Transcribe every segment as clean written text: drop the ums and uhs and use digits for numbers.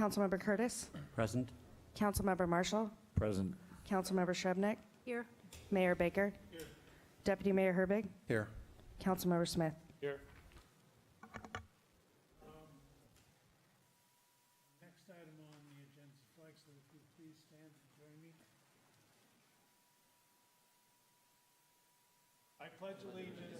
Councilmember Curtis, Present. Councilmember Marshall, Present. Councilmember Shrebnick, Here. Mayor Baker, Deputy Mayor Herbig, Here. Councilmember Smith. Here. Next item on the agenda is flag salute. If you please stand and join me. I pledge allegiance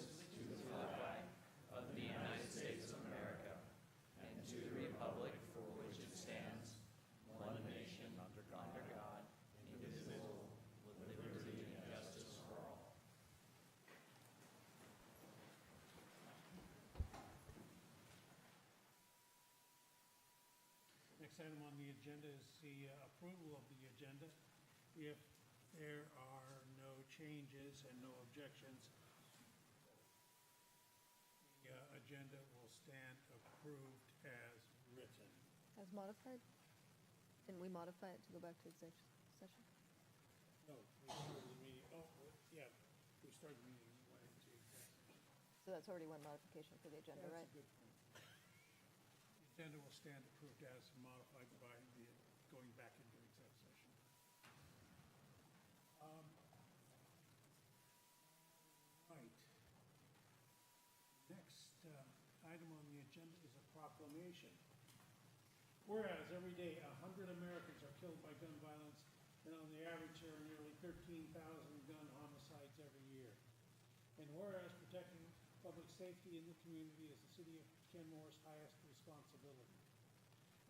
Next item on the agenda is the approval of the agenda. If there are no changes and no objections, the agenda will stand approved as written. As modified? Didn't we modify it to go back to executive session? No, we started the meeting, yeah, we started the meeting, we went into executive. So that's already one modification for the agenda, right? That's a good point. The agenda will stand approved as modified by the going back into executive session. Right. Next item on the agenda is a proclamation. Whereas every day 100 Americans are killed by gun violence, and on the average there are nearly 13,000 gun homicides every year. And whereas protecting public safety in the community is the city of Kenmore's highest responsibility.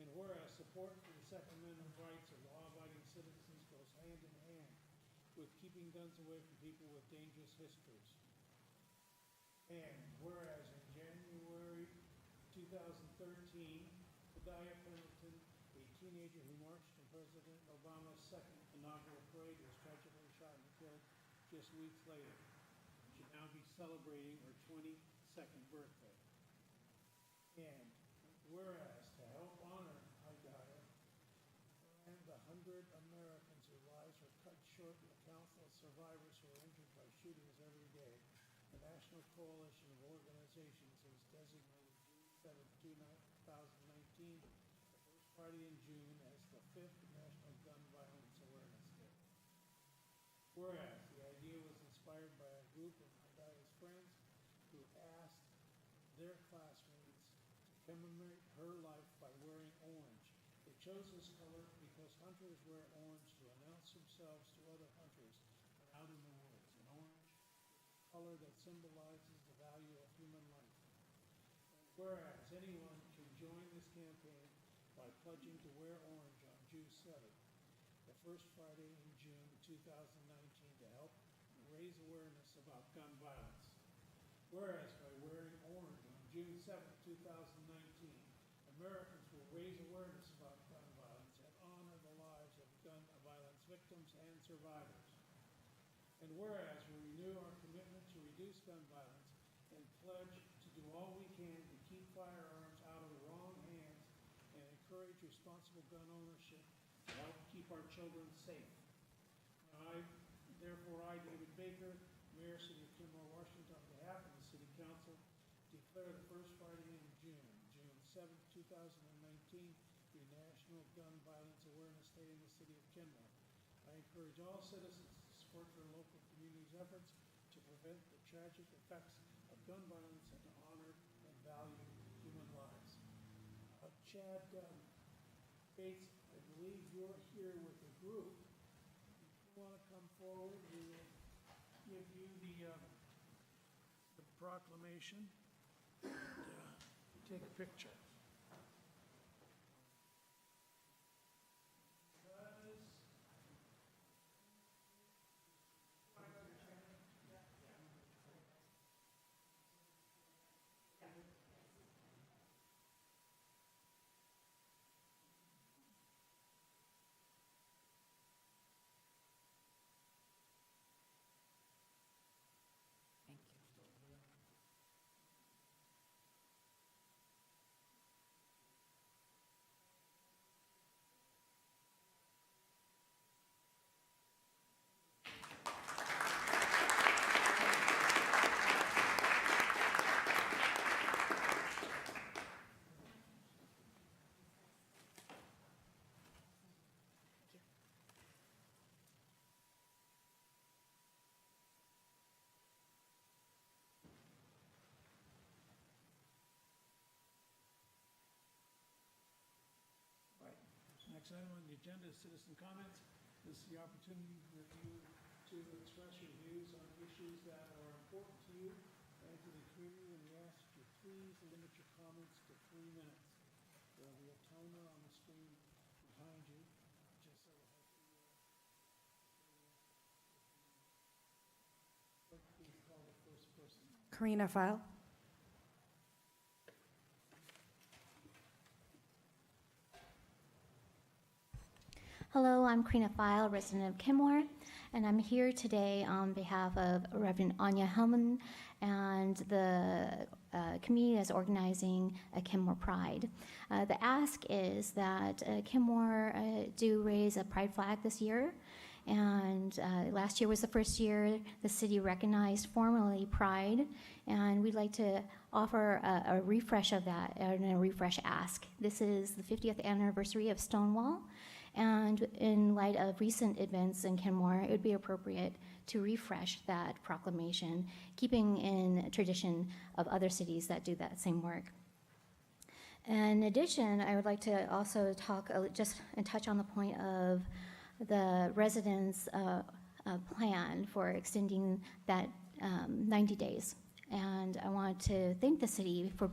And whereas support for the Second Amendment rights of law-abiding citizens goes hand in hand with keeping guns away from people with dangerous histories. And whereas in January 2013, Padilla Pendleton, a teenager who marched in President Obama's second inaugural parade, was tragically shot and killed just weeks later. Should now be celebrating her 22nd birthday. And whereas to help honor Padilla and the 100 Americans whose lives were cut short and the countless survivors who are injured by shootings every day, the National Coalition of Organizations has designated June 7, 2019, the first Friday in June, as the 5th National Gun Violence Awareness Day. Whereas the idea was inspired by a group of Padilla's friends who asked their classmates to commemorate her life by wearing orange. They chose this color because hunters wear orange to announce themselves to other hunters when out in the woods. And orange is a color that symbolizes the value of human life. And whereas anyone can join this campaign by pledging to wear orange on June 7th, the first Friday in June 2019, to help raise awareness about gun violence. Whereas by wearing orange on June 7th, 2019, Americans will raise awareness about gun violence and honor the lives of gun violence victims and survivors. And whereas we renew our commitment to reduce gun violence and pledge to do all we can to keep firearms out of the wrong hands and encourage responsible gun ownership to help keep our children safe. Now, therefore, I, David Baker, Mayor, City of Kenmore, Washington, on behalf of the City Council, declare the first Friday in June, June 7th, 2019, the National Gun Violence Awareness Day in the City of Kenmore. I encourage all citizens to support their local community's efforts to prevent the tragic effects of gun violence and to honor and value human lives. Chad Bates, I believe you're here with the group. If you want to come forward, we will give you the proclamation and take a picture. Thank you. Next item on the agenda is citizen comments. This is the opportunity for you to express your views on issues that are important to you and to the community, and we ask that you please limit your comments to 3 minutes. There will be a timer on the screen behind you, just so we'll have to, please call the first person. Karina File. Hello, I'm Karina File, resident of Kenmore, and I'm here today on behalf of Reverend Anya Hellman and the community that's organizing a Kenmore Pride. The ask is that Kenmore do raise a pride flag this year, and last year was the first year the city recognized formally Pride, and we'd like to offer a refresh of that and a refresh ask. This is the 50th anniversary of Stonewall, and in light of recent events in Kenmore, it would be appropriate to refresh that proclamation, keeping in tradition of other cities that do that same work. In addition, I would like to also talk just and touch on the point of the residents' plan for extending that 90 days. And I want to thank the city for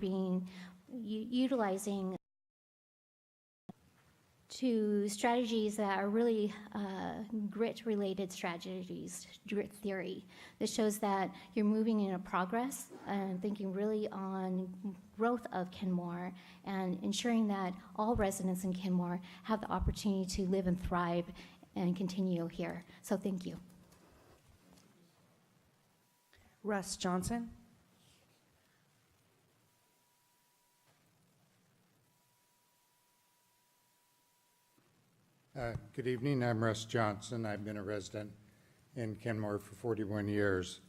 utilizing to strategies that are really grit-related strategies, grit theory. This shows that you're moving in a progress and thinking really on growth of Kenmore and ensuring that all residents in Kenmore have the opportunity to live and thrive and continue here. So thank you. Russ Johnson. Good evening, I'm Russ Johnson. I've been a resident in Kenmore for 41 years.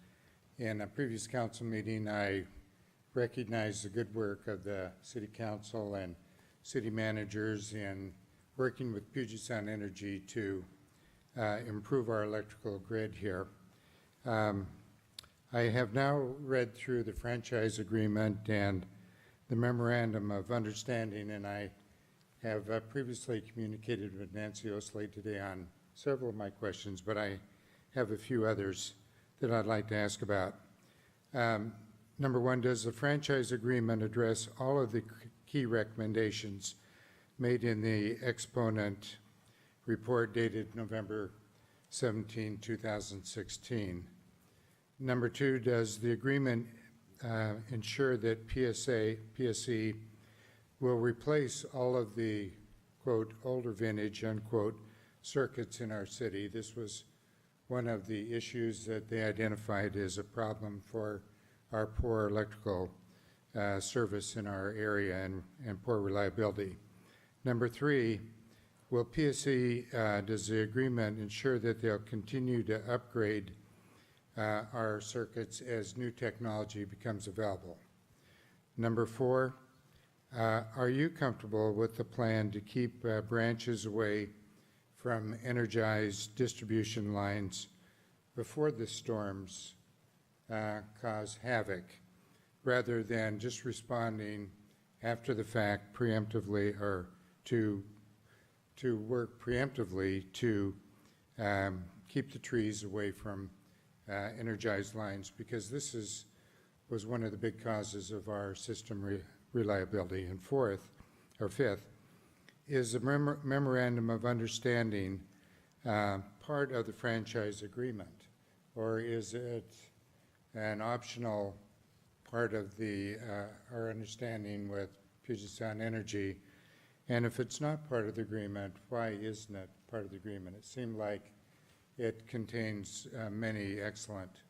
In a previous council meeting, I recognized the good work of the city council and city managers in working with Puget Sound Energy to improve our electrical grid here. I have now read through the franchise agreement and the memorandum of understanding, and I have previously communicated with Nancy Osley today on several of my questions, but I have a few others that I'd like to ask about. Number one, does the franchise agreement address all of the key recommendations made in the exponent report dated November 17, 2016? Number two, does the agreement ensure that PSE will replace all of the, quote, older vintage, unquote, circuits in our city? This was one of the issues that they identified as a problem for our poor electrical service in our area and poor reliability. Number three, will PSE, does the agreement ensure that they'll continue to upgrade our circuits as new technology becomes available? Number four, are you comfortable with the plan to keep branches away from energized distribution lines before the storms cause havoc, rather than just responding after the fact preemptively, or to work preemptively to keep the trees away from energized lines? Because this was one of the big causes of our system reliability. And fourth, or fifth, is the memorandum of understanding part of the franchise agreement, or is it an optional part of the our understanding with Puget Sound Energy? And if it's not part of the agreement, why isn't it part of the agreement? It seemed like it contains many excellent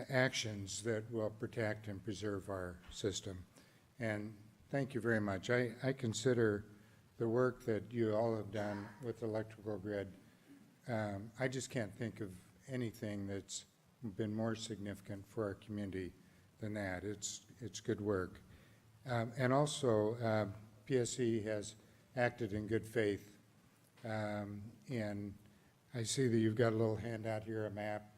actions that will protect and preserve our system. And thank you very much. I consider the work that you all have done with the electrical grid, I just can't think of anything that's been more significant for our community than that. It's good work. And also, PSE has acted in good faith. And I see that you've got a little handout here, a map,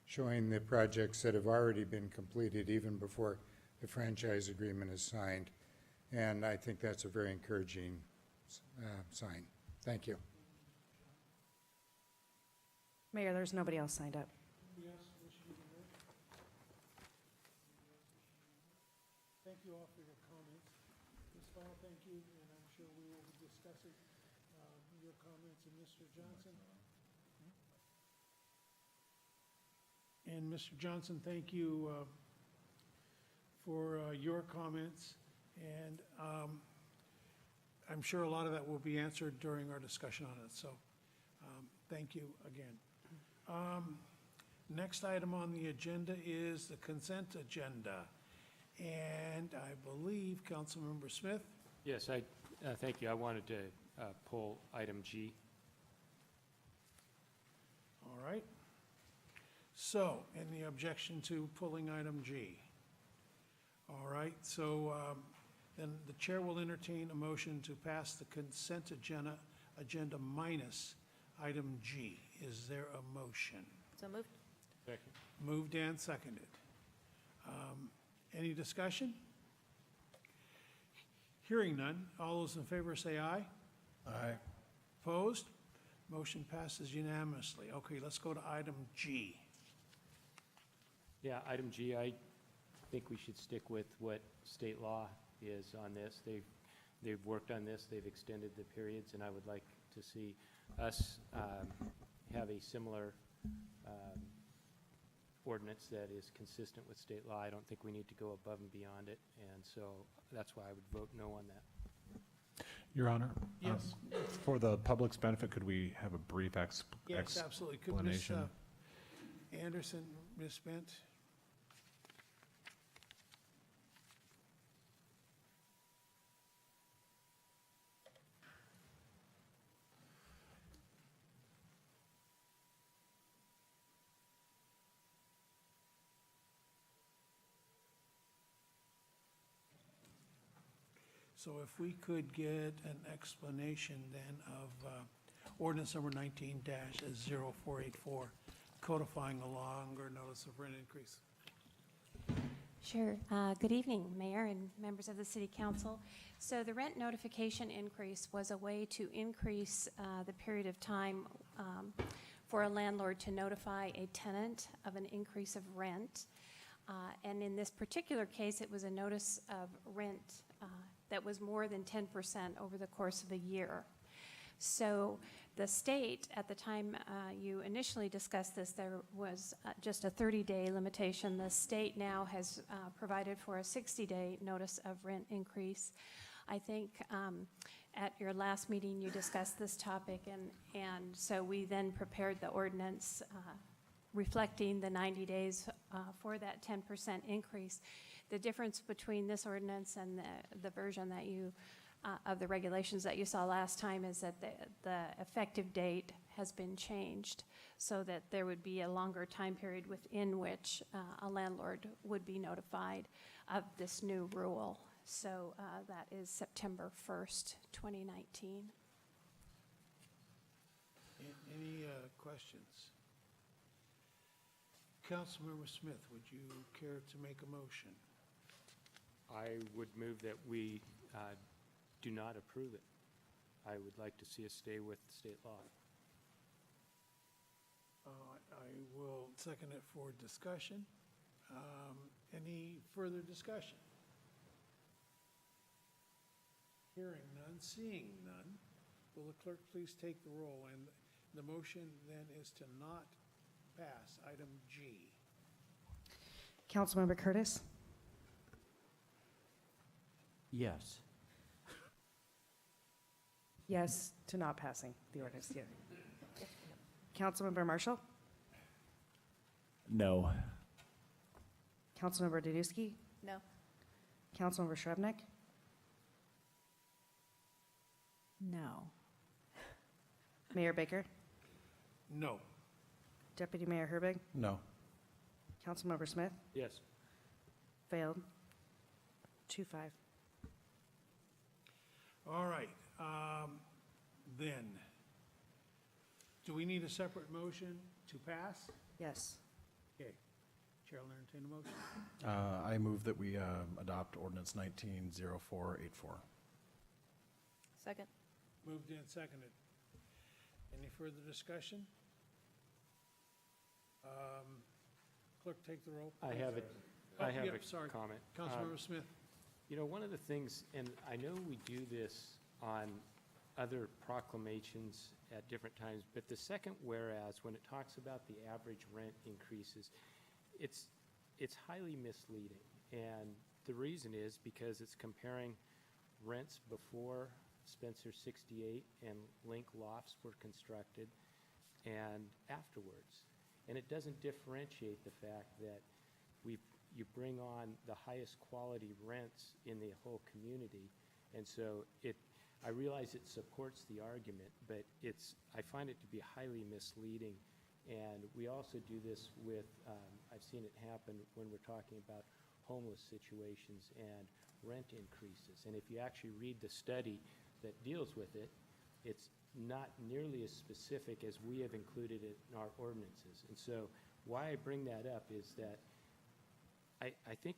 showing the projects that have already been completed even before the franchise agreement is signed. And I think that's a very encouraging sign. Thank you. Mayor, there's nobody else signed up. Anybody else wishing to be heard? Thank you all for your comments. Ms. Fowle, thank you, and I'm sure we will be discussing your comments. And Mr. Johnson? And Mr. Johnson, thank you for your comments. And I'm sure a lot of that will be answered during our discussion on it. So thank you again. Next item on the agenda is the consent agenda. And I believe Councilmember Smith. Yes, thank you. I wanted to pull item G. All right. So, any objection to pulling item G? All right, so then the chair will entertain a motion to pass the consent agenda minus item G. Is there a motion? So moved. Second. Moved and seconded. Any discussion? Hearing none, all those in favor say aye. Aye. Opposed? Motion passes unanimously. Okay, let's go to item G. Yeah, item G, I think we should stick with what state law is on this. They've worked on this, they've extended the periods, and I would like to see us have a similar ordinance that is consistent with state law. I don't think we need to go above and beyond it, and so that's why I would vote no on that. Your Honor? Yes. For the public's benefit, could we have a brief Yes, absolutely. Could Ms. explanation? Anderson, Ms. Bent? So if we could get an explanation then of ordinance number 19-0484, codifying a longer notice of rent increase. Sure. Good evening, Mayor and members of the City Council. So the rent notification increase was a way to increase the period of time for a landlord to notify a tenant of an increase of rent. And in this particular case, it was a notice of rent that was more than 10% over the course of a year. So the state, at the time you initially discussed this, there was just a 30-day limitation. The state now has provided for a 60-day notice of rent increase. I think at your last meeting you discussed this topic, and so we then prepared the ordinance reflecting the 90 days for that 10% increase. The difference between this ordinance and the version that you of the regulations that you saw last time is that the effective date has been changed so that there would be a longer time period within which a landlord would be notified of this new rule. So that is September 1st, 2019. Any questions? Councilmember Smith, would you care to make a motion? I would move that we do not approve it. I would like to see us stay with state law. I will second it for discussion. Any further discussion? Hearing none, seeing none, will the clerk please take the roll? And the motion then is to not pass item G. Councilmember Curtis? Yes. Yes to not passing the ordinance. Yeah. Councilmember Marshall? No. Councilmember Danuski? No. Councilmember Shrevenick? No. Mayor Baker? No. Deputy Mayor Herbig? No. Councilmember Smith? Yes. Failed. 2-5. All right. Then, do we need a separate motion to pass? Yes. Okay. Chair will entertain a motion. I move that we adopt ordinance 190484. Second. Moved and seconded. Any further discussion? Clerk, take the roll. I have Oh, I have yeah, a sorry. comment. Councilmember Smith. You know, one of the things, and I know we do this on other proclamations at different times, but the second whereas, when it talks about the average rent increases, it's highly misleading. And the reason is because it's comparing rents before Spencer 68 and Link lofts were constructed and afterwards. And it doesn't differentiate the fact that you bring on the highest quality rents in the whole community. And so I realize it supports the argument, but I find it to be highly misleading. And we also do this with, I've seen it happen when we're talking about homeless situations and rent increases. And if you actually read the study that deals with it, it's not nearly as specific as we have included it in our ordinances. And so why I bring that up is that I think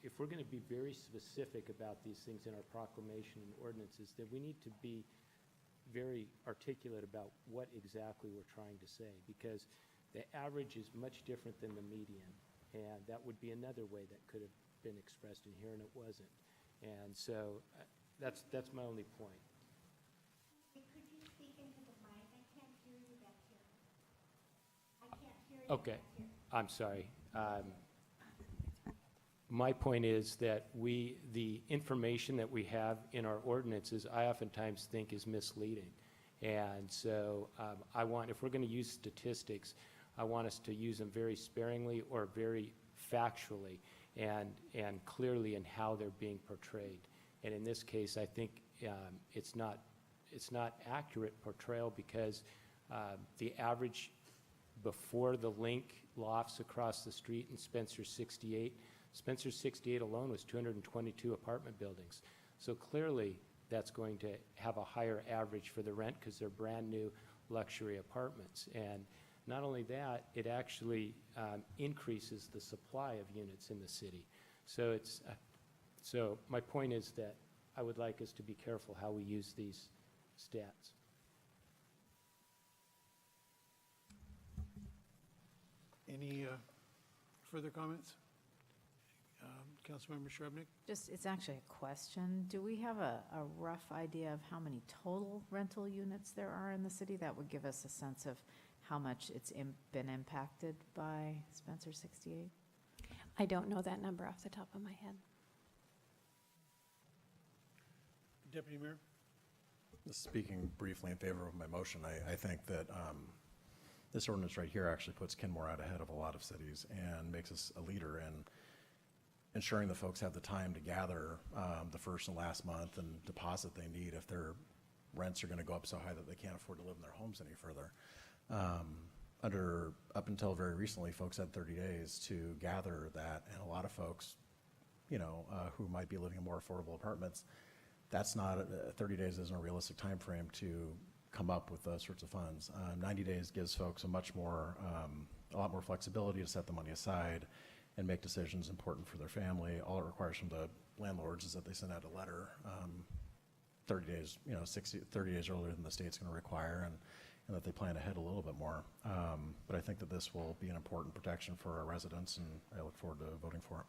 if we're going to be very specific about these things in our proclamation and ordinances, that we need to be very articulate about what exactly we're trying to say, because the average is much different than the median, and that would be another way that could have been expressed in here, and it wasn't. And so that's my only point. Could you speak into the mic? I can't hear you back here. I can't hear you Okay, back here. I'm sorry. My point is that the information that we have in our ordinances, I oftentimes think is misleading. And so if we're going to use statistics, I want us to use them very sparingly or very factually and clearly in how they're being portrayed. And in this case, I think it's not accurate portrayal, because the average before the Link lofts across the street in Spencer 68 alone was 222 apartment buildings. So clearly, that's going to have a higher average for the rent because they're brand new luxury apartments. And not only that, it actually increases the supply of units in the city. So so my point is that I would like us to be careful how we use these stats. Any further comments? Councilmember Shrubnik? It's actually a question. Do we have a rough idea of how many total rental units there are in the city? That would give us a sense of how much it's been impacted by Spencer 68? I don't know that number off the top of my head. Deputy Mayor? Speaking briefly in favor of my motion, I think that this ordinance right here actually puts Kenmore out ahead of a lot of cities and makes us a leader in ensuring the folks have the time to gather the first and last month and deposit they need if their rents are going to go up so high that they can't afford to live in their homes any further. Up until very recently, folks had 30 days to gather that, and a lot of folks, who might be living in more affordable apartments, that's not 30 days isn't a realistic time frame to come up with those sorts of funds. 90 days gives folks a lot more flexibility to set the money aside and make decisions important for their family. All it requires from the landlords is that they send out a letter 30 days, 30 days earlier than the state's going to require, and that they plan ahead a little bit more. But I think that this will be an important protection for our residents, and I look forward to voting for it.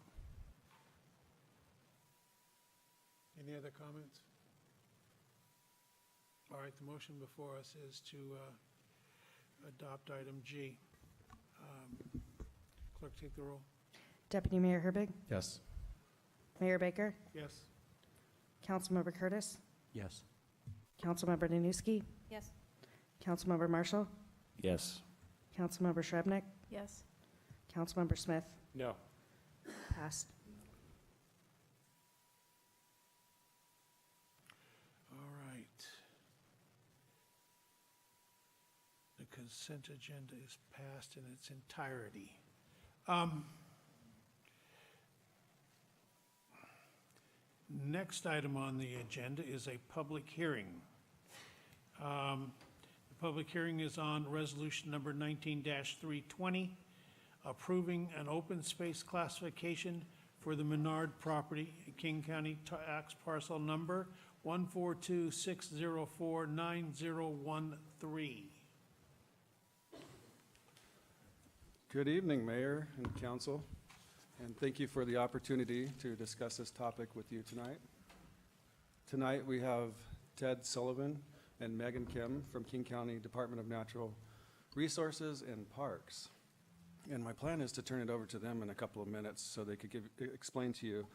Any other comments? All right, the motion before us is to adopt item G. Clerk, take the roll. Deputy Mayor Herbig? Yes. Mayor Baker? Yes. Councilmember Curtis? Yes. Councilmember Danuski? Yes. Councilmember Marshall? Yes. Councilmember Shrubnik? Yes. Councilmember Smith? No. Passed. All right. The consent agenda is passed in its entirety. Next item on the agenda is a public hearing. The public hearing is on resolution number 19-320, approving an open space classification for the Menard property, King County tax parcel number 142-604-9013. Good evening, Mayor and Council, and thank you for the opportunity to discuss this topic with you tonight. Tonight, we have Ted Sullivan and Megan Kim from King County Department of Natural Resources and Parks. And my plan is to turn it over to them in a couple of minutes so they could explain to you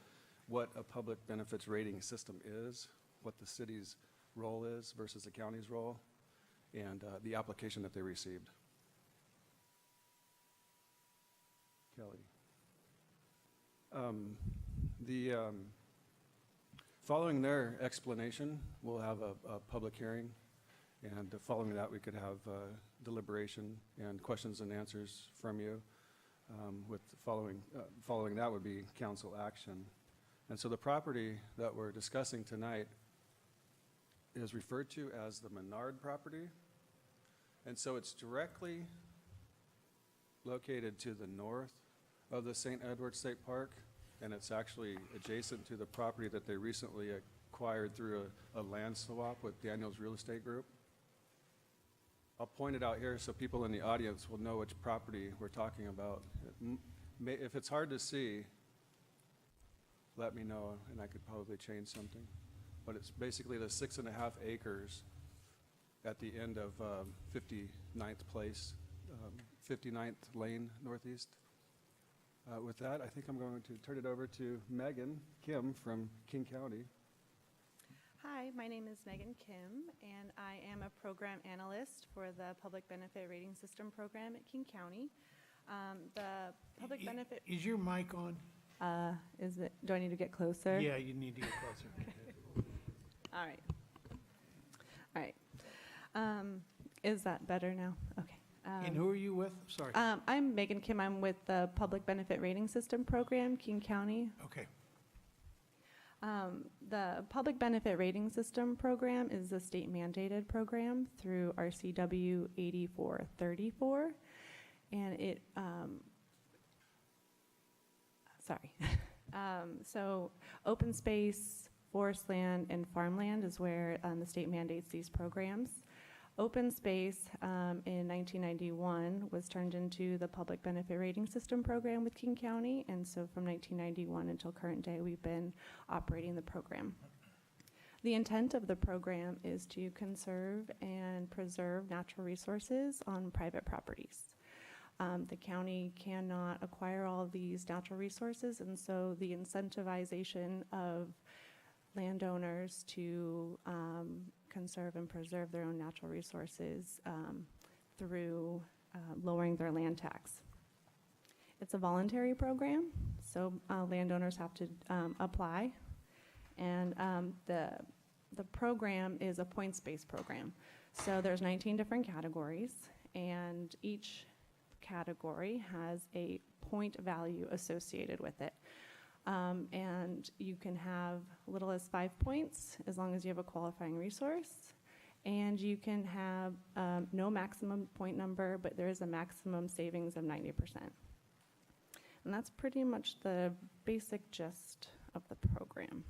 what a public benefits rating system is, what the city's role is versus the county's role, and the application that they received. Kelly. Following their explanation, we'll have a public hearing, and following that, we could have deliberation and questions and answers from you. Following that would be council action. And so the property that we're discussing tonight is referred to as the Menard property. And so it's directly located to the north of the St. Edward State Park, and it's actually adjacent to the property that they recently acquired through a land swap with Daniels Real Estate Group. I'll point it out here so people in the audience will know which property we're talking about. If it's hard to see, let me know, and I could probably change something. But it's basically the 6.5 acres at the end of 59th Place, 59th Lane Northeast. With that, I think I'm going to turn it over to Megan Kim from King County. Hi, my name is Megan Kim, and I am a program analyst for the Public Benefit Rating System program at King County. The public benefit... Is your mic on? Is it? Do I need to get closer? Yeah, you need to get closer. All right. All right. Is that better now? Okay. And who are you with? Sorry. I'm Megan Kim. I'm with the Public Benefit Rating System program, King County. Okay. The Public Benefit Rating System program is a state mandated program through RCW 8434. And it, so open space, forest land, and farmland is where the state mandates these programs. Open space in 1991 was turned into the Public Benefit Rating System program with King County, and so from 1991 until current day, we've been operating the program. The intent of the program is to conserve and preserve natural resources on private properties. The county cannot acquire all of these natural resources, and so the incentivization of landowners to conserve and preserve their own natural resources through lowering their land tax. It's a voluntary program, so landowners have to apply, and the program is a points-based program. So there's 19 different categories, and each category has a point value associated with it. And you can have little as 5 points as long as you have a qualifying resource. And you can have no maximum point number, but there is a maximum savings of 90%. And that's pretty much the basic gist of the program.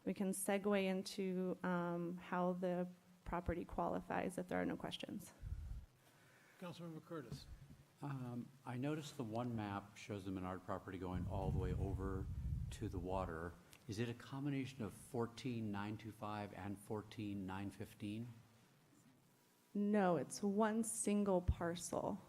We can segue into how the property qualifies if there are no questions. Councilmember Curtis. I noticed the one map shows the Menard property going all the way over to the water. Is it a combination of 14925 and 14915? No, it's one single parcel.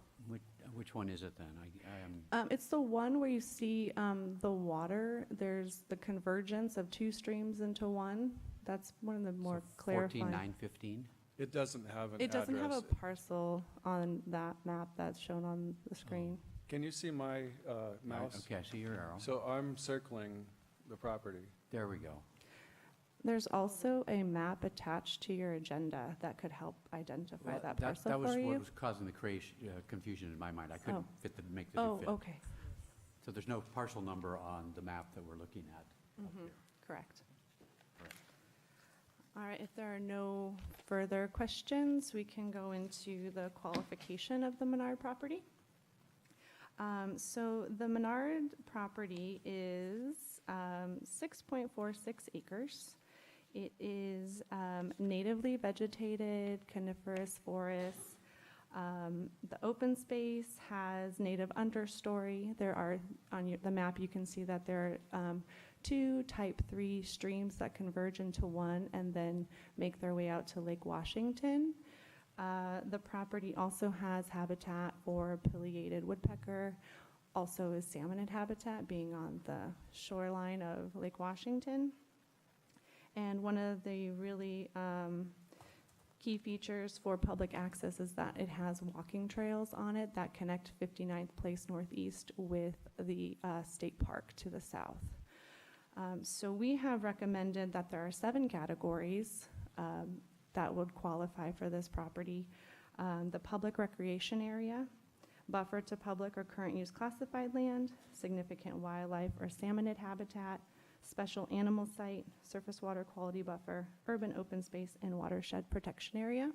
Which one is it then? I am. It's the one where you see the water. There's the convergence of two streams into one. That's one of the more clarifying. 14915? It doesn't have an address. It doesn't have a parcel on that map that's shown on the screen. Can you see my mouse? Okay, I see your arrow. So I'm circling the property. There we go. There's also a map attached to your agenda that could help identify Well, that parcel that was for you. what was causing the confusion in my mind. I couldn't make the Oh, fit. okay. So there's no parcel number on the map that we're looking at up here. Correct. All right, if there are no further questions, we can go into the qualification of the Menard property. So the Menard property is 6.46 acres. It is natively vegetated coniferous forests. The open space has native understory. There are, on the map, you can see that there are 2 type 3 streams that converge into one and then make their way out to Lake Washington. The property also has habitat for pileated woodpecker, also is salmonid habitat, being on the shoreline of Lake Washington. And one of the really key features for public access is that it has walking trails on it that connect 59th Place Northeast with the state park to the south. So we have recommended that there are 7 categories that would qualify for this property. The public recreation area, buffer to public or current use classified land, significant wildlife or salmonid habitat, special animal site, surface water quality buffer, urban open space, and watershed protection area.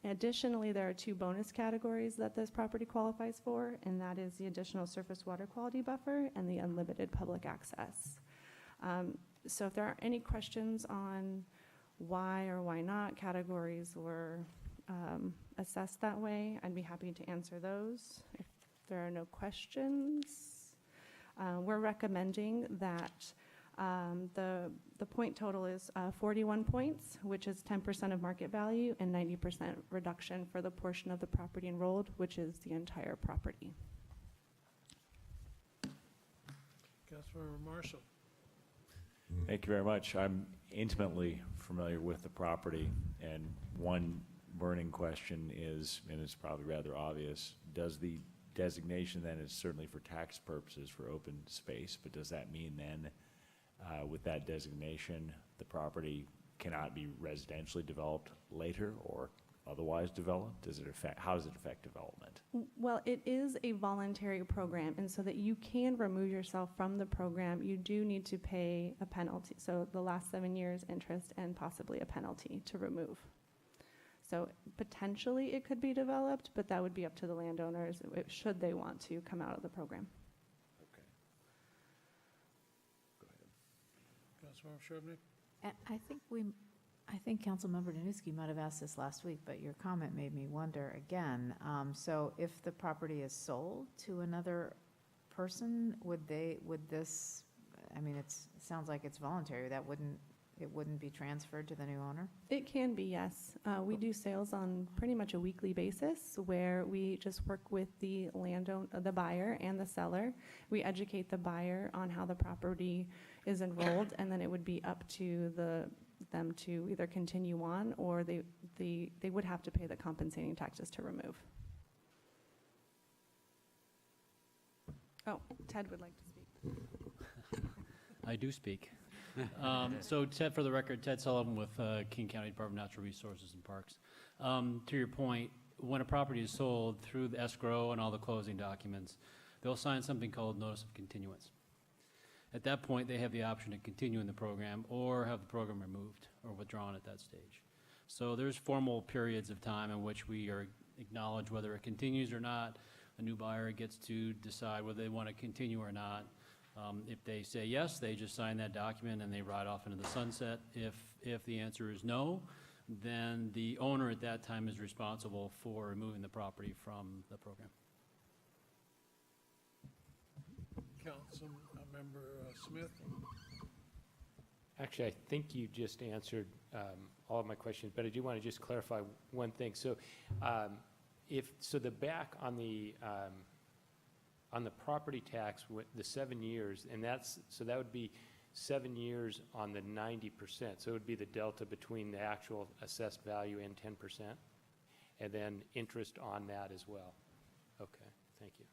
Additionally, there are 2 bonus categories that this property qualifies for, and that is the additional surface water quality buffer and the unlimited public access. So if there are any questions on why or why not categories were assessed that way, I'd be happy to answer those. If there are no questions, we're recommending that the point total is 41 points, which is 10% of market value and 90% reduction for the portion of the property enrolled, which is the entire property. Councilmember Marshall. Thank you very much. I'm intimately familiar with the property, and one burning question is, and it's probably rather obvious, does the designation then is certainly for tax purposes for open space, but does that mean then with that designation the property cannot be residentially developed later or otherwise developed? Does it affect, how does it affect development? Well, it is a voluntary program, and so that you can remove yourself from the program, you do need to pay a penalty. So the last 7 years interest and possibly a penalty to remove. So potentially it could be developed, but that would be up to the landowners should they want to come out of the program. Okay. Go ahead. Councilmember Shrubnik. I think Councilmember Danuski might have asked this last week, but your comment made me wonder again. So if the property is sold to another person, would this, I mean, it sounds like it's voluntary. It wouldn't be transferred to the new owner? It can be, yes. We do sales on pretty much a weekly basis where we just work with the landowner, the buyer and the seller. We educate the buyer on how the property is enrolled, and then it would be up to them to either continue on or they would have to pay the compensating taxes to remove. Oh, Ted would like to speak. I do speak. So Ted, for the record, Ted Sullivan with King County Department of Natural Resources and Parks. To your point, when a property is sold through the escrow and all the closing documents, they'll sign something called notice of continuance. At that point, they have the option to continue in the program or have the program removed or withdrawn at that stage. So there's formal periods of time in which we acknowledge whether it continues or not. A new buyer gets to decide whether they want to continue or not. If they say yes, they just sign that document and they ride off into the sunset. If the answer is no, then the owner at that time is responsible for removing the property from the program. Councilmember Smith. Actually, I think you just answered all of my questions, but I do want to just clarify one thing. So, the back on the property tax, the 7 years, and that would be 7 years on the 90%. So it would be the delta between the actual assessed value and 10%, and then interest on that as well. Okay, thank you.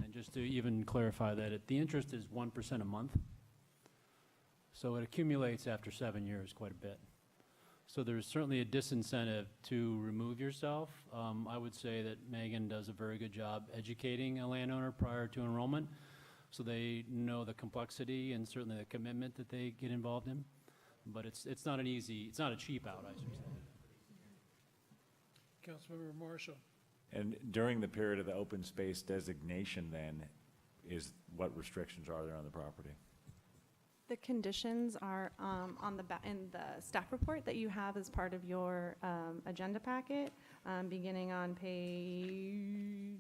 And just to even clarify that, the interest is 1% a month. So it accumulates after 7 years quite a bit. So there's certainly a disincentive to remove yourself. I would say that Megan does a very good job educating a landowner prior to enrollment, so they know the complexity and certainly the commitment that they get involved in. But it's not a cheap out, I should say. Councilmember Marshall. And during the period of the open space designation then, what restrictions are there on the property? The conditions are in the staff report that you have as part of your agenda packet, beginning on page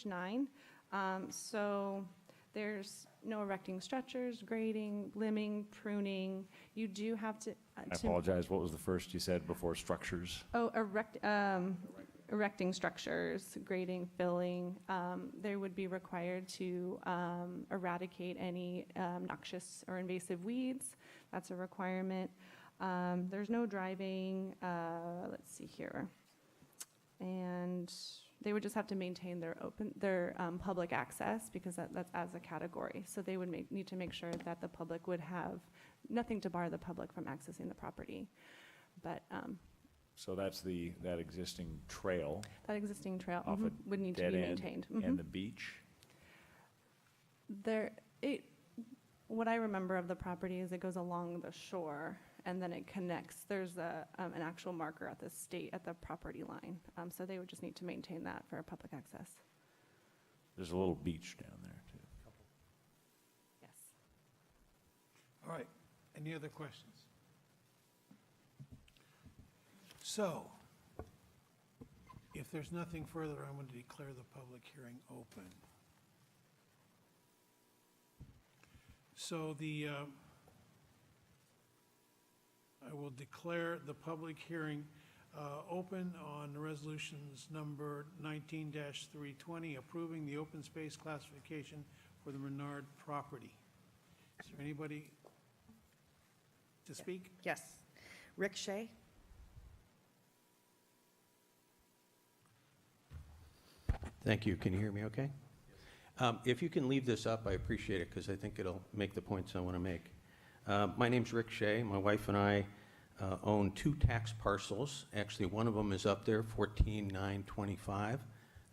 9. So there's no erecting structures, grading, limbing, pruning. You do have to. I apologize, what was the first you said before structures? Oh, erecting structures, grading, filling. They would be required to eradicate any noxious or invasive weeds. That's a requirement. There's no driving. Let's see here. And they would just have to maintain their public access, because that's as a category. So they would need to make sure that the public would have nothing to bar the public from accessing the property. But So that's that existing trail. that existing trail Off a would need to dead be end maintained. and the beach. What I remember of the property is it goes along the shore and then it connects. There's an actual marker at the property line. So they would just need to maintain that for public access. There's a little beach down there too. Yes. All right, any other questions? So, if there's nothing further, I'm going to declare the public hearing open. So I will declare the public hearing open on resolutions number 19-320, approving the open space classification for the Menard property. Is there anybody to speak? Yes. Rick Shea? Thank you. Can you hear me okay? If you can leave this up, I appreciate it, because I think it'll make the points I want to make. My name's Rick Shea. My wife and I own 2 tax parcels. Actually, one of them is up there, 14,925.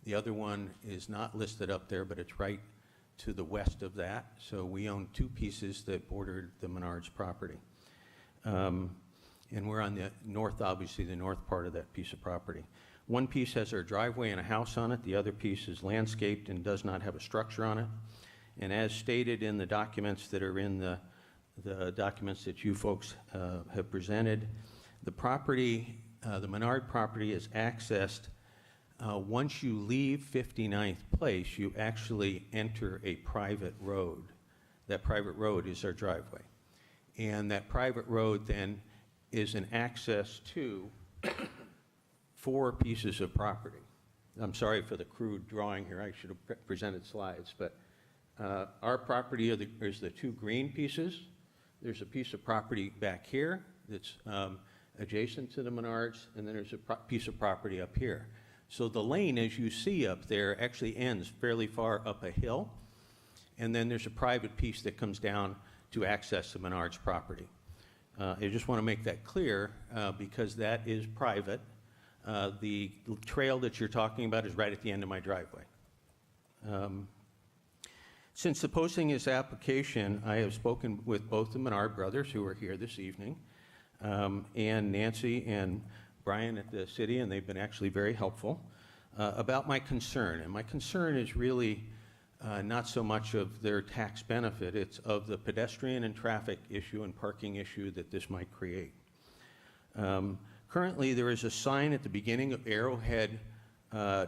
The other one is not listed up there, but it's right to the west of that. So we own 2 pieces that border the Menards property. And we're on the north, obviously, the north part of that piece of property. One piece has our driveway and a house on it. The other piece is landscaped and does not have a structure on it. And as stated in the documents that are in the documents that you folks have presented, the property, the Menard property is accessed. Once you leave 59th Place, you actually enter a private road. That private road is our driveway. And that private road then is an access to 4 pieces of property. I'm sorry for the crude drawing here. I should have presented slides, but our property is the 2 green pieces. There's a piece of property back here that's adjacent to the Menards, and then there's a piece of property up here. So the lane, as you see up there, actually ends fairly far up a hill, and then there's a private piece that comes down to access the Menards property. I just want to make that clear because that is private. The trail that you're talking about is right at the end of my driveway. Since the posting this application, I have spoken with both the Menard brothers who are here this evening, and Nancy and Brian at the city, and they've been actually very helpful about my concern. And my concern is really not so much of their tax benefit, it's of the pedestrian and traffic issue and parking issue that this might create. Currently, there is a sign at the beginning of Arrowhead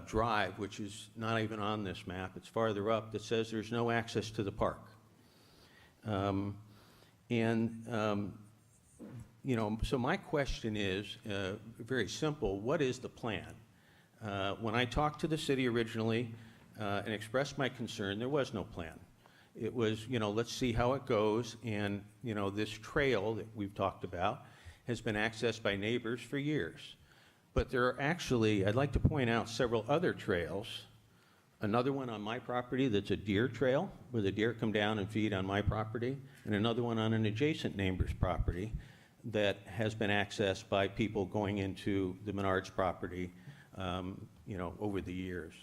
Drive, which is not even on this map, it's farther up, that says there's no access to the park. You know, so my question is very simple. What is the plan? When I talked to the city originally and expressed my concern, there was no plan. It was, you know, let's see how it goes. And, you know, this trail that we've talked about has been accessed by neighbors for years. But there are actually, I'd like to point out several other trails. Another one on my property that's a deer trail, where the deer come down and feed on my property, and another one on an adjacent neighbor's property that has been accessed by people going into the Menards property, you know, over the years.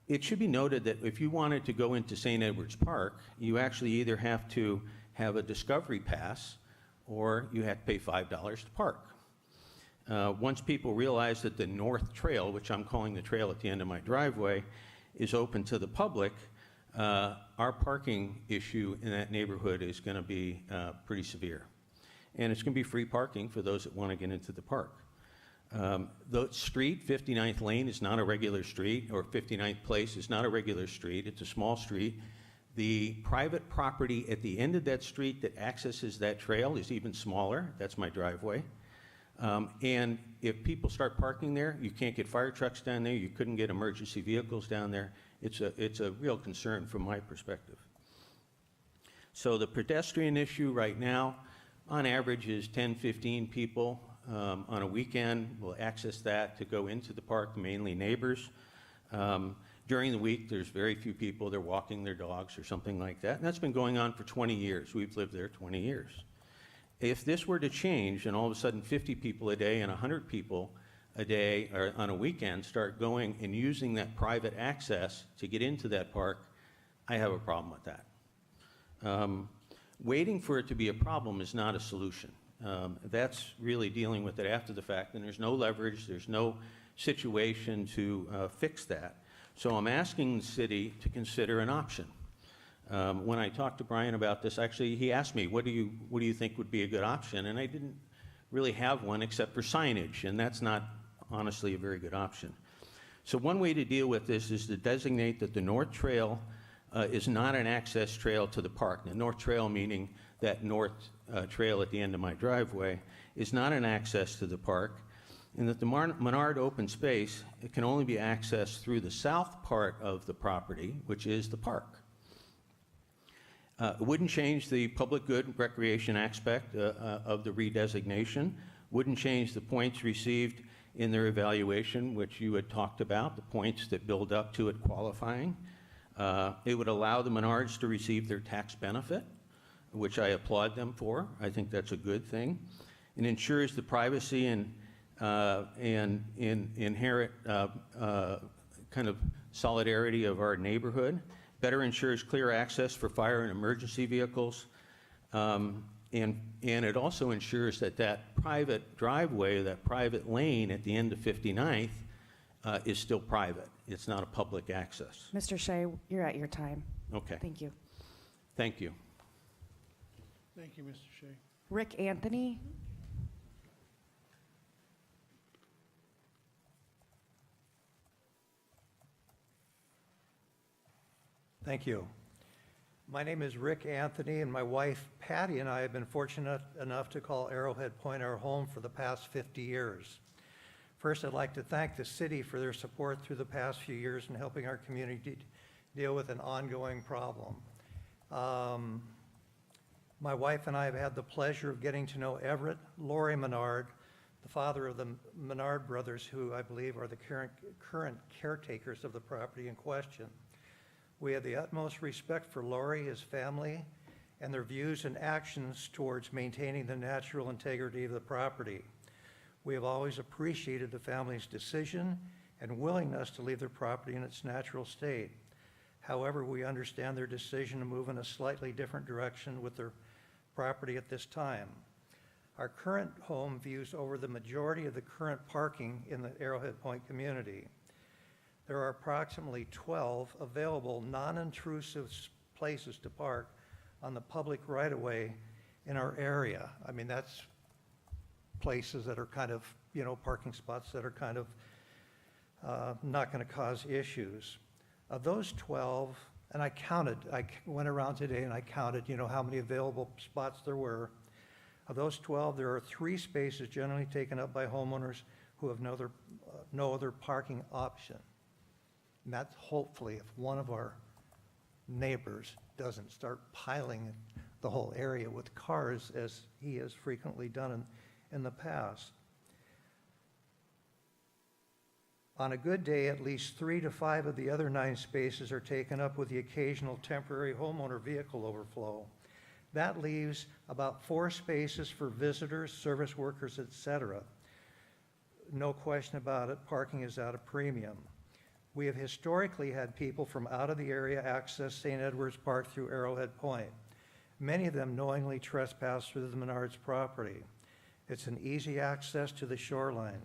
It should be noted that if you wanted to go into St. Edward's Park, you actually either have to have a discovery pass or you have to pay $5 to park. Once people realize that the North Trail, which I'm calling the trail at the end of my driveway, is open to the public, our parking issue in that neighborhood is going to be pretty severe. And it's going to be free parking for those that want to get into the park. The street, 59th Lane, is not a regular street, or 59th Place is not a regular street. It's a small street. The private property at the end of that street that accesses that trail is even smaller. That's my driveway. And if people start parking there, you can't get fire trucks down there. You couldn't get emergency vehicles down there. It's a real concern from my perspective. So the pedestrian issue right now, on average, is 10, 15 people on a weekend will access that to go into the park, mainly neighbors. During the week, there's very few people. They're walking their dogs or something like that. And that's been going on for 20 years. We've lived there 20 years. If this were to change and all of a sudden 50 people a day and 100 people a day or on a weekend start going and using that private access to get into that park, I have a problem with that. Waiting for it to be a problem is not a solution. That's really dealing with it after the fact, and there's no leverage, there's no situation to fix that. So I'm asking the city to consider an option. When I talked to Brian about this, actually, he asked me, what do you think would be a good option? And I didn't really have one except for signage, and that's not honestly a very good option. So one way to deal with this is to designate that the North Trail is not an access trail to the park. The North Trail, meaning that North Trail at the end of my driveway, is not an access to the park, and that the Menard open space, it can only be accessed through the south part of the property, which is the park. It wouldn't change the public good recreation aspect of the redesignation, wouldn't change the points received in their evaluation, which you had talked about, the points that build up to it qualifying. It would allow the Menards to receive their tax benefit, which I applaud them for. I think that's a good thing. It ensures the privacy and inherent kind of solidarity of our neighborhood. Better ensures clear access for fire and emergency vehicles. And it also ensures that that private driveway, that private lane at the end of 59th is still private. It's not a public access. Mr. Shea, you're at your time. Okay. Thank you. Thank you. Thank you, Mr. Shea. Rick Anthony? Thank you. My name is Rick Anthony, and my wife Patty and I have been fortunate enough to call Arrowhead Point our home for the past 50 years. First, I'd like to thank the city for their support through the past few years in helping our community deal with an ongoing problem. My wife and I have had the pleasure of getting to know Everett Laurie Menard, the father of the Menard brothers, who I believe are the current caretakers of the property in question. We have the utmost respect for Laurie, his family, and their views and actions towards maintaining the natural integrity of the property. We have always appreciated the family's decision and willingness to leave their property in its natural state. However, we understand their decision to move in a slightly different direction with their property at this time. Our current home views over the majority of the current parking in the Arrowhead Point community. There are approximately 12 available non-intrusive places to park on the public right-of-way in our area. I mean, that's places that are kind of, parking spots that are kind of not going to cause issues. Of those 12, and I went around today and I counted, how many available spots there were. Of those 12, there are 3 spaces generally taken up by homeowners who have no other parking option. And that's hopefully if one of our neighbors doesn't start piling the whole area with cars, as he has frequently done in the past. On a good day, at least 3 to 5 of the other 9 spaces are taken up with the occasional temporary homeowner vehicle overflow. That leaves about 4 spaces for visitors, service workers, etc. No question about it, parking is at a premium. We have historically had people from out of the area access St. Edward's Park through Arrowhead Point. Many of them knowingly trespass through the Menards property. It's an easy access to the shoreline.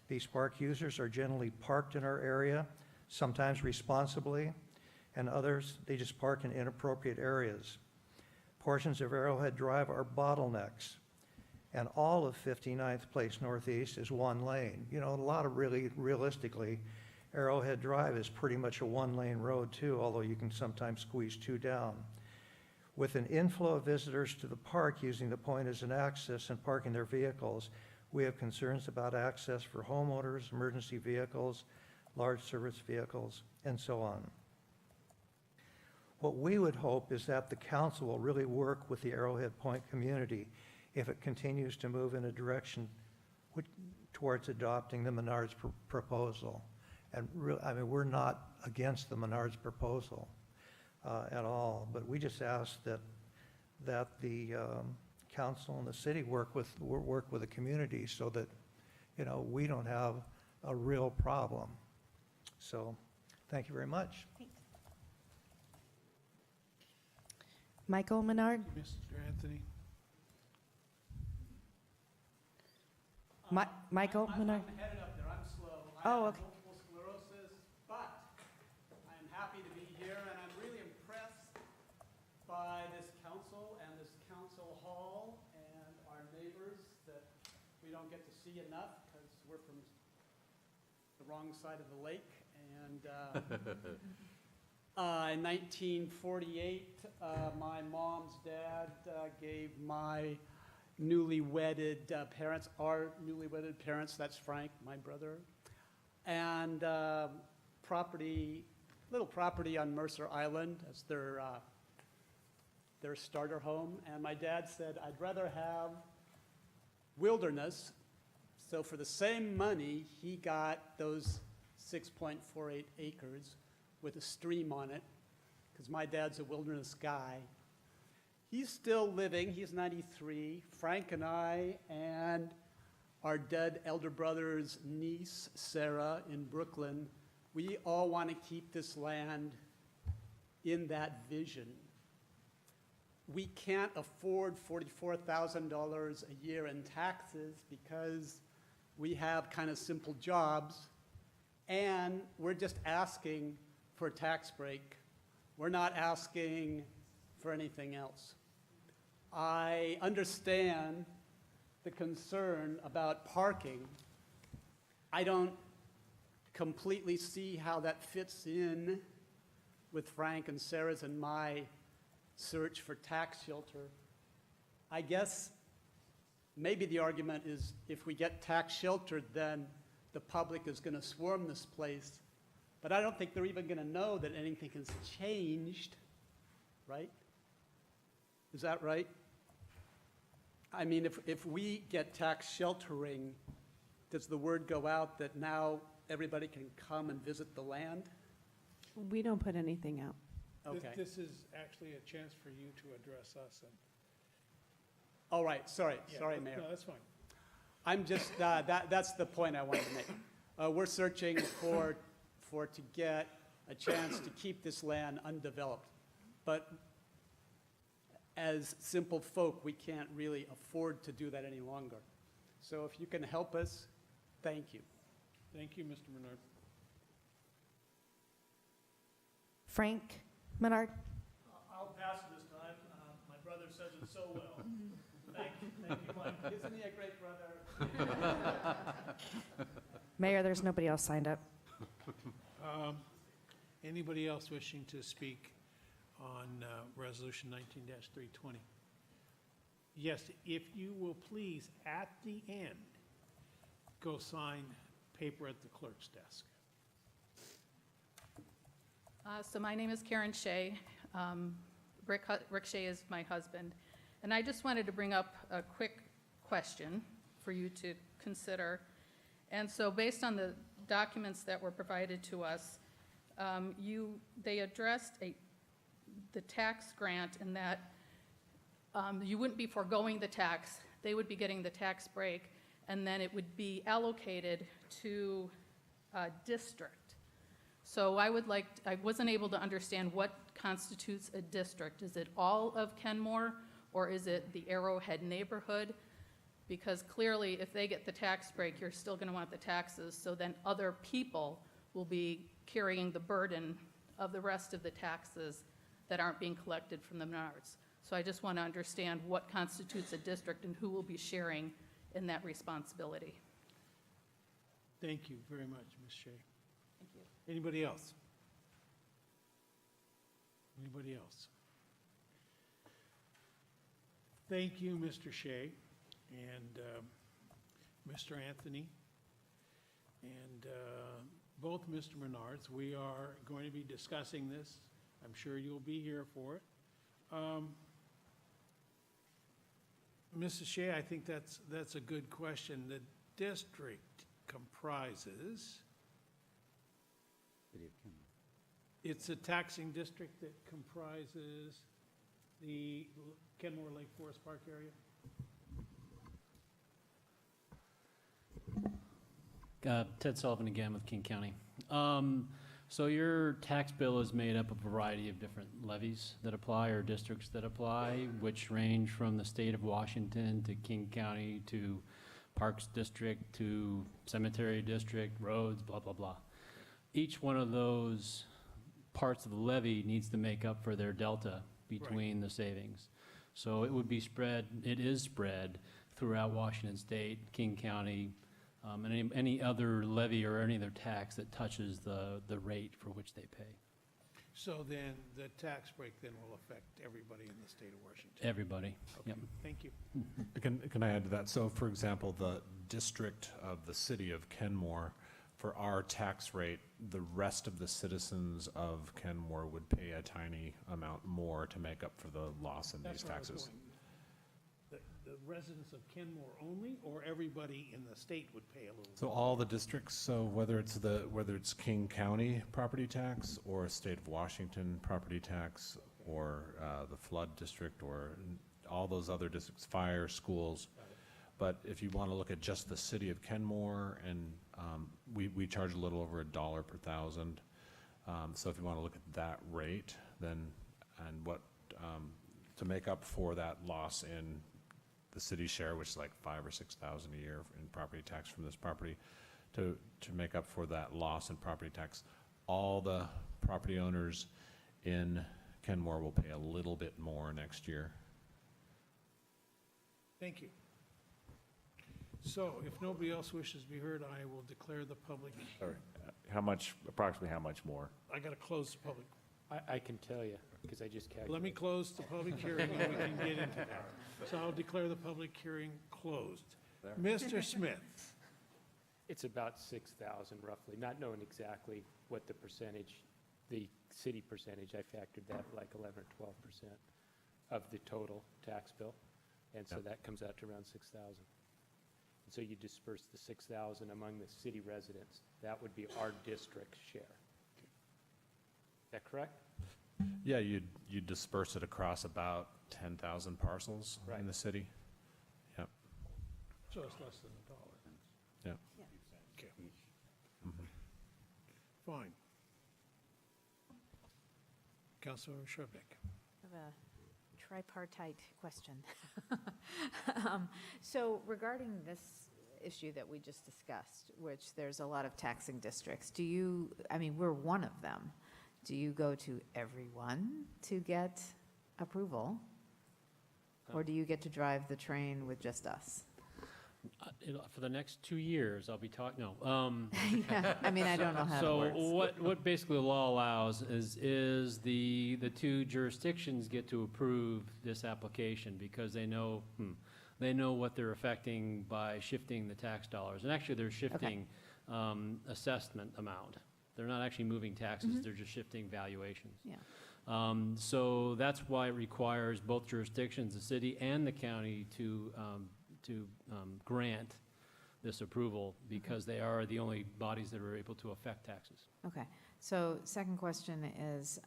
These park users are generally parked in our area, sometimes responsibly, and others, they just park in inappropriate areas. Portions of Arrowhead Drive are bottlenecks, and all of 59th Place Northeast is one lane. You know, a lot of realistically, Arrowhead Drive is pretty much a one-lane road too, although you can sometimes squeeze two down. With an inflow of visitors to the park using the point as an access and parking their vehicles, we have concerns about access for homeowners, emergency vehicles, large service vehicles, and so on. What we would hope is that the council will really work with the Arrowhead Point community if it continues to move in a direction towards adopting the Menards proposal. And I mean, we're not against the Menards proposal at all, but we just ask that the council and the city work with the community so that, you know, we don't have a real problem. So, thank you very much. Thanks. Michael Menard? Mr. Anthony? Michael Menard? I'm headed up there, I'm slow. Oh, I okay. have multiple sclerosis, but I'm happy to be here, and I'm really impressed by this council and this council hall and our neighbors that we don't get to see enough because we're from the wrong side of the lake. And in 1948, my mom's dad gave my newly wedded parents, our newly wedded parents, that's Frank, my brother, and little property on Mercer Island as their starter home. And my dad said, I'd rather have wilderness. So for the same money, he got those 6.48 acres with a stream on it, because my dad's a wilderness guy. He's still living, he's 93. Frank and I and our dead elder brother's niece, Sarah, in Brooklyn, we all want to keep this land in that vision. We can't afford $44,000 a year in taxes because we have kind of simple jobs, and we're just asking for a tax break. We're not asking for anything else. I understand the concern about parking. I don't completely see how that fits in with Frank and Sarah's and my search for tax shelter. I guess maybe the argument is if we get tax sheltered, then the public is going to swarm this place. But I don't think they're even going to know that anything has changed, right? Is that right? I mean, if we get tax sheltering, does the word go out that now everybody can come and visit the land? We don't put anything out. Okay. This is actually a chance for you to address us. And All right, sorry, yeah, Mayor. No, that's fine. I'm just, that's the point I wanted to make. We're searching to get a chance to keep this land undeveloped. But as simple folk, we can't really afford to do that any longer. So if you can help us, thank you. Thank you, Mr. Menard. Frank Menard? I'll pass it this time. My brother says it so well. Thank you, Mike. Isn't he a great brother? Mayor, there's nobody else signed up. Anybody else wishing to speak on Resolution 19-320? Yes, if you will please, at the end, go sign paper at the clerk's desk. So my name is Karen Shea. Rick Shea is my husband. And I just wanted to bring up a quick question for you to consider. And so based on the documents that were provided to us, they addressed the tax grant in that you wouldn't be foregoing the tax. They would be getting the tax break, and then it would be allocated to a district. So I wasn't able to understand what constitutes a district. Is it all of Kenmore, or is it the Arrowhead neighborhood? Because clearly, if they get the tax break, you're still going to want the taxes, so then other people will be carrying the burden of the rest of the taxes that aren't being collected from the Menards. So I just want to understand what constitutes a district and who will be sharing in that responsibility. Thank you very much, Ms. Shea. Thank you. Anybody else? Anybody else? Thank you, Mr. Shea and Mr. Anthony and both Mr. Menards. We are going to be discussing this. I'm sure you'll be here for it. Mrs. Shea, I think that's a good question. The district comprises, it's a taxing district that comprises the Kenmore Lake Forest Park area? Ted Sullivan again with King County. So your tax bill is made up of a variety of different levies that apply or districts that apply, which range from the state of Washington to King County to Parks District to Cemetery District, roads, blah, blah, blah. Each one of those parts of the levy needs to make up for their delta between the savings. So it would be spread, it is spread throughout Washington State, King County, and any other levy or any other tax that touches the rate for which they pay. So then the tax break then will affect everybody in the state of Washington? Everybody, Okay, yep. thank you. Can I add to that? So for example, the district of the city of Kenmore, for our tax rate, the rest of the citizens of Kenmore would pay a tiny amount more to make up for the loss in these That's where I was taxes. going. The residents of Kenmore only, or everybody in the state would pay a little? So all the districts, so whether it's King County property tax or state of Washington property tax or the flood district or all those other districts, fire, schools. But if you want to look at just the city of Kenmore, and we charge a little over $1 per thousand. So if you want to look at that rate, then, and what, to make up for that loss in the city's share, which is like $5,000 or $6,000 a year in property tax from this property, to make up for that loss in property tax, all the property owners in Kenmore will pay a little bit more next year. Thank you. So if nobody else wishes to be heard, I will declare the public. Sorry, approximately how much more? I got to close the public. I can tell you, because I just calculated. Let me close the public hearing and we can get into that. So I'll declare the public hearing closed. Mr. Smith. It's about 6,000 roughly, not knowing exactly what the percentage, the city percentage, I factored that like 11 or 12% of the total tax bill. And so that comes out to around 6,000. And so you disperse the 6,000 among the city residents. That would be our district share. Is that correct? Yeah, you'd disperse it across about 10,000 parcels in the city. Yep. So it's less than $1. Yep. Okay. Fine. Councilor Shrubnik. I have a tripartite question. So regarding this issue that we just discussed, which there's a lot of taxing districts, we're one of them. Do you go to everyone to get approval? Or do you get to drive the train with just us? For the next 2 years, I'll be talking, no. Yeah, I don't know how it works. So what basically the law allows is the two jurisdictions get to approve this application because they know what they're affecting by shifting the tax dollars. And actually, they're shifting assessment amount. They're not actually moving taxes, they're just shifting valuations. Yeah. So that's why it requires both jurisdictions, the city and the county, to grant this approval because they are the only bodies that are able to affect taxes. Okay, so second question is,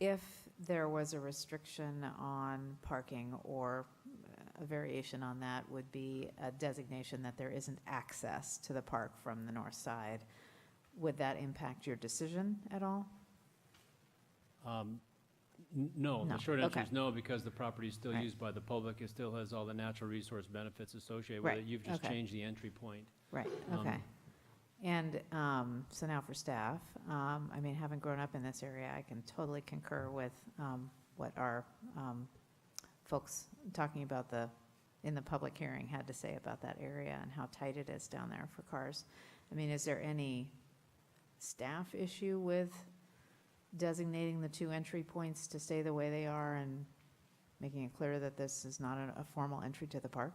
if there was a restriction on parking or a variation on that would be a designation that there isn't access to the park from the north side, would that impact your decision at all? No, No, the short answer okay. is no, because the property is still Right. used by the public. It still has all the natural resource benefits associated with Right, it. You've just okay. changed the entry point. Right, Um, okay. And so now for staff, I mean, having grown up in this area, I can totally concur with what our folks talking about in the public hearing had to say about that area and how tight it is down there for cars. I mean, is there any staff issue with designating the 2 entry points to stay the way they are and making it clear that this is not a formal entry to the park?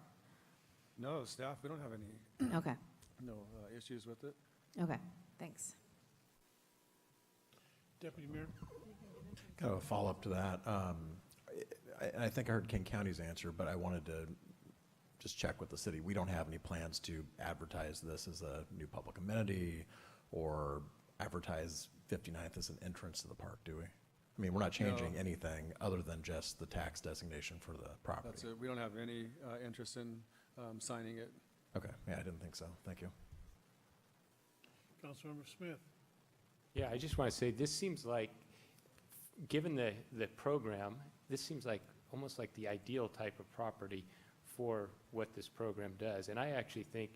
No, staff, we don't have any, Okay, no issues with it. okay, thanks. Deputy Mayor? Kind of a follow-up to that. I think I heard King County's answer, but I wanted to just check with the city. We don't have any plans to advertise this as a new public amenity or advertise 59th as an entrance to the park, do we? I mean, we're not changing No. anything other than just the tax designation for the property. That's it. We don't have any interest in signing it. Okay, yeah, I didn't think so. Thank you. Councilmember Smith? Yeah, I just want to say, this seems like, given the program, this seems like, almost like the ideal type of property for what this program does. And I actually think,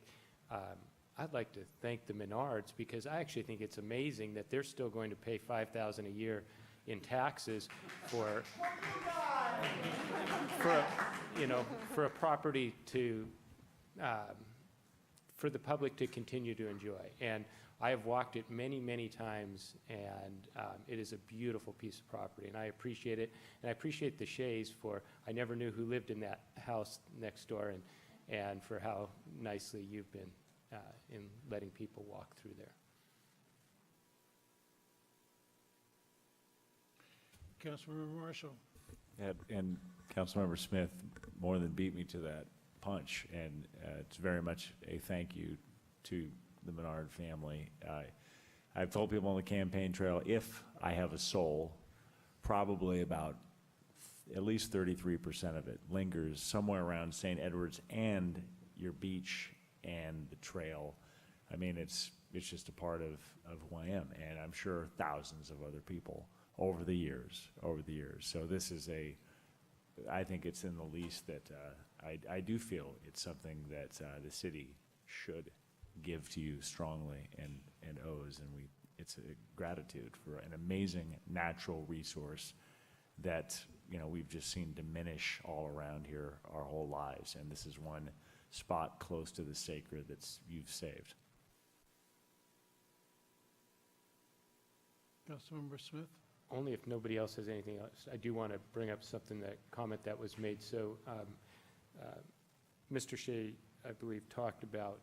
I'd like to thank the Menards, because I actually think it's amazing that they're still going to pay $5,000 a year in taxes for a property to, for the public to continue to enjoy. And I have walked it many, many times, and it is a beautiful piece of property, and I appreciate it. And I appreciate the Shays for, I never knew who lived in that house next door, and for how nicely you've been in letting people walk through there. Councilmember Marshall? And Councilmember Smith more than beat me to that punch, and it's very much a thank you to the Menard family. I've told people on the campaign trail, if I have a soul, probably about at least 33% of it lingers somewhere around St. Edward's and your beach and the trail. I mean, it's just a part of who I am, and I'm sure thousands of other people over the years. So this is I think it's in the least that I do feel it's something that the city should give to you strongly and owes, and it's a gratitude for an amazing natural resource that we've just seen diminish all around here our whole lives, and this is one spot close to the sacred you've saved. Councilmember Smith? Only if nobody else has anything else. I do want to bring up comment that was made. So Mr. Shea, I believe, talked about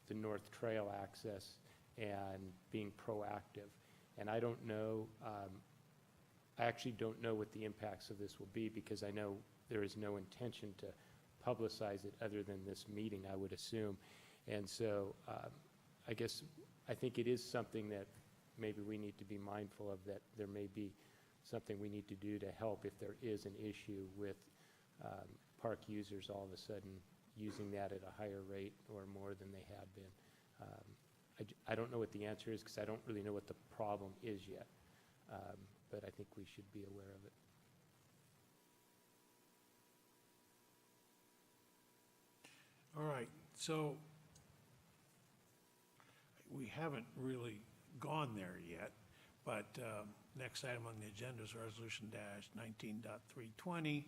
the North Trail access and being proactive. And I don't know, I actually don't know what the impacts of this will be, because I know there is no intention to publicize it other than this meeting, I would assume. And so I think it is something that maybe we need to be mindful of, that there may be something we need to do to help if there is an issue with park users all of a sudden using that at a higher rate or more than they had been. I don't know what the answer is, because I don't really know what the problem is yet, but I think we should be aware of it. All right, so we haven't really gone there yet, but next item on the agenda is Resolution -19.320,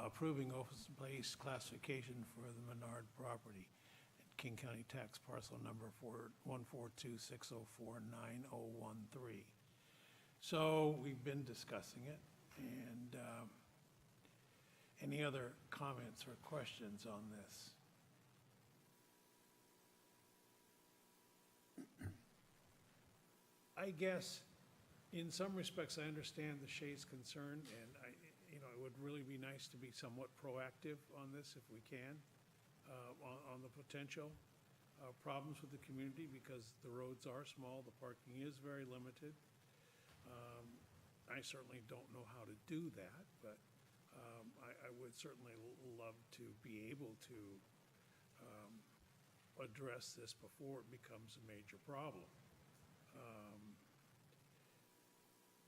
approving open space classification for the Menard property at King County Tax Parcel Number 14260490013. So we've been discussing it, and any other comments or questions on this? I guess, in some respects, I understand the Shay's concern, and it would really be nice to be somewhat proactive on this if we can, on the potential problems with the community, because the roads are small, the parking is very limited. I certainly don't know how to do that, but I would certainly love to be able to address this before it becomes a major problem.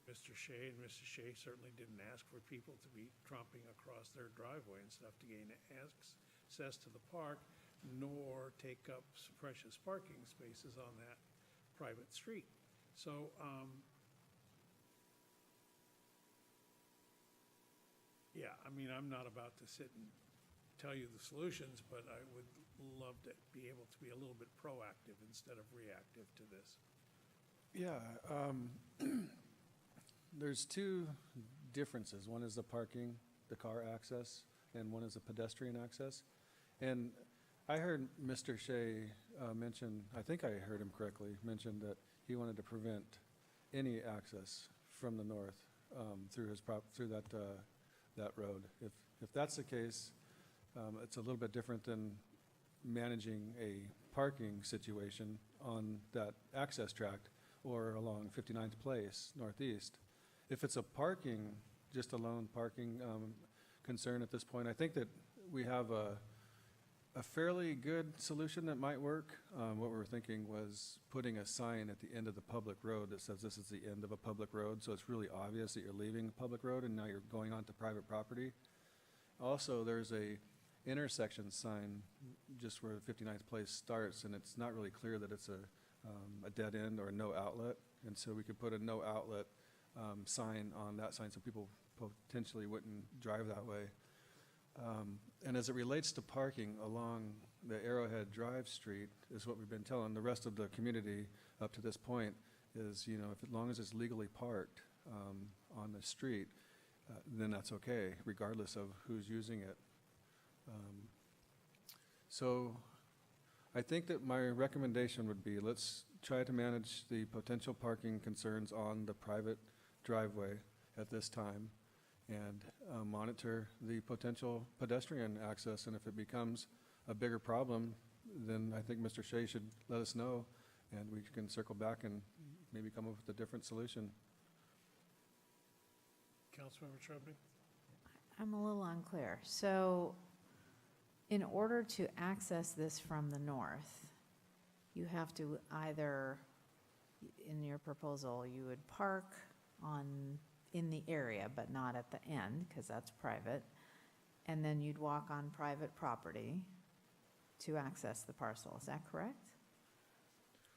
Mr. Shea, and Mr. Shea certainly didn't ask for people to be tromping across their driveway and stuff to gain access to the park, nor take up precious parking spaces on that private street. So, yeah, I mean, I'm not about to sit and tell you the solutions, but I would love to be able to be a little bit proactive instead of reactive to this. Yeah, there's two differences. One is the parking, the car access, and one is the pedestrian access. And I heard Mr. Shea mention, I think I heard him correctly, mention that he wanted to prevent any access from the north through that road. If that's the case, it's a little bit different than managing a parking situation on that access tract or along 59th Place Northeast. If it's a parking, just a lone parking concern at this point, I think that we have a fairly good solution that might work. What we were thinking was putting a sign at the end of the public road that says this is the end of a public road, so it's really obvious that you're leaving a public road and now you're going onto private property. Also, there's a intersection sign just where 59th Place starts, and it's not really clear that it's a dead end or a no outlet, and so we could put a no outlet sign on that sign so people potentially wouldn't drive that way. And as it relates to parking along the Arrowhead Drive Street, is what we've been telling the rest of the community up to this point is, you know, as long as it's legally parked on the street, then that's okay, regardless of who's using it. So I think that my recommendation would be, let's try to manage the potential parking concerns on the private driveway at this time and monitor the potential pedestrian access. And if it becomes a bigger problem, then I think Mr. Shea should let us know and we can circle back and maybe come up with a different solution. Councilmember Trubney? I'm a little unclear. So in order to access this from the north, you have to either, in your proposal, you would park in the area, but not at the end, because that's private, and then you'd walk on private property to access the parcel. Is that correct?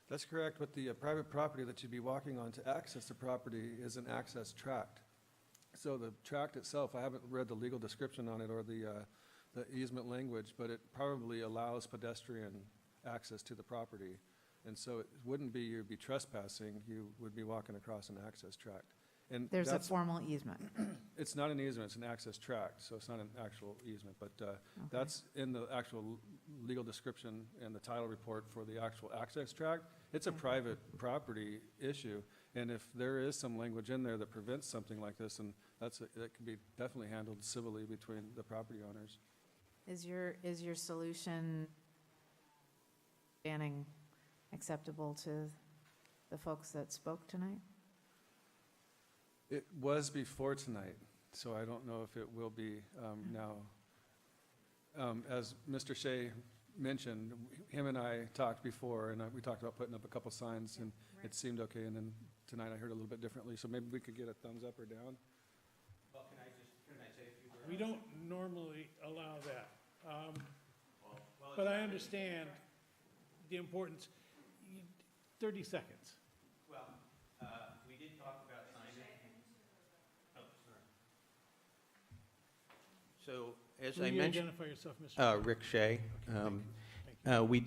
That's correct, but the private property that you'd be walking on to access the property is an access tract. So the tract itself, I haven't read the legal description on it or the easement language, but it probably allows pedestrian access to the property. And so it wouldn't be you'd be trespassing, you would be walking across an access tract. And There's a that's- formal easement. It's not an easement, it's an access tract, so it's not an actual easement, but that's in the actual legal description and the title report for the actual access tract. It's a private property issue, and if there is some language in there that prevents something like this, and that can be definitely handled civilly between the property owners. Is your solution banning acceptable to the folks that spoke tonight? It was before tonight, so I don't know if it will be now. As Mr. Shea mentioned, him and I talked before, and we talked about putting up a couple signs, and it seemed okay, and then tonight I heard a little bit differently, so maybe we could get a thumbs up or down. Well, can I say a few words? We don't normally allow that. But I understand the importance. 30 seconds. Well, we did talk about signage. Oh, sorry. So, as Will I you mentioned. identify yourself, Mr. Rick Shea. We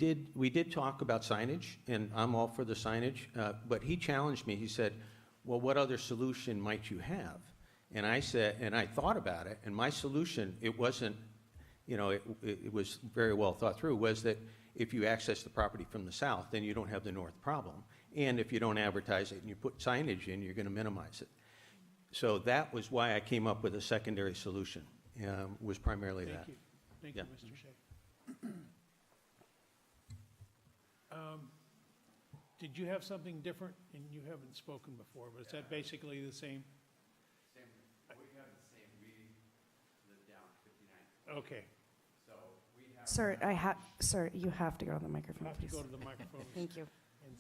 did talk about signage, and I'm all for the signage, but he challenged me. He said, well, what other solution might you have? And I said, and I thought about it, and my solution, it wasn't, you know, it was very well thought through, was that if you access the property from the south, then you don't have the north problem. And if you don't advertise it and you put signage in, you're going to minimize it. So that was why I came up with a secondary solution, was primarily that. Thank you, Mr. Shea. Did you have something different? And you haven't spoken before, but is that basically the same? We have the same, we live down 59. Okay. So we have. Sir, you have to go to the microphone, You have to please. go to the microphone. Thank you. And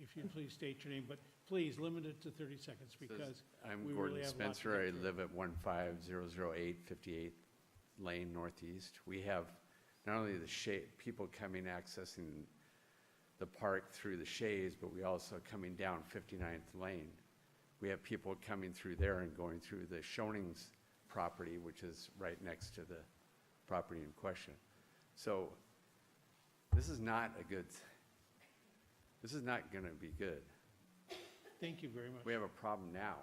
if you'd please state your name, but please limit it to 30 seconds because I'm we Gordon really have a lot to Spencer. I get through. live at 15008 58th Lane Northeast. We have not only the people coming accessing the park through the shades, but we also coming down 59th Lane. We have people coming through there and going through the Shoning's property, which is right next to the property in question. So this is not going to be good. Thank you very much. We have a problem now.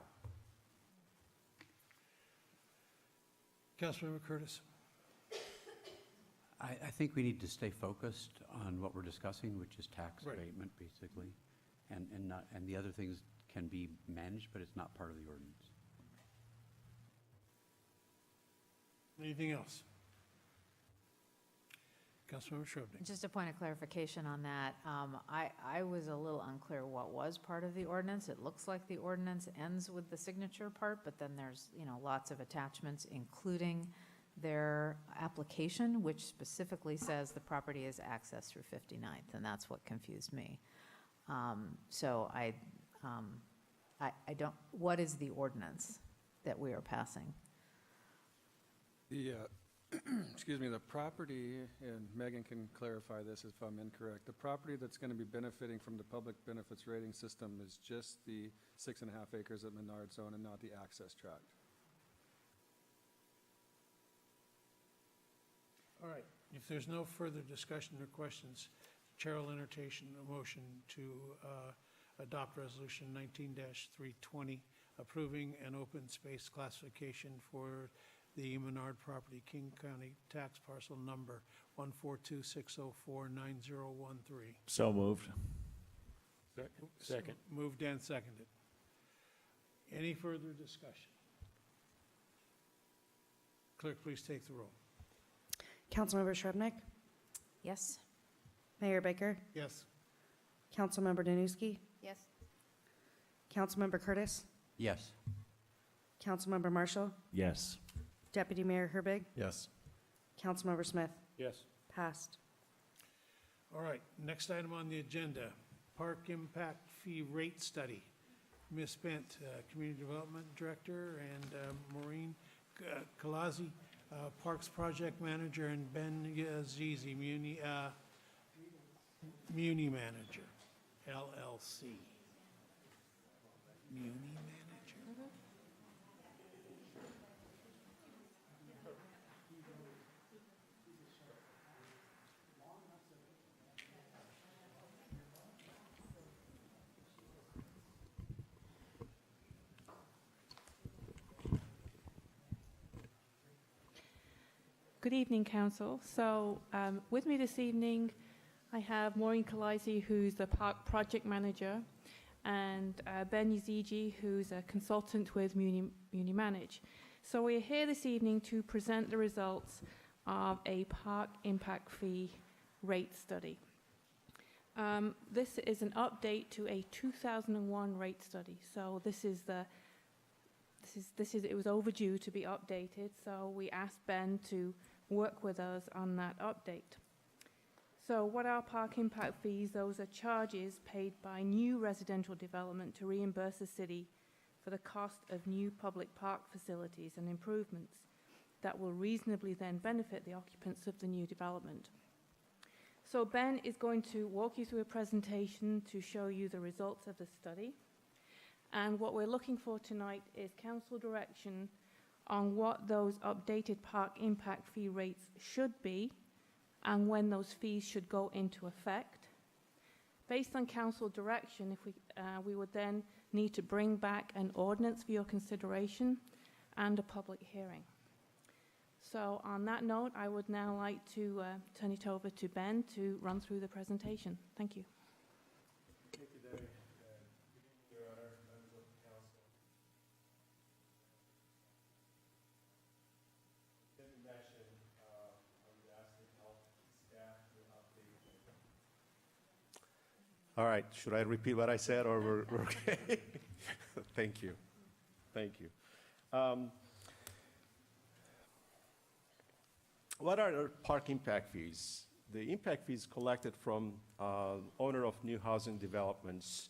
Councilmember Curtis. I think we need to stay focused on what we're discussing, which is tax Right. abatement, basically. And the other things can be managed, but it's not part of the ordinance. Anything else? Councilmember Shrubnik. Just a point of clarification on that. I was a little unclear what was part of the ordinance. It looks like the ordinance ends with the signature part, but then there's, lots of attachments, including their application, which specifically says the property is accessed through 59th, and that's what confused me. So I don't, what is the ordinance that we are passing? The, excuse me, the property, and Megan can clarify this if I'm incorrect, the property that's going to be benefiting from the public benefits rating system is just the 6.5 acres at Menard Zone and not the access tract. All right. If there's no further discussion or questions, Chair will entertain a motion to adopt Resolution 19-320, approving an open space classification for the Menard property, King County tax parcel number 142-604-9013. So moved. Second. Moved and seconded. Any further discussion? Clerk, please take the roll. Councilmember Shrubnik? Yes? Mayor Baker? Yes. Councilmember Danuski? Yes. Councilmember Curtis? Yes. Councilmember Marshall? Yes. Deputy Mayor Herbig? Yes. Councilmember Smith? Yes. Passed. All right, next item on the agenda, Park Impact Fee Rate Study. Ms. Bent, Community Development Director, and Maureen Kalazi, Parks Project Manager, and Ben Yazizi, Muni Manager, LLC. Muni Manager. Good evening, Council. So with me this evening, I have Maureen Kalaisi, who's the Park Project Manager, and Ben Yazigi, who's a consultant with Muni Manage. So we're here this evening to present the results of a Park Impact Fee Rate Study. This is an update to a 2001 rate study. So it was overdue to be updated, so we asked Ben to work with us on that update. So what are park impact fees? Those are charges paid by new residential development to reimburse the city for the cost of new public park facilities and improvements that will reasonably then benefit the occupants of the new development. So Ben is going to walk you through a presentation to show you the results of the study. And what we're looking for tonight is council direction on what those updated park impact fee rates should be and when those fees should go into effect. Based on council direction, we would then need to bring back an ordinance for your consideration and a public hearing. So on that note, I would now like to turn it over to Ben to run through the presentation. Thank you. Thank you, Debbie. Your Honor, members of the council. As mentioned, I would ask the help staff to update. All right, should I repeat what I said, or we're okay? Thank you. Thank you. What are our park impact fees? the impact fee is collected from owner of new housing developments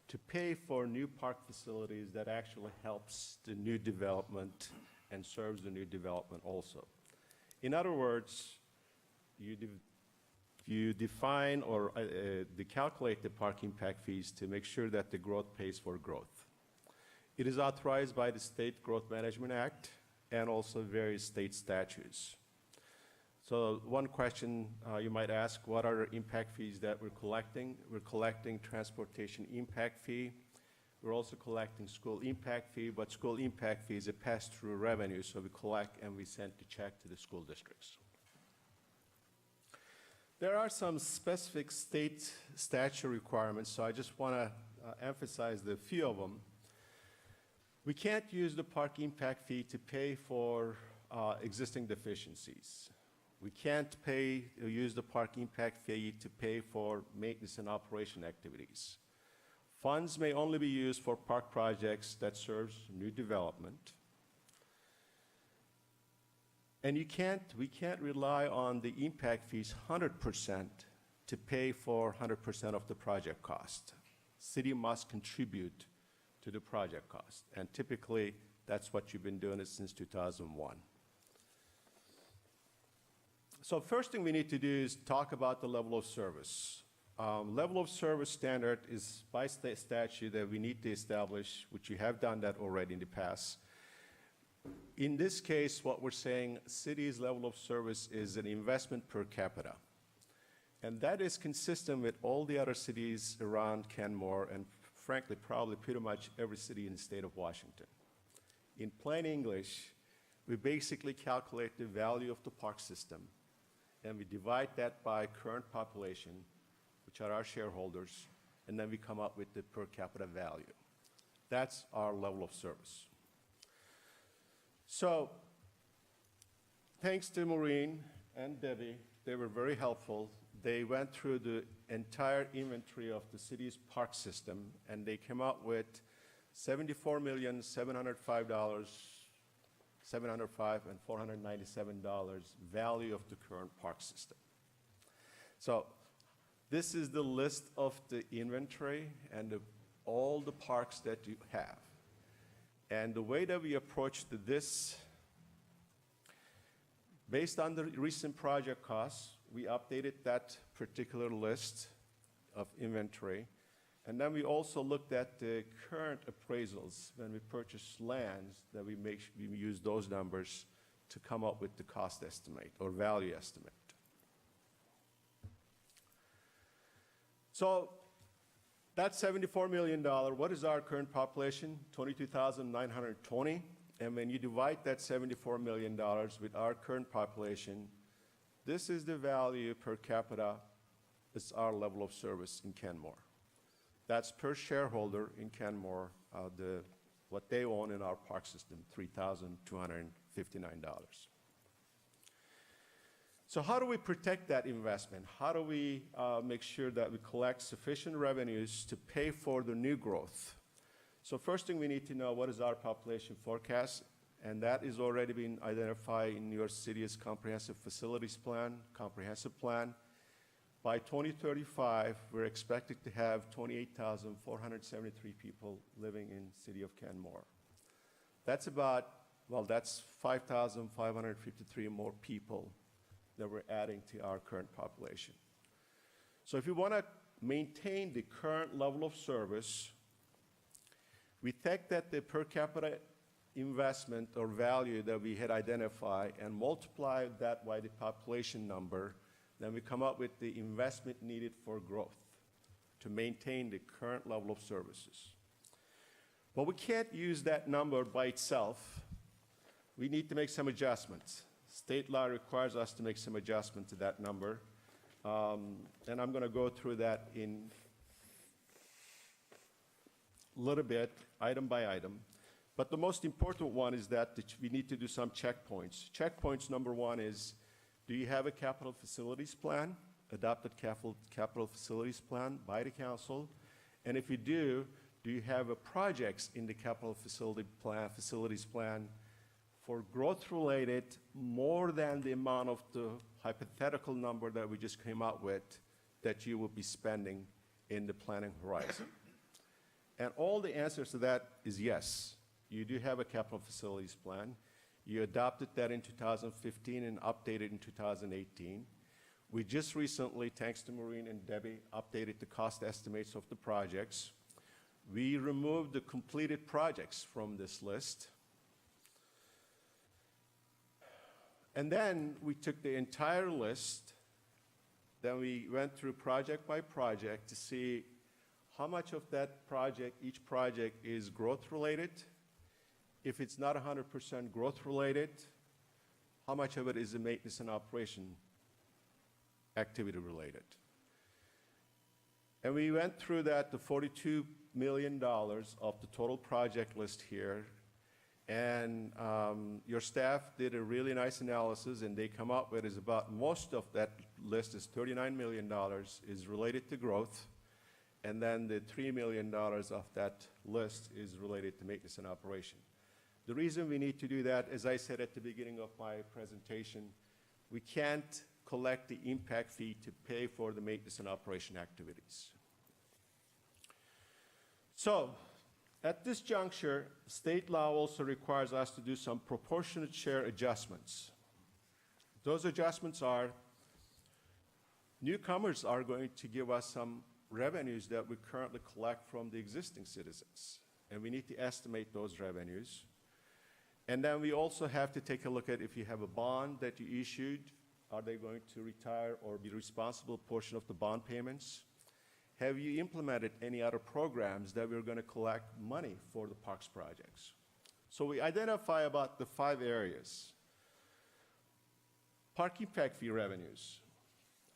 to pay for new park facilities that actually helps the new development and serves the new development also. In other words, you define or calculate the park impact fees to make sure that the growth pays for growth. It is authorized by the State Growth Management Act and also various state statutes. So one question you might ask, what are the impact fees that we're collecting? We're collecting transportation impact fee. We're also collecting school impact fee, but school impact fee is a pass-through revenue, so we collect and we send the check to the school districts. There are some specific state statute requirements, so I just want to emphasize the few of them. We can't use the park impact fee to pay for existing deficiencies. We can't use the park impact fee to pay for maintenance and operation activities. Funds may only be used for park projects that serves new development. And we can't rely on the impact fees 100% to pay for 100% of the project cost. City must contribute to the project cost, and typically that's what you've been doing since 2001. So first thing we need to do is talk about the level of service. Level of service standard is by state statute that we need to establish, which you have done that already in the past. In this case, what we're saying, city's level of service is an investment per capita. And that is consistent with all the other cities around Kenmore and frankly, probably pretty much every city in the state of Washington. In plain English, we basically calculate the value of the park system, and we divide that by current population, which are our shareholders, and then we come up with the per capita value. That's our level of service. So, thanks to Maureen and Debbie, they were very helpful. They went through the entire inventory of the city's park system, and they came up with $74,705,705 and $497 value of the current park system. So this is the list of the inventory and all the parks that you have. And the way that we approached this, based on the recent project costs, we updated that particular list of inventory. And then we also looked at the current appraisals when we purchase lands, that we use those numbers to come up with the cost estimate or value estimate. So that's $74 million. What is our current population? 22,920. And when you divide that $74 million with our current population, this is the value per capita. It's our level of service in Kenmore. That's per shareholder in Kenmore, what they own in our park system, $3,259. So how do we protect that investment? How do we make sure that we collect sufficient revenues to pay for the new growth? So first thing we need to know, what is our population forecast? And that is already been identified in New York City's comprehensive facilities plan, comprehensive plan. By 2035, we're expected to have 28,473 people living in the city of Kenmore. That's about, that's 5,553 more people that we're adding to our current population. So if you want to maintain the current level of service, we think that the per capita investment or value that we had identified and multiply that by the population number, then we come up with the investment needed for growth to maintain the current level of services. But we can't use that number by itself. We need to make some adjustments. State law requires us to make some adjustment to that number. And I'm going to go through that in a little bit, item by item. But the most important one is that we need to do some checkpoints. Checkpoints number one is, do you have a capital facilities plan, adopted capital facilities plan by the council? And if you do you have projects in the capital facilities plan for growth-related more than the amount of the hypothetical number that we just came up with that you will be spending in the planning horizon? And all the answers to that is yes. You do have a capital facilities plan. You adopted that in 2015 and updated in 2018. We just recently, thanks to Maureen and Debbie, updated the cost estimates of the projects. We removed the completed projects from this list. And then we took the entire list, then we went through project by project to see how much of that project, each project, is growth-related. If it's not 100% growth-related, how much of it is a maintenance and operation activity-related? And we went through that, the $42 million of the total project list here, and your staff did a really nice analysis, and they come up with is about most of that list is $39 million is related to growth, and then the $3 million of that list is related to maintenance and operation. The reason we need to do that, as I said at the beginning of my presentation, we can't collect the impact fee to pay for the maintenance and operation activities. So, at this juncture, state law also requires us to do some proportionate share adjustments. Those adjustments are, newcomers are going to give us some revenues that we currently collect from the existing citizens, and we need to estimate those revenues. And then we also have to take a look at if you have a bond that you issued, are they going to retire or be responsible portion of the bond payments? Have you implemented any other programs that we're going to collect money for the parks projects? So we identify about the 5 areas. Park impact fee revenues.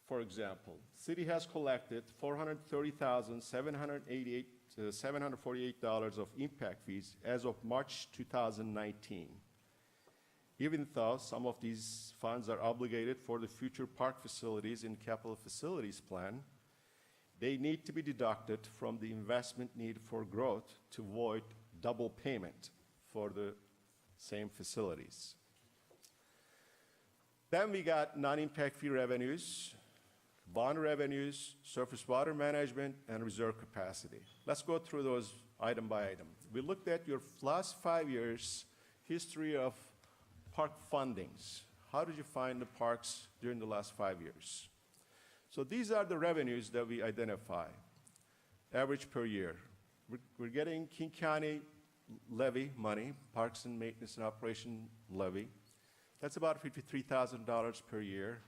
For example, city has collected $430,748 of impact fees as of March 2019. Even though some of these funds are obligated for the future park facilities in capital facilities plan, they need to be deducted from the investment need for growth to avoid double payment for the same facilities. Then we got non-impact fee revenues, bond revenues, surface water management, and reserve capacity. Let's go through those item by item. We looked at your last 5 years' history of park fundings. How did you find the parks during the last 5 years? So these are the revenues that we identify, average per year. We're getting King County levy money, Parks and Maintenance and Operation levy. That's about $53,000 per year.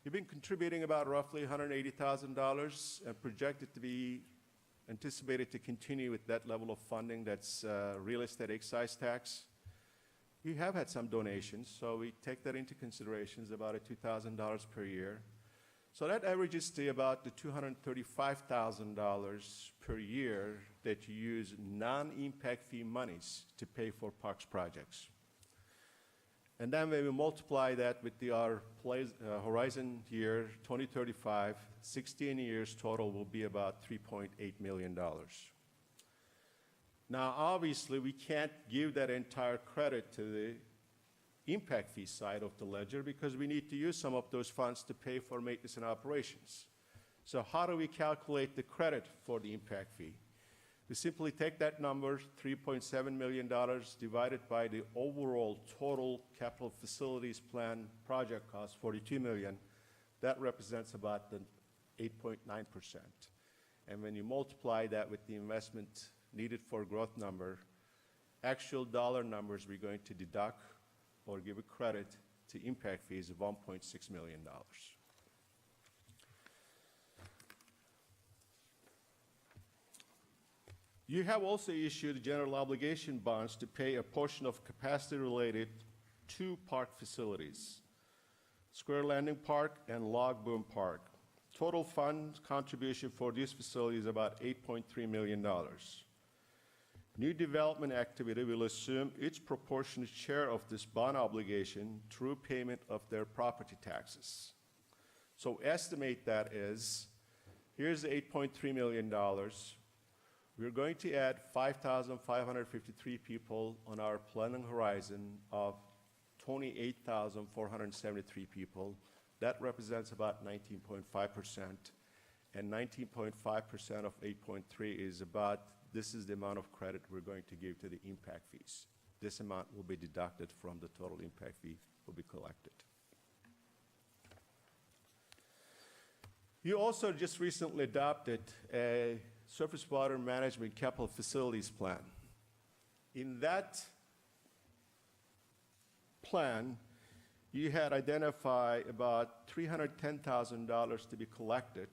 You've been contributing about roughly $180,000 and projected to be anticipated to continue with that level of funding. That's real estate excise tax. You have had some donations, so we take that into consideration. It's about $2,000 per year. So that averages to about the $235,000 per year that you use non-impact fee monies to pay for parks projects. And then when we multiply that with our horizon year 2035, 16 years total will be about $3.8 million. Now, obviously, we can't give that entire credit to the impact fee side of the ledger because we need to use some of those funds to pay for maintenance and operations. So how do we calculate the credit for the impact fee? We simply take that number, $3.7 million, divided by the overall total capital facilities plan project cost, $42 million. That represents about the 8.9%. And when you multiply that with the investment needed for growth number, actual dollar numbers we're going to deduct or give a credit to impact fees of $1.6 million. You have also issued general obligation bonds to pay a portion of capacity related to park facilities, Square Landing Park and Log Boom Park. Total fund contribution for these facilities is about $8.3 million. New development activity will assume its proportionate share of this bond obligation through payment of their property taxes. So estimate that is, here's the $8.3 million. We're going to add 5,553 people on our planning horizon of 28,473 people. That represents about 19.5%. And 19.5% of 8.3 is about, this is the amount of credit we're going to give to the impact fees. This amount will be deducted from the total impact fee will be collected. You also just recently adopted a surface water management capital facilities plan. In that plan, you had identified about $310,000 to be collected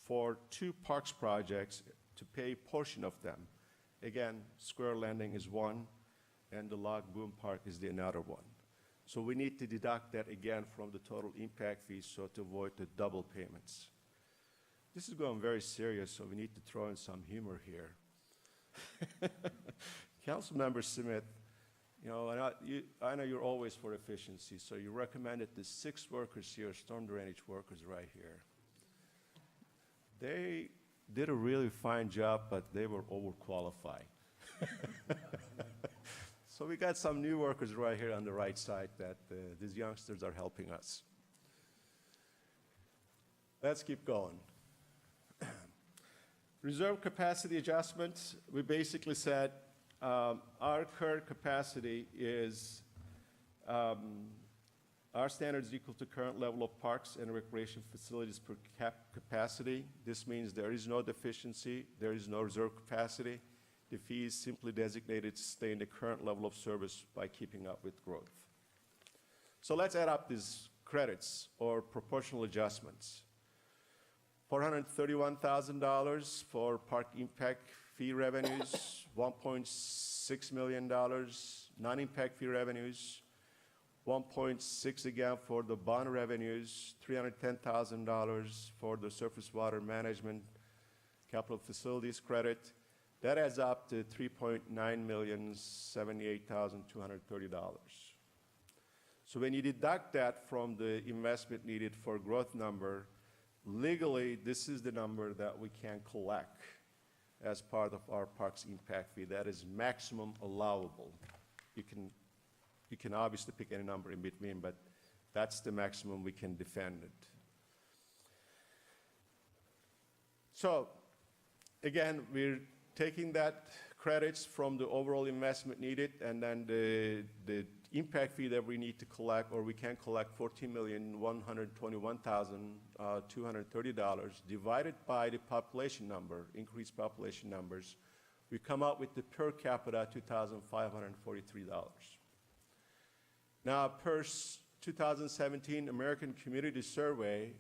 for 2 parks projects to pay a portion of them. Again, Square Landing is one, and the Log Boom Park is the another one. So we need to deduct that again from the total impact fee so to avoid the double payments. This is going very serious, so we need to throw in some humor here. Councilmember Smith, you know, I know you're always for efficiency, so you recommended the 6 workers here, storm drainage workers right here. They did a really fine job, but they were overqualified. So we got some new workers right here on the right side that these youngsters are helping us. Let's keep going. Reserve capacity adjustments, we basically said our current capacity is, our standard is equal to current level of parks and recreation facilities per capacity. This means there is no deficiency, there is no reserve capacity. The fee is simply designated to stay in the current level of service by keeping up with growth. So let's add up these credits or proportional adjustments. $431,000 for park impact fee revenues, $1.6 million non-impact fee revenues, 1.6 again for the bond revenues, $310,000 for the surface water management capital facilities credit. That adds up to $3.9,078,230. So when you deduct that from the investment needed for growth number, legally, this is the number that we can collect as part of our parks impact fee. That is maximum allowable. You can obviously pick any number in between, but that's the maximum we can defend it. So, again, we're taking that credits from the overall investment needed, and then the impact fee that we need to collect, or we can collect $14,121,230 divided by the population number, increased population numbers, we come up with the per capita $2,543. Now, per 2017 American Community Survey,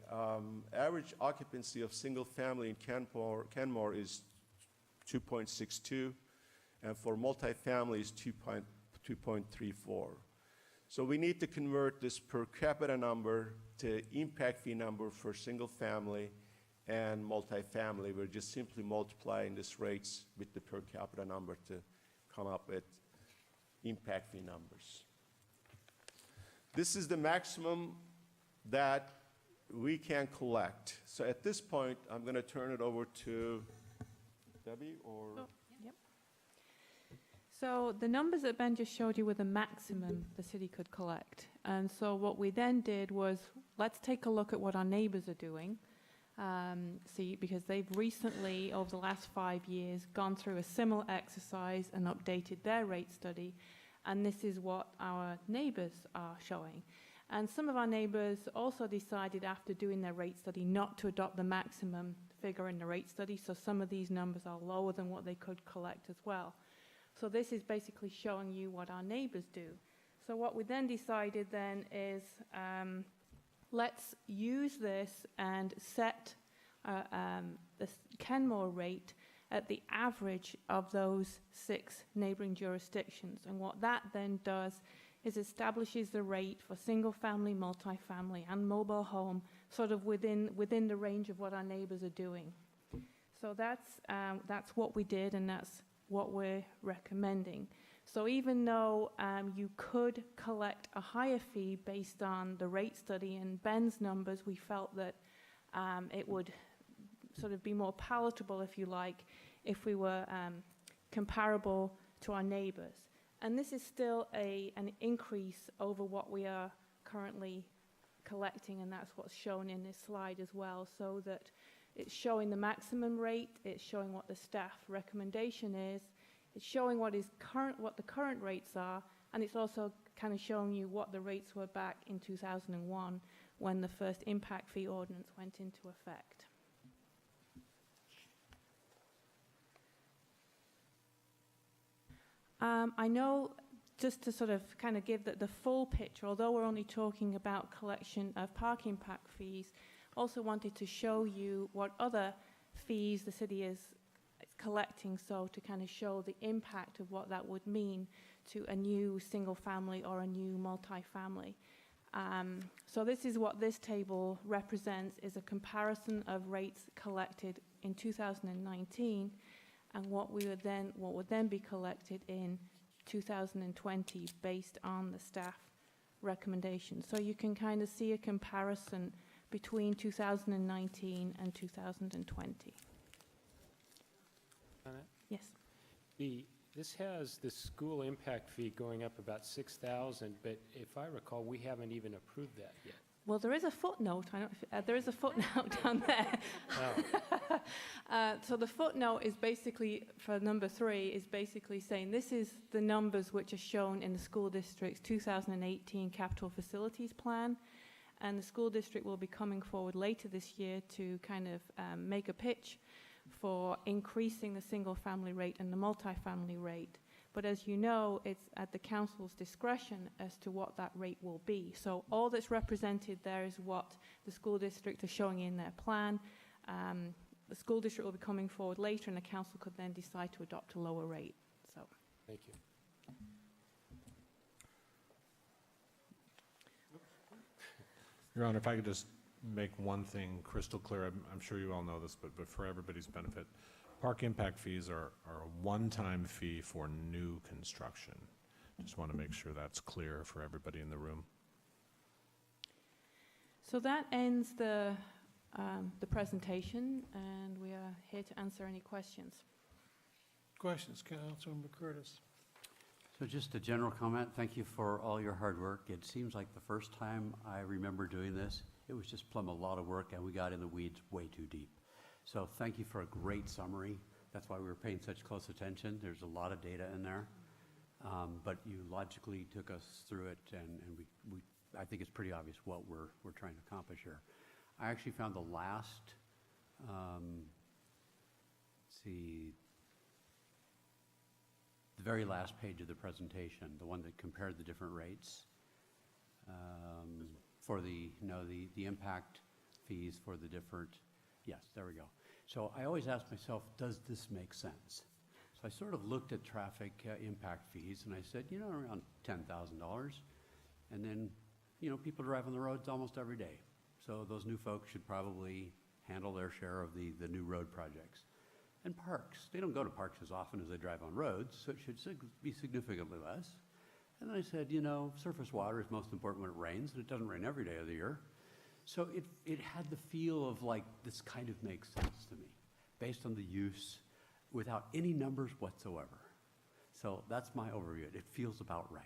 average occupancy of single family in Kenmore is 2.62, and for multifamily is 2.34. So we need to convert this per capita number to impact fee number for single family and multifamily. We're just simply multiplying these rates with the per capita number to come up with impact fee numbers. This is the maximum that we can collect. So at this point, I'm going to turn it over to Debbie or... Oh, yep. So the numbers that Ben just showed you were the maximum the city could collect. And so what we then did was, let's take a look at what our neighbors are doing. Because they've recently, over the last 5 years, gone through a similar exercise and updated their rate study. And this is what our neighbors are showing. And some of our neighbors also decided after doing their rate study not to adopt the maximum figure in the rate study, so some of these numbers are lower than what they could collect as well. So this is basically showing you what our neighbors do. So what we then decided then is let's use this and set the Kenmore rate at the average of those 6 neighboring jurisdictions. And what that then does is establishes the rate for single family, multifamily, and mobile home sort of within the range of what our neighbors are doing. So that's what we did, and that's what we're recommending. So even though you could collect a higher fee based on the rate study and Ben's numbers, we felt that it would sort of be more palatable, if you like, if we were comparable to our neighbours. And this is still an increase over what we are currently collecting, and that's what's shown in this slide as well, so that it's showing the maximum rate, it's showing what the staff recommendation is, it's showing what the current rates are, and it's also kind of showing you what the rates were back in 2001 when the first impact fee ordinance went into effect. I know, just to sort of kind of give the full picture, although we're only talking about collection of park impact fees, also wanted to show you what other fees the city is collecting, so to kind of show the impact of what that would mean to a new single family or a new multi-family. So this is what this table represents, is a comparison of rates collected in 2019 and what would then be collected in 2020 based on the staff recommendations. So you can kind of see a comparison between 2019 and 2020. Yes. This has the school impact fee going up about 6,000, but if I recall, we haven't even approved that yet. Well, there is a footnote. There is a footnote down there. Oh. So the footnote is basically, for number 3, is basically saying this is the numbers which are shown in the school district's 2018 capital facilities plan, and the school district will be coming forward later this year to kind of make a pitch for increasing the single family rate and the multi-family rate. But as you know, it's at the council's discretion as to what that rate will be. So all that's represented there is what the school district is showing in their plan. The school district will be coming forward later, and the council could then decide to adopt a lower rate. So, thank you. Your Honor, if I could just make one thing crystal clear, I'm sure you all know this, but for everybody's benefit, park impact fees are a one-time fee for new construction. Just want to make sure that's clear for everybody in the room. so that ends the presentation, and we are here to answer any questions. Questions, Councilmember Curtis? So just a general comment. Thank you for all your hard work. It seems like the first time I remember doing this, it was just plumb a lot of work, and we got in the weeds way too deep. So thank you for a great summary. That's why we were paying such close attention. There's a lot of data in there. But you logically took us through it, and I think it's pretty obvious what we're trying to accomplish here. I actually found the last, the very last page of the presentation, the one that compared the different rates for the impact fees for the different, yes, there we go. So I always ask myself, does this make sense? So I sort of looked at traffic impact fees, and I said, around $10,000. And then, people drive on the roads almost every day. So those new folks should probably handle their share of the new road projects. And parks, they don't go to parks as often as they drive on roads, so it should be significantly less. And then I said, surface water is most important when it rains, and it doesn't rain every day of the year. So it had the feel of like, this kind of makes sense to me, based on the use, without any numbers whatsoever. So that's my overview. It feels about right.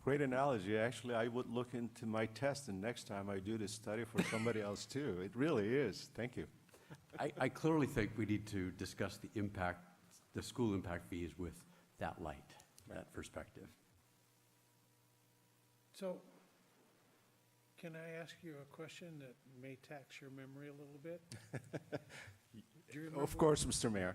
Great analogy. Actually, I would look into my test, and next time I do this study for somebody else too. It really is. Thank you. I clearly think we need to discuss the impact, the school impact fees with that light, that perspective. So, can I ask you a question that may tax your memory a little bit? Do you remember Of course, Mr. Mayor.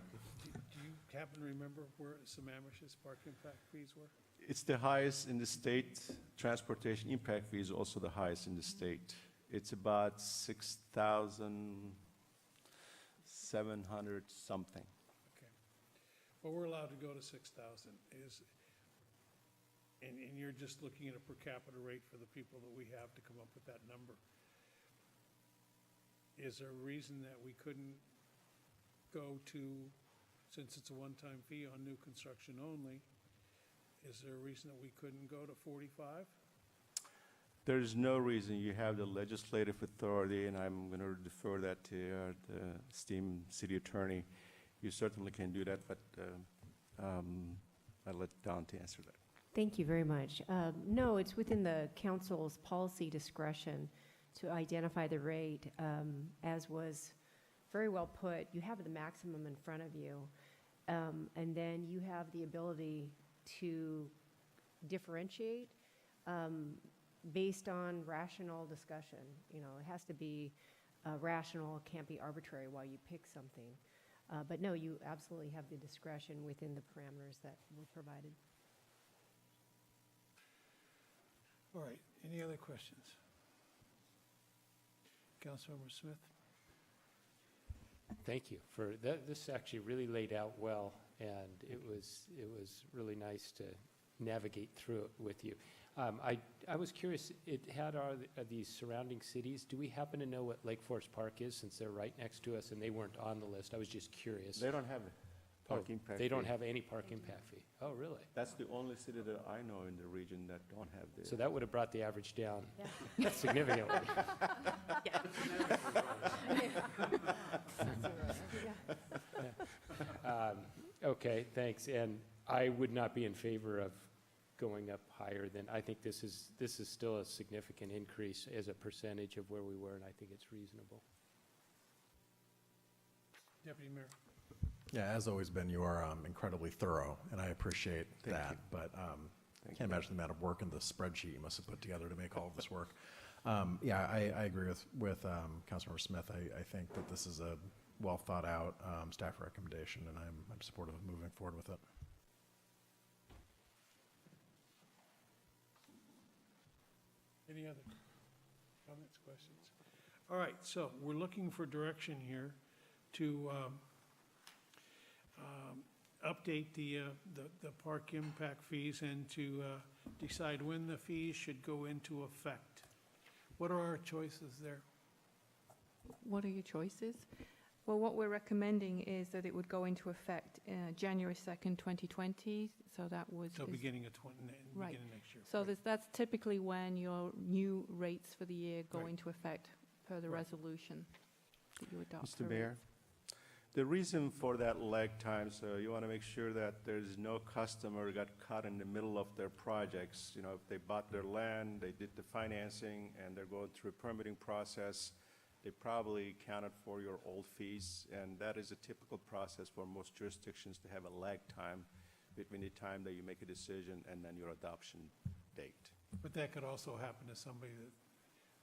Do you happen to remember where Sammamish's park impact fees were? It's the highest in the state. Transportation impact fee is also the highest in the state. It's about 6,700 something. Okay. Well, we're allowed to go to 6,000. And you're just looking at a per capita rate for the people that we have to come up with that number. Is there a reason that we couldn't go to, since it's a one-time fee on new construction only, is there a reason that we couldn't go to 45? There's no reason. You have the legislative authority, and I'm going to defer that to the esteemed city attorney. You certainly can do that, but I'll let Dante answer that. Thank you very much. No, it's within the council's policy discretion to identify the rate. As was very well put, you have the maximum in front of you, and then you have the ability to differentiate based on rational discussion. You know, it has to be rational, it can't be arbitrary while you pick something. But no, you absolutely have the discretion within the parameters that were provided. All right, any other questions? Councilmember Smith? Thank you for that. This actually really laid out well, and it was really nice to navigate through it with you. I was curious, it had are these surrounding cities. Do we happen to know what Lake Forest Park is, since they're right next to us and they weren't on the list? I was just curious. They don't have a parking impact They don't fee. have any park impact fee. Oh, really? That's the only city that I know in the region that don't have this. So that would have brought the average down significantly. Okay, thanks. And I would not be in favor of going up higher than, I think this is still a significant increase as a percentage of where we were, and I think it's reasonable. Deputy Mayor? Yeah, as always, Ben, you are incredibly thorough, and I appreciate that. But I can't imagine the amount of work in the spreadsheet you must have put together to make all of this work. Yeah, I agree with Councilmember Smith. I think that this is a well thought out staff recommendation, and I'm supportive of moving forward with it. Any other comments, questions? All right, so we're looking for direction here to update the park impact fees and to decide when the fees should go into effect. What are our choices there? What are your choices? Well, what we're recommending is that it would go into effect January 2nd, 2020. So that was So beginning of right. beginning next year. So that's typically when your new rates for the year go into effect per the resolution that you adopt. Mr. Mayor, the reason for that lag time, so you want to make sure that there's no customer got caught in the middle of their projects. You know, if they bought their land, they did the financing, and they're going through a permitting process, they probably counted for your old fees, and that is a typical process for most jurisdictions to have a lag time between the time that you make a decision and then your adoption date. But that could also happen to somebody that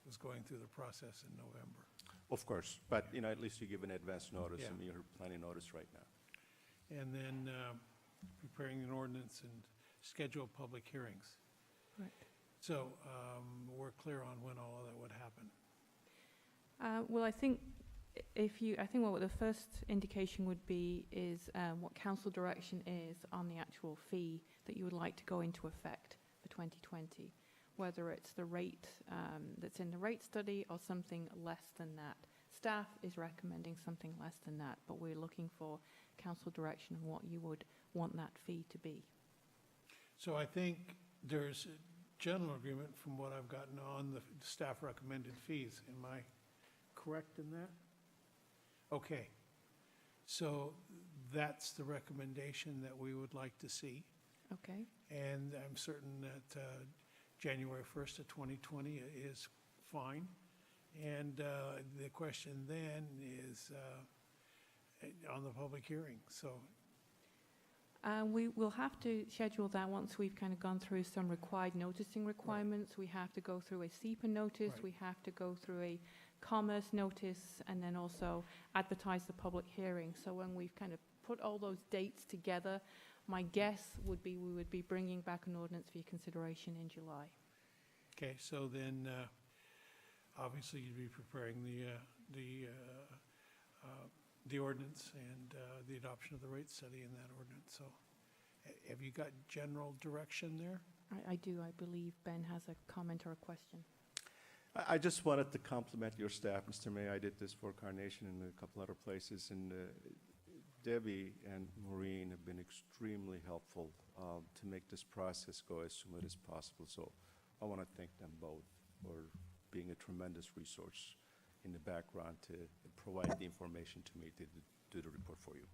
was going through the process in November. Of course, but you know, at least you give an advance notice, Yeah. and you're planning notice right now. And then preparing an ordinance and schedule public hearings. Right. So we're clear on when all of that would happen. Well, I think what the first indication would be is what council direction is on the actual fee that you would like to go into effect for 2020, whether it's the rate that's in the rate study or something less than that. Staff is recommending something less than that, but we're looking for council direction on what you would want that fee to be. So I think there's a general agreement from what I've gotten on the staff recommended fees. Am I correct in that? Okay. So that's the recommendation that we would like to see. Okay. And I'm certain that January 1st of 2020 is fine. And the question then is on the public hearing. So We will have to schedule that once we've kind of gone through some required noticing requirements. We have to go through a SEPA notice. Right. We have to go through a commerce notice, and then also advertise the public hearing. So when we've kind of put all those dates together, my guess would be we would be bringing back an ordinance for your consideration in July. okay, so then obviously you'd be preparing the ordinance and the adoption of the rate study in that ordinance. So have you got general direction there? I do. I believe Ben has a comment or a question. I just wanted to compliment your staff, Mr. Mayor. I did this for Carnation and a couple other places, and Debbie and Maureen have been extremely helpful to make this process go as smooth as possible. So I want to thank them both for being a tremendous resource in the background to provide the information to me to do the report for you.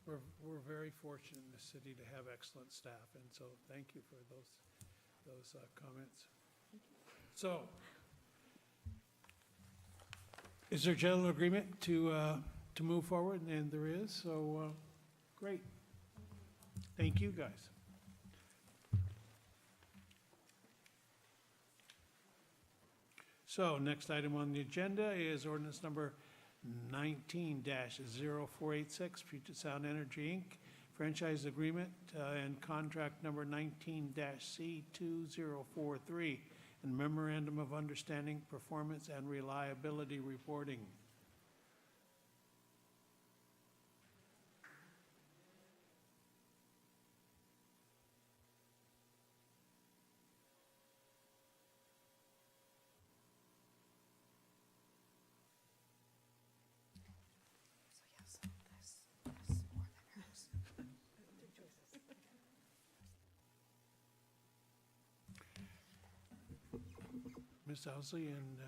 We're very fortunate in the city to have excellent staff, and so thank you for those comments. So, is there general agreement to move forward? And there is, so great. Thank you, guys. So, next item on the agenda is ordinance number 19-0486, Puget Sound Energy, Inc., franchise agreement and contract number 19-C2043, and memorandum of understanding, performance and reliability reporting. Ms. Owsley and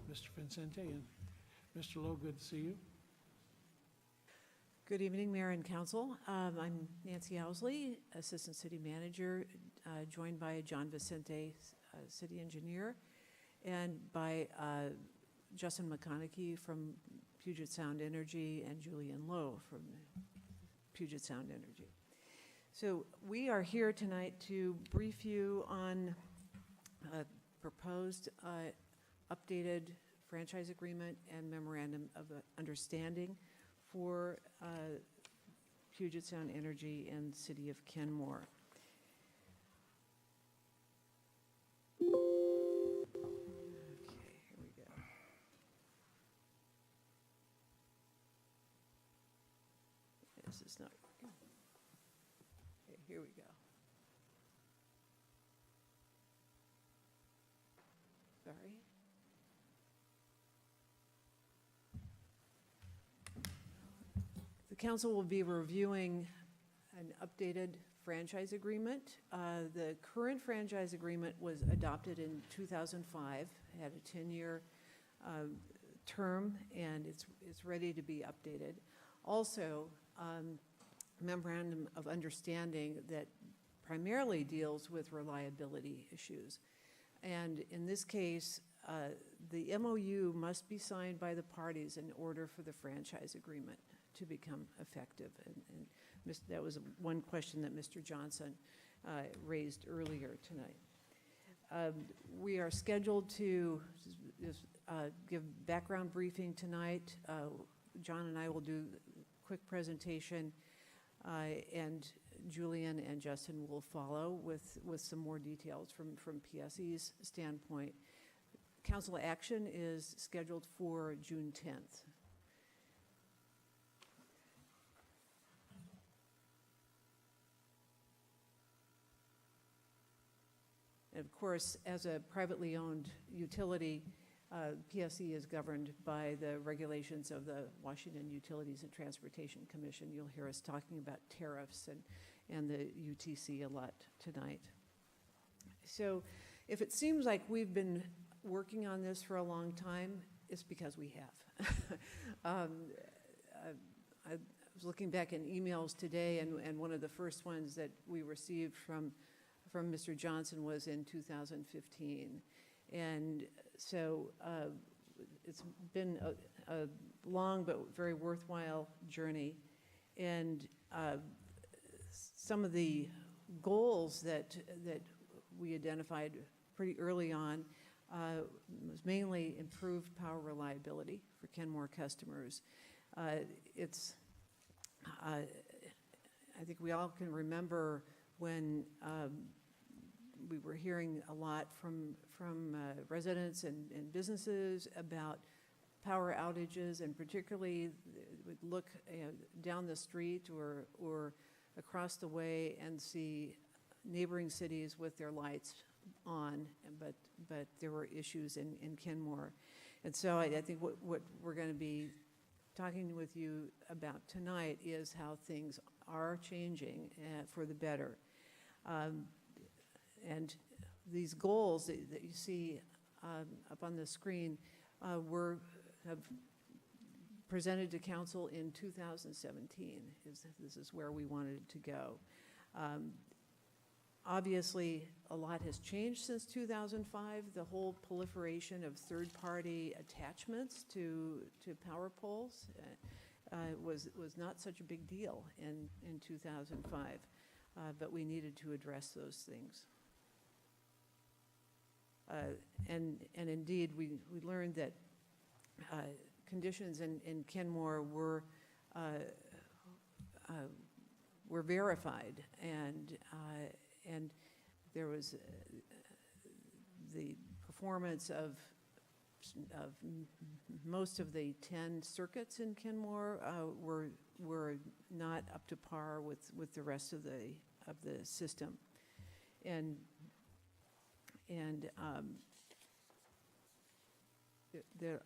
Mr. Vincente and Mr. Lowe, good to see you. Good evening, Mayor and Council. I'm Nancy Owsley, Assistant City Manager, joined by John Vicente, City Engineer, and by Justin McConaughey from Puget Sound Energy and Julian Lowe from Puget Sound Energy. So we are here tonight to brief you on proposed updated franchise agreement and memorandum of understanding for Puget Sound Energy and City of Kenmore. Okay, here we go. This is not working. Okay, here we go. Sorry. The council will be reviewing an updated franchise agreement. The current franchise agreement was adopted in 2005, had a 10-year term, and it's ready to be updated. Also, memorandum of understanding that primarily deals with reliability issues. And in this case, the MOU must be signed by the parties in order for the franchise agreement to become effective. And that was one question that Mr. Johnson raised earlier tonight. We are scheduled to give background briefing tonight. John and I will do a quick presentation, and Julian and Justin will follow with some more details from PSE's standpoint. Council action is scheduled for June 10th. And of course, as a privately owned utility, PSE is governed by the regulations of the Washington Utilities and Transportation Commission. You'll hear us talking about tariffs and the UTC a lot tonight. So if it seems like we've been working on this for a long time, it's because we have. I was looking back in emails today, and one of the first ones that we received from Mr. Johnson was in 2015. And so it's been a long but very worthwhile journey. And some of the goals that we identified pretty early on was mainly improved power reliability for Kenmore customers. I think we all can remember when we were hearing a lot from residents and businesses about power outages, and particularly would look down the street or across the way and see neighboring cities with their lights on, but there were issues in Kenmore. And so I think what we're going to be talking with you about tonight is how things are changing for the better. And these goals that you see up on the screen have presented to council in 2017. This is where we wanted it to go. Obviously, a lot has changed since 2005. The whole proliferation of third-party attachments to power poles was not such a big deal in 2005, but we needed to address those things. And indeed, we learned that conditions in Kenmore were verified, and there was the performance of most of the 10 circuits in Kenmore were not up to par with the rest of the system, and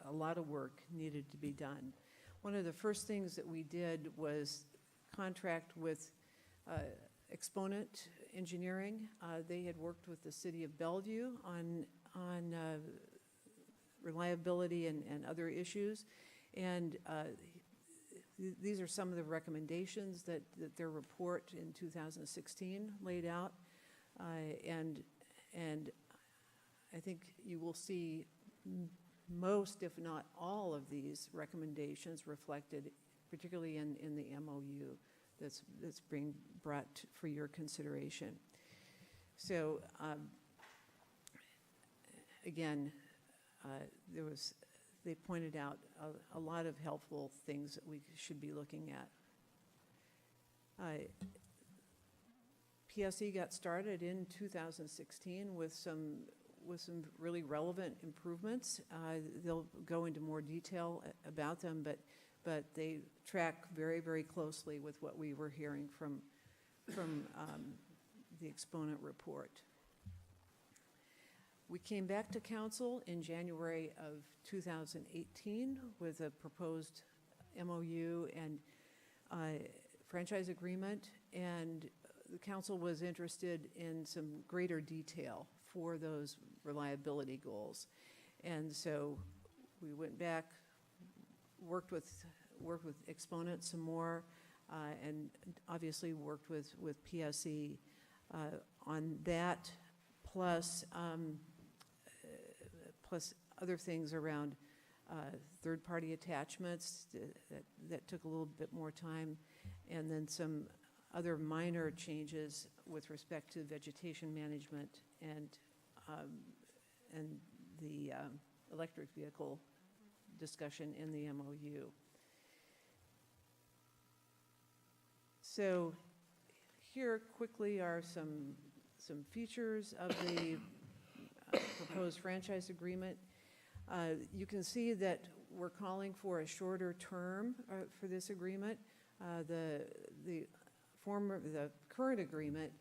a lot of work needed to be done. One of the first things that we did was contract with Exponent Engineering. They had worked with the city of Bellevue on reliability and other issues, and these are some of the recommendations that their report in 2016 laid out, and I think you will see most, if not all, of these recommendations reflected, particularly in the MOU that's being brought for your consideration. So again, they pointed out a lot of helpful things that we should be looking at. PSE got started in 2016 with some really relevant improvements. They'll go into more detail about them, but they track very, very closely with what we were hearing from the Exponent report. We came back to council in January of 2018 with a proposed MOU and franchise agreement, and the council was interested in some greater detail for those reliability goals. And so we went back, worked with Exponent some more, and obviously worked with PSE on that, plus other things around third-party attachments that took a little bit more time, and then some other minor changes with respect to vegetation management and the electric vehicle discussion in the MOU. So here quickly are some features of the proposed franchise agreement. You can see that we're calling for a shorter term for this agreement. The current agreement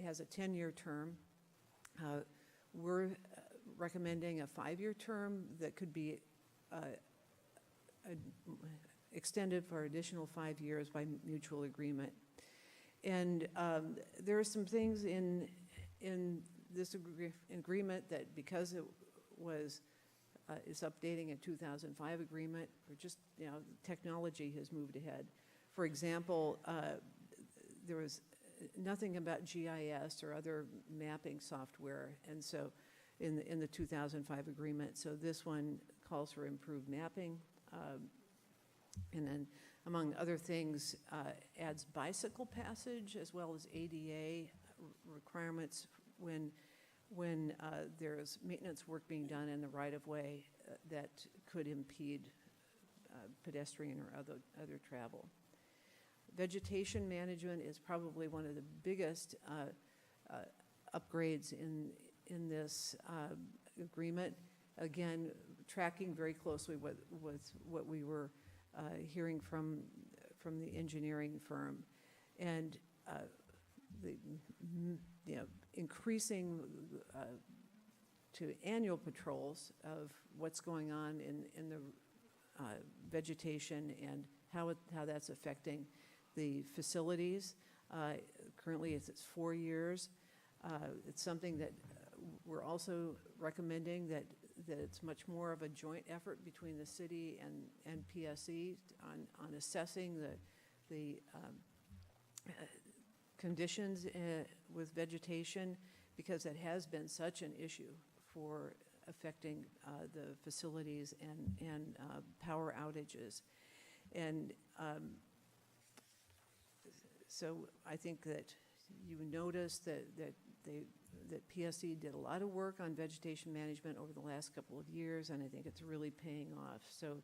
has a 10-year term. We're recommending a 5-year term that could be extended for additional 5 years by mutual agreement. And there are some things in this agreement that, because it is updating a 2005 agreement, or just, technology has moved ahead. For example, there was nothing about GIS or other mapping software, and so in the 2005 agreement. So this one calls for improved mapping, and then, among other things, adds bicycle passage as well as ADA requirements when there's maintenance work being done in the right-of-way that could impede pedestrian or other travel. Vegetation management is probably one of the biggest upgrades in this agreement. Again, tracking very closely with what we were hearing from the engineering firm, and increasing to annual patrols of what's going on in the vegetation and how that's affecting the facilities. Currently, it's 4 years. It's something that we're also recommending that it's much more of a joint effort between the city and PSE on assessing the conditions with vegetation, because it has been such an issue for affecting the facilities and power outages. And so I think that you notice that PSE did a lot of work on vegetation management over the last couple of years, and I think it's really paying off. So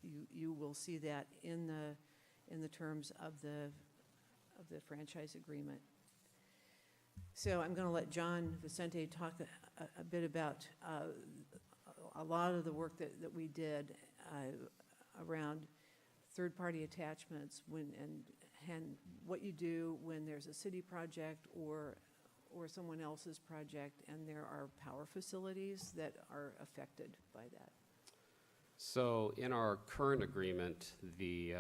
you will see that in the terms of the franchise agreement. So I'm going to let John Vicente talk a bit about a lot of the work that we did around third-party attachments and what you do when there's a city project or someone else's project and there are power facilities that are affected by that. So in our current agreement, the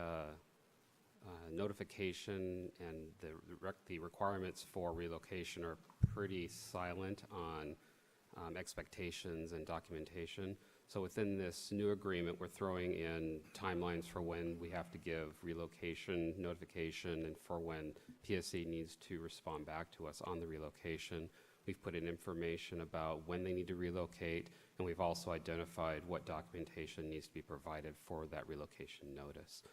notification and the requirements for relocation are pretty silent on expectations and documentation. So within this new agreement, we're throwing in timelines for when we have to give relocation notification and for when PSC needs to respond back to us on the relocation. We've put in information about when they need to relocate, and we've also identified what documentation needs to be provided for that relocation notice.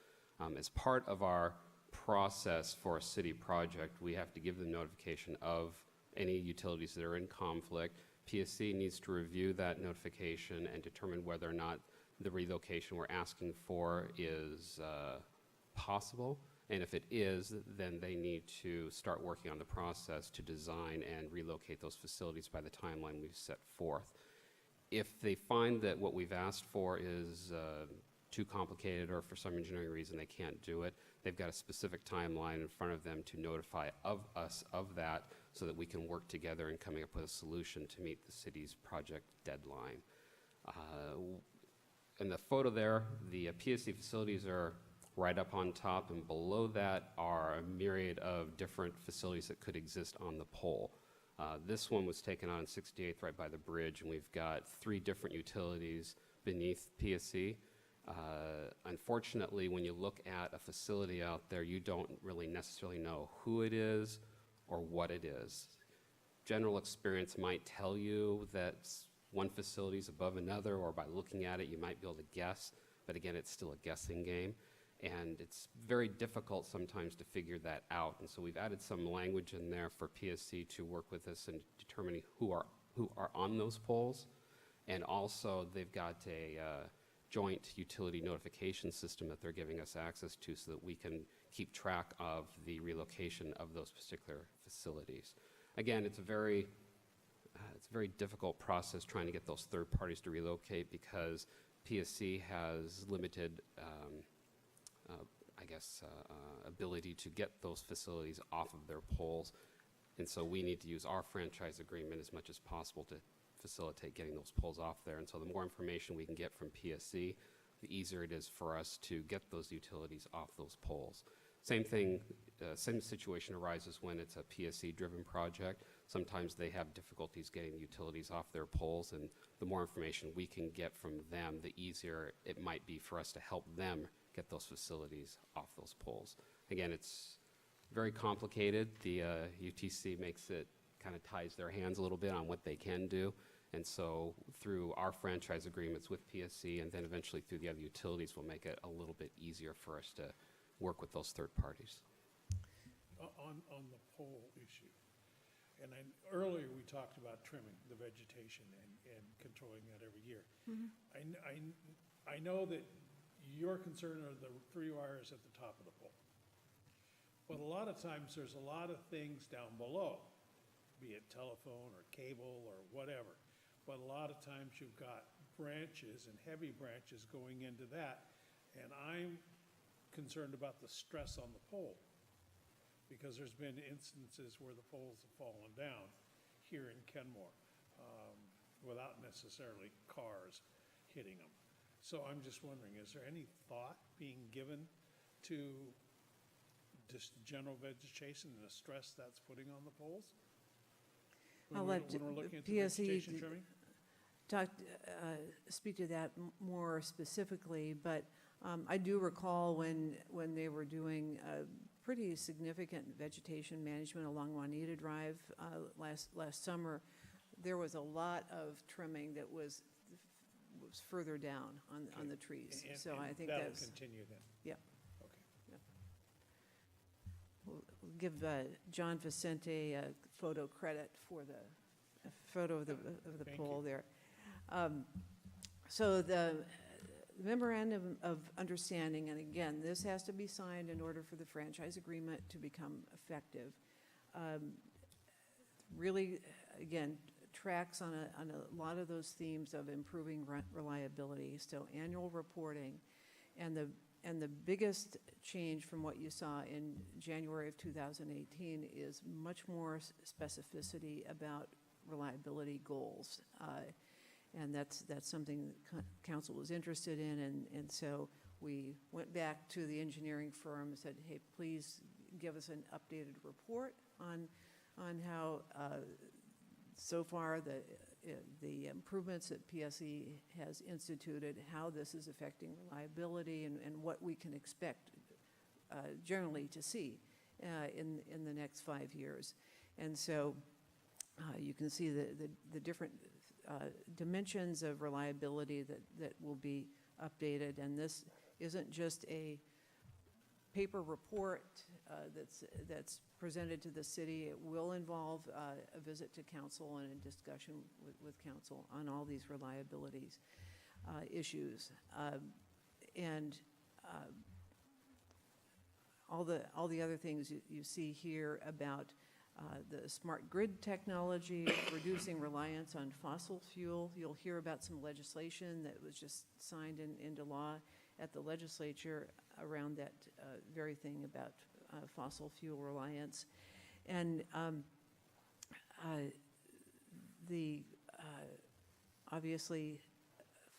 As part of our process for a city project, we have to give them notification of any utilities that are in conflict. PSC needs to review that notification and determine whether or not the relocation we're asking for is possible. And if it is, then they need to start working on the process to design and relocate those facilities by the timeline we've set forth. If they find that what we've asked for is too complicated or for some engineering reason they can't do it, they've got a specific timeline in front of them to notify us of that so that we can work together in coming up with a solution to meet the city's project deadline. In the photo there, the PSC facilities are right up on top, and below that are a myriad of different facilities that could exist on the pole. This one was taken on 68th right by the bridge, and we've got 3 different utilities beneath PSC. Unfortunately, when you look at a facility out there, you don't really necessarily know who it is or what it is. General experience might tell you that one facility is above another, or by looking at it, you might be able to guess. But again, it's still a guessing game, and it's very difficult sometimes to figure that out. And so we've added some language in there for PSC to work with us in determining who are on those poles, and also they've got a joint utility notification system that they're giving us access to so that we can keep track of the relocation of those particular facilities. Again, it's a very difficult process trying to get those third parties to relocate because PSC has limited, ability to get those facilities off of their poles. And so we need to use our franchise agreement as much as possible to facilitate getting those poles off there. And so the more information we can get from PSC, the easier it is for us to get those utilities off those poles. Same thing, same situation arises when it's a PSC-driven project. Sometimes they have difficulties getting utilities off their poles, and the more information we can get from them, the easier it might be for us to help them get those facilities off those poles. Again, it's very complicated. The UTC makes it, kind of ties their hands a little bit on what they can do. And so through our franchise agreements with PSC and then eventually through the other utilities, we'll make it a little bit easier for us to work with those third parties. On the pole issue, and earlier we talked about trimming the vegetation and controlling that every year. I know that your concern are the 3 wires at the top of the pole. But a lot of times there's a lot of things down below, be it telephone or cable or whatever. But a lot of times you've got branches and heavy branches going into that. And I'm concerned about the stress on the pole, because there's been instances where the poles have fallen down here in Kenmore without necessarily cars hitting them. So I'm just wondering, is there any thought being given to just general vegetation and the stress that's putting on the poles? I'll when let we're looking at the PSE vegetation trimming? speak to that more specifically, but I do recall when they were doing pretty significant vegetation management along Juanita Drive last summer, there was a lot of trimming that was further down on the trees. And- So and I think that'll that's, continue then? yeah. Okay. Yeah. We'll give John Vicente a photo credit for the photo of the Thank pole you. there. So the memorandum of understanding, and again, this has to be signed in order for the franchise agreement to become effective. Really, again, tracks on a lot of those themes of improving reliability. So annual reporting, and the biggest change from what you saw in January of 2018 is much more specificity about reliability goals. And that's something that council was interested in, and so we went back to the engineering firm and said, hey, please give us an updated report on how so far the improvements that PSE has instituted, how this is affecting reliability, and what we can expect generally to see in the next 5 years. And so you can see the different dimensions of reliability that will be updated, and this isn't just a paper report that's presented to the city. It will involve a visit to council and a discussion with council on all these reliabilities issues. And all the other things you see here about the smart grid technology, reducing reliance on fossil fuel. You'll hear about some legislation that was just signed into law at the legislature around that very thing about fossil fuel reliance. And obviously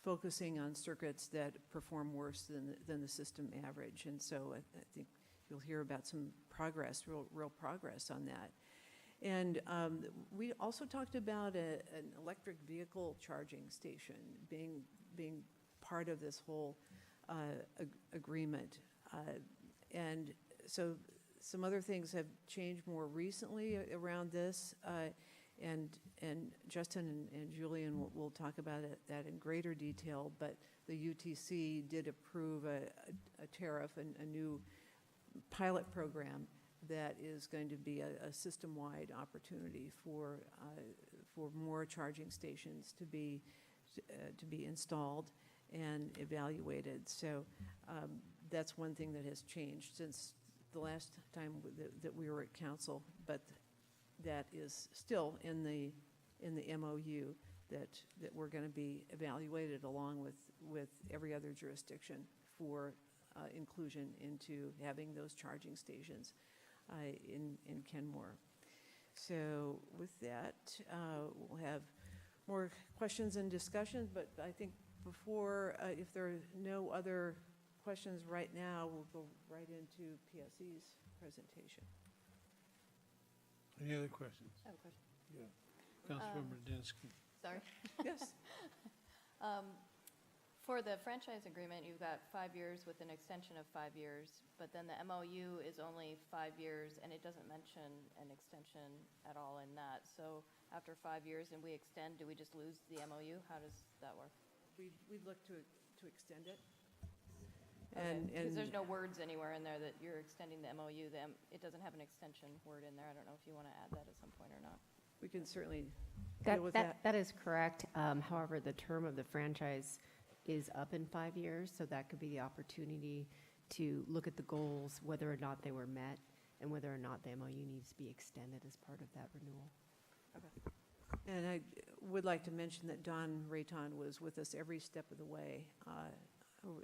focusing on circuits that perform worse than the system average. And so I think you'll hear about some progress, real progress on that. And we also talked about an electric vehicle charging station being part of this whole agreement. And so some other things have changed more recently around this, and Justin and Julian will talk about that in greater detail, but the UTC did approve a tariff, and a new pilot program that is going to be a system-wide opportunity for more charging stations to be installed and evaluated. So that's one thing that has changed since the last time that we were at council, but that is still in the MOU that we're going to be evaluated along with every other jurisdiction for inclusion into having those charging stations in Kenmore. So with that, we'll have more questions and discussions, but I think before, if there are no other questions right now, we'll go right into PSE's presentation. Any other questions? I have a question. Yeah. Councilmember Dinsky. Sorry. Yes. For the franchise agreement, you've got 5 years with an extension of 5 years, but then the MOU is only 5 years, and it doesn't mention an extension at all in that. So after 5 years and we extend, do we just lose the MOU? How does that work? We'd look to extend it. Because there's no words anywhere in there that you're extending the MOU. It doesn't have an extension word in there. I don't know if you want to add that at some point or not. We can certainly deal with that. That is correct. However, the term of the franchise is up in 5 years, so that could be the opportunity to look at the goals, whether or not they were met, and whether or not the MOU needs to be extended as part of that renewal. Okay. And I would like to mention that Don Rayton was with us every step of the way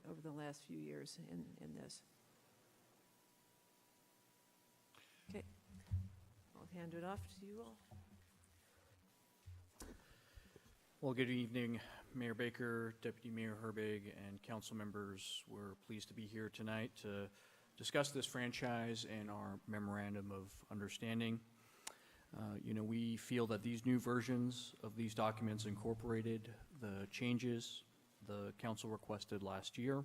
over the last few years in this. Okay. I'll hand it off to you all. Well, good evening, Mayor Baker, Deputy Mayor Herbig, and council members. We're pleased to be here tonight to discuss this franchise and our memorandum of understanding. We feel that these new versions of these documents incorporated the changes the council requested last year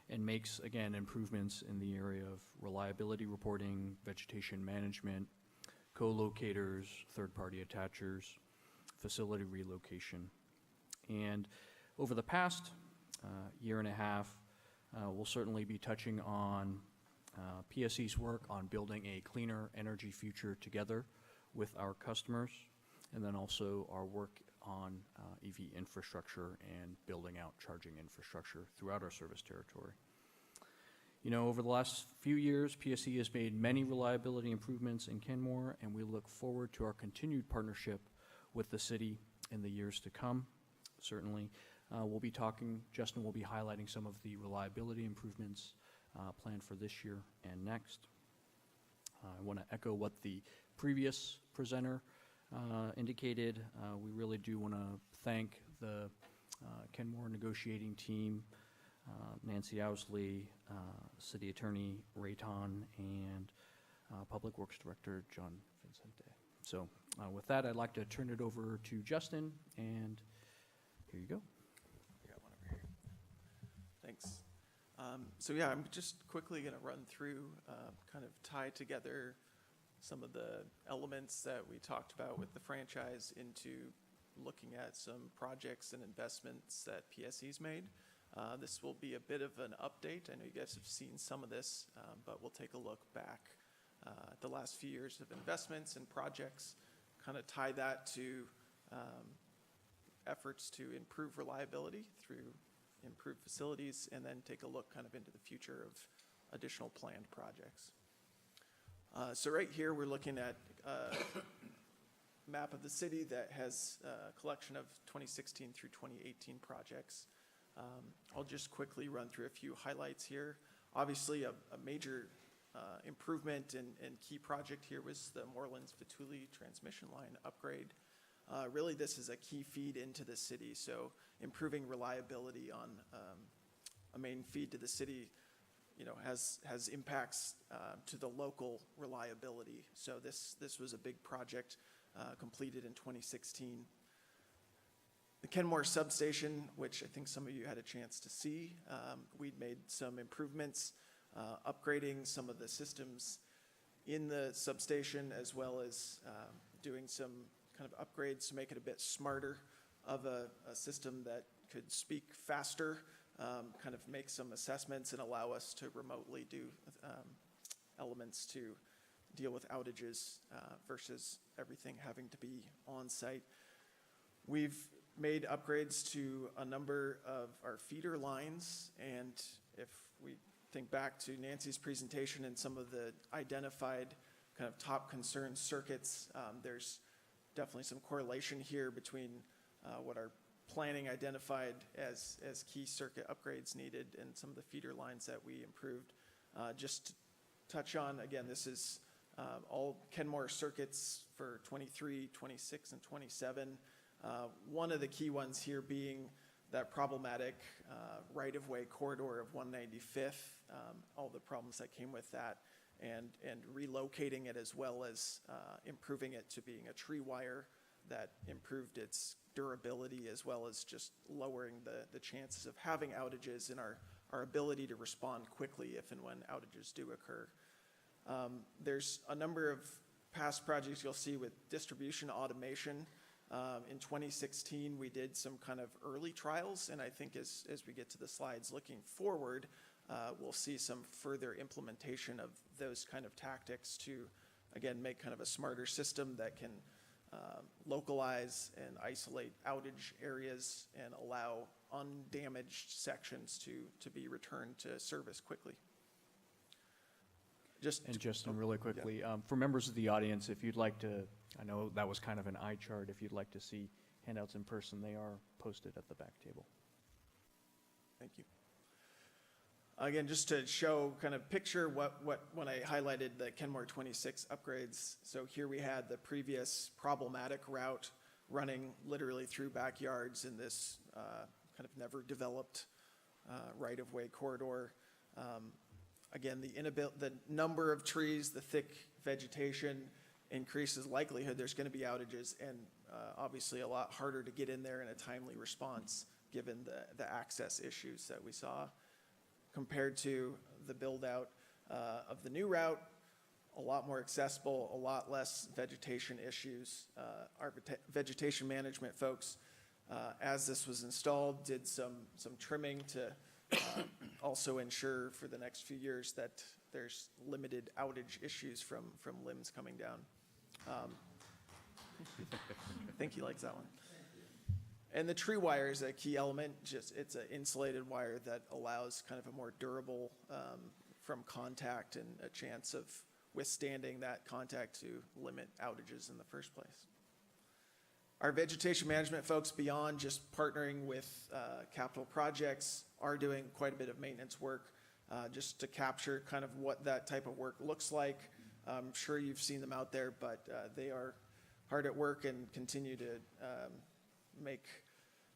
and makes, again, improvements in the area of reliability reporting, vegetation management, co-locators, third-party attachers, facility relocation. And over the past year and a half, we'll certainly be touching on PSC's work on building a cleaner energy future together with our customers, and then also our work on EV infrastructure and building out charging infrastructure throughout our service territory. Over the last few years, PSC has made many reliability improvements in Kenmore, and we look forward to our continued partnership with the city in the years to come. Certainly, Justin will be highlighting some of the reliability improvements planned for this year and next. I want to echo what the previous presenter indicated. We really do want to thank the Kenmore negotiating team, Nancy Owsley, City Attorney Rayton, and Public Works Director John Vincente. So with that, I'd like to turn it over to Justin, and here you go. I got one over here. Thanks. So yeah, I'm just quickly going to run through, kind of tie together some of the elements that we talked about with the franchise into looking at some projects and investments that PSC's made. This will be a bit of an update. I know you guys have seen some of this, but we'll take a look back at the last few years of investments and projects, kind of tie that to efforts to improve reliability through improved facilities, and then take a look kind of into the future of additional planned projects. So right here, we're looking at a map of the city that has a collection of 2016 through 2018 projects. I'll just quickly run through a few highlights here. Obviously, a major improvement and key project here was the Morelands-Vituli transmission line upgrade. Really, this is a key feed into the city, so improving reliability on a main feed to the city, has impacts to the local reliability. So this was a big project completed in 2016. The Kenmore substation, which I think some of you had a chance to see, we'd made some improvements, upgrading some of the systems in the substation, as well as doing some kind of upgrades to make it a bit smarter of a system that could speak faster, kind of make some assessments and allow us to remotely do elements to deal with outages versus everything having to be on site. We've made upgrades to a number of our feeder lines, and if we think back to Nancy's presentation and some of the identified kind of top concern circuits, there's definitely some correlation here between what our planning identified as key circuit upgrades needed and some of the feeder lines that we improved. Just to touch on, again, this is all Kenmore circuits for 23, 26, and 27. One of the key ones here being that problematic right-of-way corridor of 195th, all the problems that came with that, and relocating it, as well as improving it to being a tree wire that improved its durability, as well as just lowering the chances of having outages and our ability to respond quickly if and when outages do occur. There's a number of past projects you'll see with distribution automation. In 2016, we did some kind of early trials, and I think as we get to the slides looking forward, we'll see some further implementation of those kind of tactics to, again, make kind of a smarter system that can localize and isolate outage areas and allow undamaged sections to be returned to service quickly. Justin, really quickly, for members of the audience, if you'd like to, I know that was kind of an eye chart. If you'd like to see handouts in person, they are posted at the back table. Thank you. Again, just to show, kind of picture when I highlighted the Kenmore 26 upgrades. So here we had the previous problematic route running literally through backyards in this kind of never developed right-of-way corridor. Again, the number of trees, the thick vegetation, increases likelihood there's going to be outages, and obviously a lot harder to get in there in a timely response given the access issues that we saw compared to the build out of the new route. A lot more accessible, a lot less vegetation issues. Our vegetation management folks, as this was installed, did some trimming to also ensure for the next few years that there's limited outage issues from limbs coming down. I think he likes that one. And the tree wire is a key element. It's an insulated wire that allows kind of a more durable from contact and a chance of withstanding that contact to limit outages in the first place. Our vegetation management folks, beyond just partnering with capital projects, are doing quite a bit of maintenance work just to capture kind of what that type of work looks like. I'm sure you've seen them out there, but they are hard at work and continue to make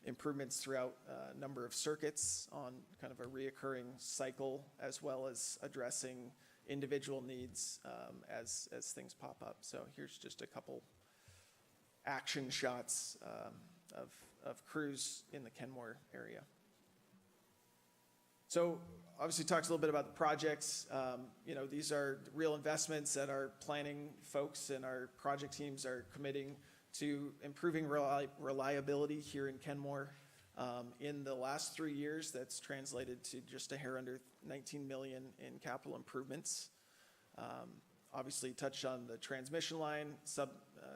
improvements throughout a number of circuits on kind of a reoccurring cycle, as well as addressing individual needs as things pop up. So here's just a couple action shots of crews in the Kenmore area. So obviously talks a little bit about the projects. You know, these are real investments that our planning folks and our project teams are committing to improving reliability here in Kenmore. In the last 3 years, that's translated to just a hair under 19 million in capital improvements. Obviously touched on the transmission line,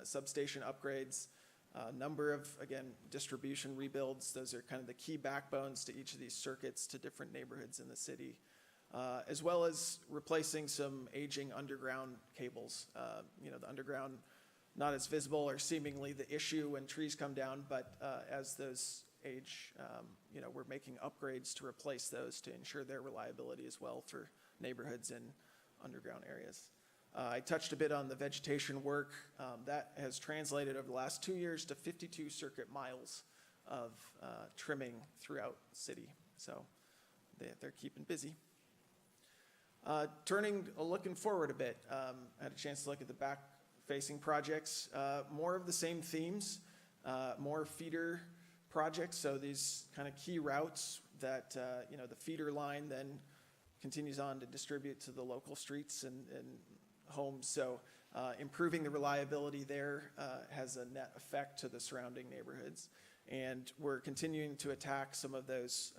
substation upgrades, a number of, again, distribution rebuilds. Those are kind of the key backbones to each of these circuits to different neighborhoods in the city, as well as replacing some aging underground cables. You know, the underground, not as visible or seemingly the issue when trees come down, but as those age, you know, we're making upgrades to replace those to ensure their reliability as well for neighborhoods in underground areas. I touched a bit on the vegetation work. That has translated over the last 2 years to 52 circuit miles of trimming throughout the city. So they're keeping busy. Looking forward a bit, I had a chance to look at the back-facing projects. More of the same themes, more feeder projects. So these kind of key routes that, you know, the feeder line then continues on to distribute to the local streets and homes. So improving the reliability there has a net effect to the surrounding neighborhoods. And we're continuing to attack some of those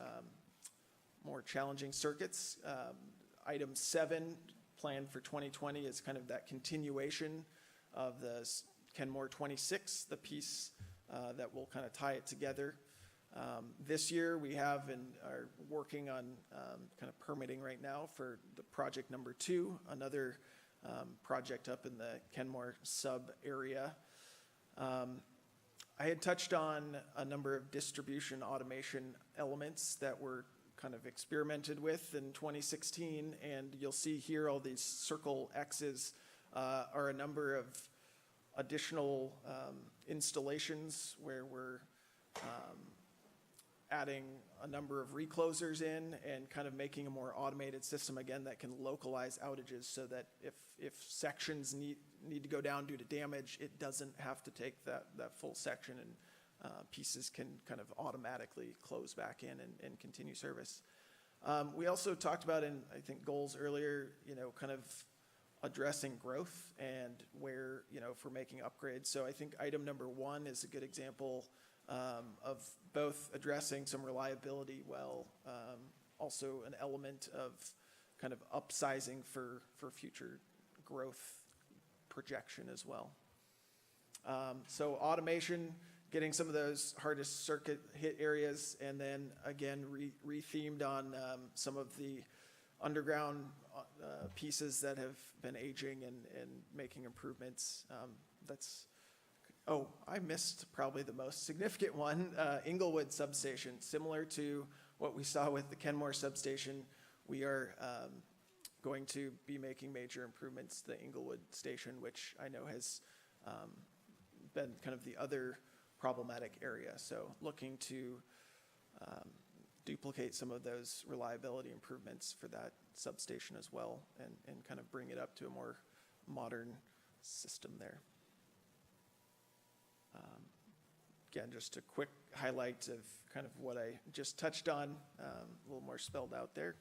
more challenging circuits. Item 7 planned for 2020 is kind of that continuation of the Kenmore 26, the piece that will kind of tie it together. This year we have and are working on kind of permitting right now for the project number 2, another project up in the Kenmore sub area. I had touched on a number of distribution automation elements that were kind of experimented with in 2016, and you'll see here all these circle X's are a number of additional installations where we're adding a number of reclosers in and kind of making a more automated system, again, that can localize outages so that if sections need to go down due to damage, it doesn't have to take that full section, and pieces can kind of automatically close back in and continue service. We also talked about in, I think, goals earlier, you know, kind of addressing growth and where, you know, if we're making upgrades. So I think item number 1 is a good example of both addressing some reliability well, also an element of kind of upsizing for future growth projection as well. So automation, getting some of those hardest circuit hit areas, and then again re-themed on some of the underground pieces that have been aging and making improvements. I missed probably the most significant one, Inglewood substation. Similar to what we saw with the Kenmore substation, we are going to be making major improvements to the Inglewood station, which I know has been kind of the other problematic area. So looking to duplicate some of those reliability improvements for that substation as well, and kind of bring it up to a more modern system there. Again, just a quick highlight of kind of what I just touched on, a little more spelled out there.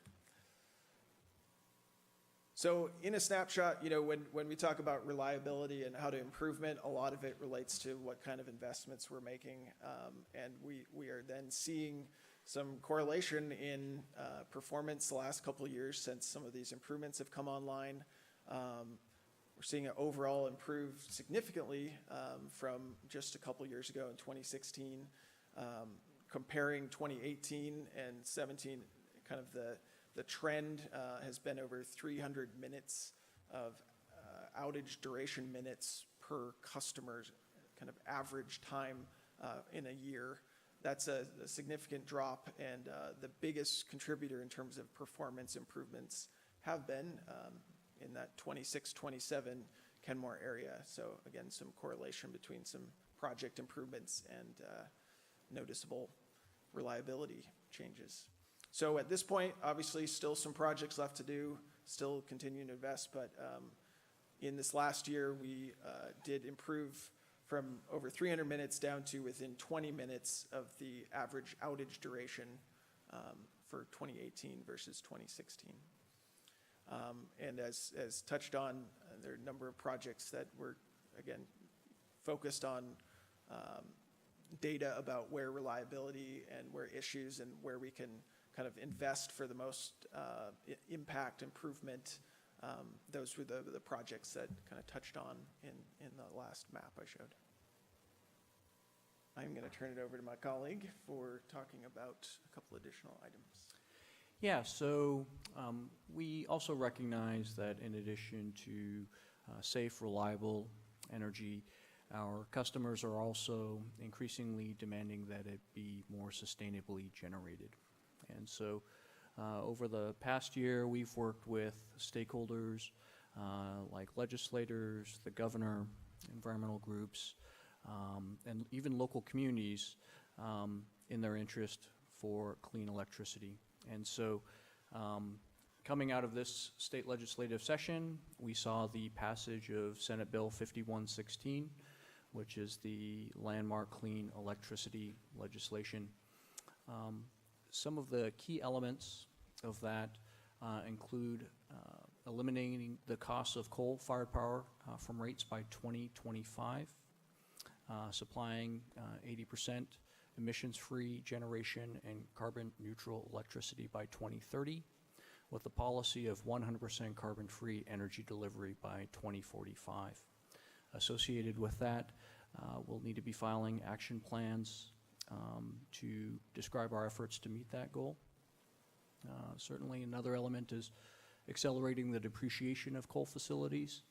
So in a snapshot, you know, when we talk about reliability and how to improvement, a lot of it relates to what kind of investments we're making. And we are then seeing some correlation in performance the last couple of years since some of these improvements have come online. We're seeing it overall improve significantly from just a couple years ago in 2016. Comparing 2018 and 17, kind of the trend has been over 300 minutes of outage duration minutes per customer's kind of average time in a year. That's a significant drop, and the biggest contributor in terms of performance improvements have been in that 26, 27 Kenmore area. So again, some correlation between some project improvements and noticeable reliability changes. So at this point, obviously still some projects left to do, still continuing to invest, but in this last year, we did improve from over 300 minutes down to within 20 minutes of the average outage duration for 2018 versus 2016. And as touched on, there are a number of projects that were, again, focused on data about where reliability and where issues and where we can kind of invest for the most impact improvement. Those were the projects that kind of touched on in the last map I showed. I'm going to turn it over to my colleague for talking about a couple additional items. Yeah, so we also recognize that in addition to safe, reliable energy, our customers are also increasingly demanding that it be more sustainably generated. And so over the past year, we've worked with stakeholders like legislators, the governor, environmental groups, and even local communities in their interest for clean electricity. And so coming out of this state legislative session, we saw the passage of Senate Bill 5116, which is the landmark clean electricity legislation. Some of the key elements of that include eliminating the cost of coal-fired power from rates by 2025, supplying 80% emissions-free generation and carbon-neutral electricity by 2030, with a policy of 100% carbon-free energy delivery by 2045. Associated with that, we'll need to be filing action plans to describe our efforts to meet that goal. Certainly another element is accelerating the depreciation of coal facilities.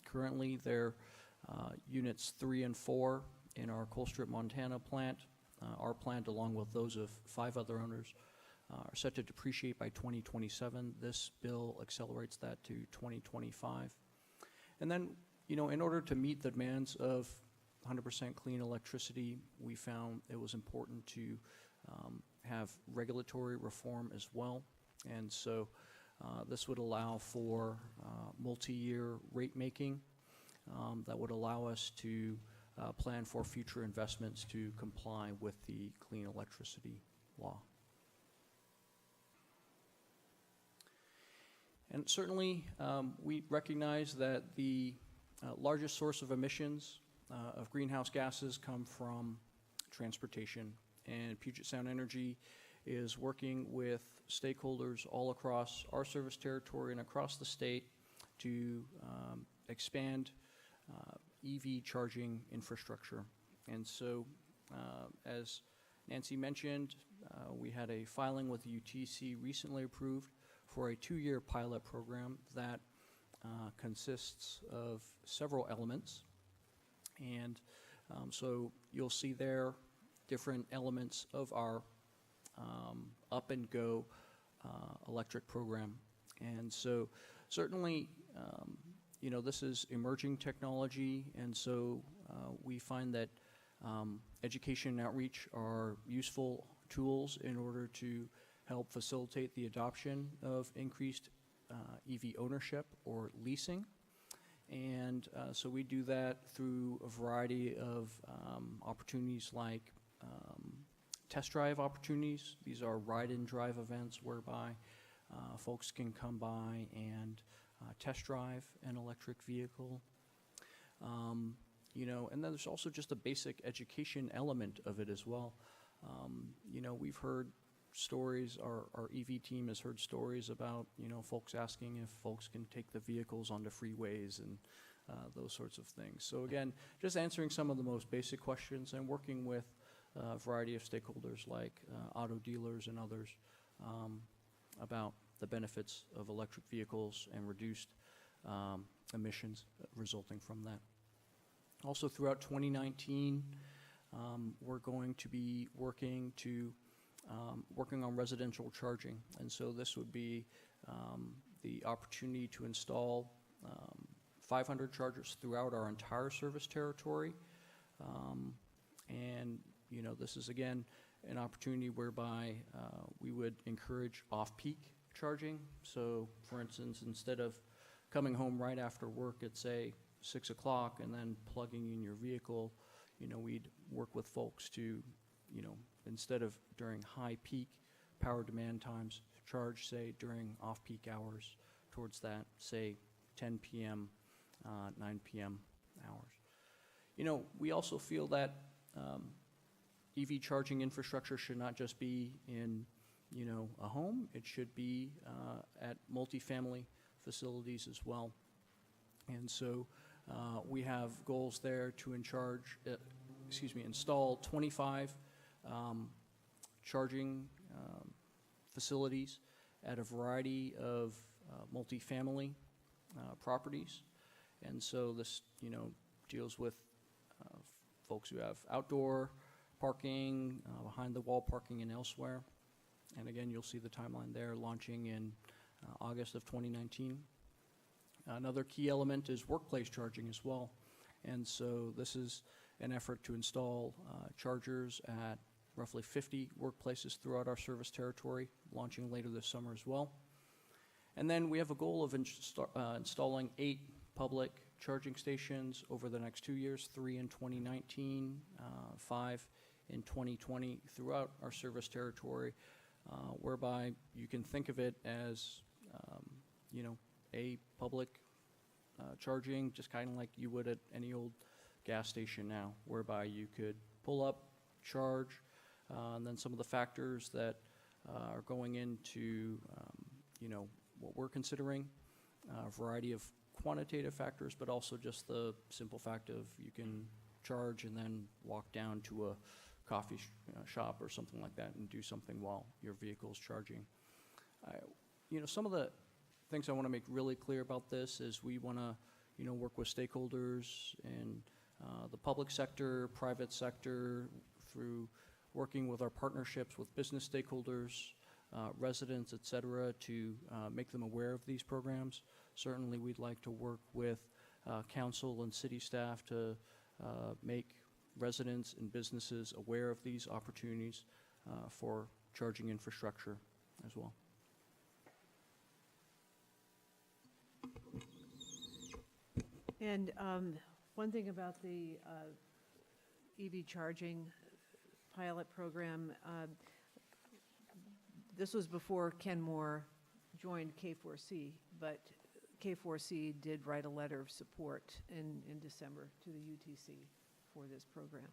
Currently, they're units 3 and 4 in our Colstrip, Montana plant. Our plant, along with those of 5 other owners, are set to depreciate by 2027. This bill accelerates that to 2025. And then, you know, in order to meet the demands of 100% clean electricity, we found it was important to have regulatory reform as well. And so this would allow for multi-year rate making that would allow us to plan for future investments to comply with the clean electricity law. And certainly, we recognize that the largest source of emissions of greenhouse gases come from transportation. And Puget Sound Energy is working with stakeholders all across our service territory and across the state to expand EV charging infrastructure. And so, as Nancy mentioned, we had a filing with the UTC recently approved for a 2-year pilot program that consists of several elements. And so you'll see there different elements of our up and go electric program. And so certainly, you know, this is emerging technology, and so we find that education and outreach are useful tools in order to help facilitate the adoption of increased EV ownership or leasing. And so we do that through a variety of opportunities like test drive opportunities. These are ride-and drive events whereby folks can come by and test drive an electric vehicle. You know, and then there's also just a basic education element of it as well. You know, we've heard stories, our EV team has heard stories about, you know, folks asking if folks can take the vehicles onto freeways and those sorts of things. So again, just answering some of the most basic questions and working with a variety of stakeholders like auto dealers and others about the benefits of electric vehicles and reduced emissions resulting from that. Also throughout 2019, we're going to be working on residential charging. And so this would be the opportunity to install 500 chargers throughout our entire service territory. And, you know, this is again an opportunity whereby we would encourage off-peak charging. So for instance, instead of coming home right after work at say 6 o'clock and then plugging in your vehicle, you know, we'd work with folks to, you know, instead of during high peak power demand times, charge say during off-peak hours towards that, say 10 p.m., 9 p.m. hours. You know, we also feel that EV charging infrastructure should not just be in, you know, a home. It should be at multifamily facilities as well. And so we have goals there to install 25 charging facilities at a variety of multifamily properties. And so this, you know, deals with folks who have outdoor parking, behind the wall parking and elsewhere. And again, you'll see the timeline there launching in August of 2019. Another key element is workplace charging as well. And so this is an effort to install chargers at roughly 50 workplaces throughout our service territory, launching later this summer as well. And then we have a goal of installing 8 public charging stations over the next 2 years, 3 in 2019, 5 in 2020 throughout our service territory, whereby you can think of it as, you know, a public charging, just kind of like you would at any old gas station now, whereby you could pull up, charge, and then some of the factors that are going into, you know, what we're considering, a variety of quantitative factors, but also just the simple fact of you can charge and then walk down to a coffee shop or something like that and do something while your vehicle's charging. You know, some of the things I want to make really clear about this is we want to, you know, work with stakeholders in the public sector, private sector, through working with our partnerships with business stakeholders, residents, et cetera, to make them aware of these programs. Certainly, we'd like to work with council and city staff to make residents and businesses aware of these opportunities for charging infrastructure as well. And one thing about the EV charging pilot program, this was before Kenmore joined K4C, but K4C did write a letter of support in December to the UTC for this program.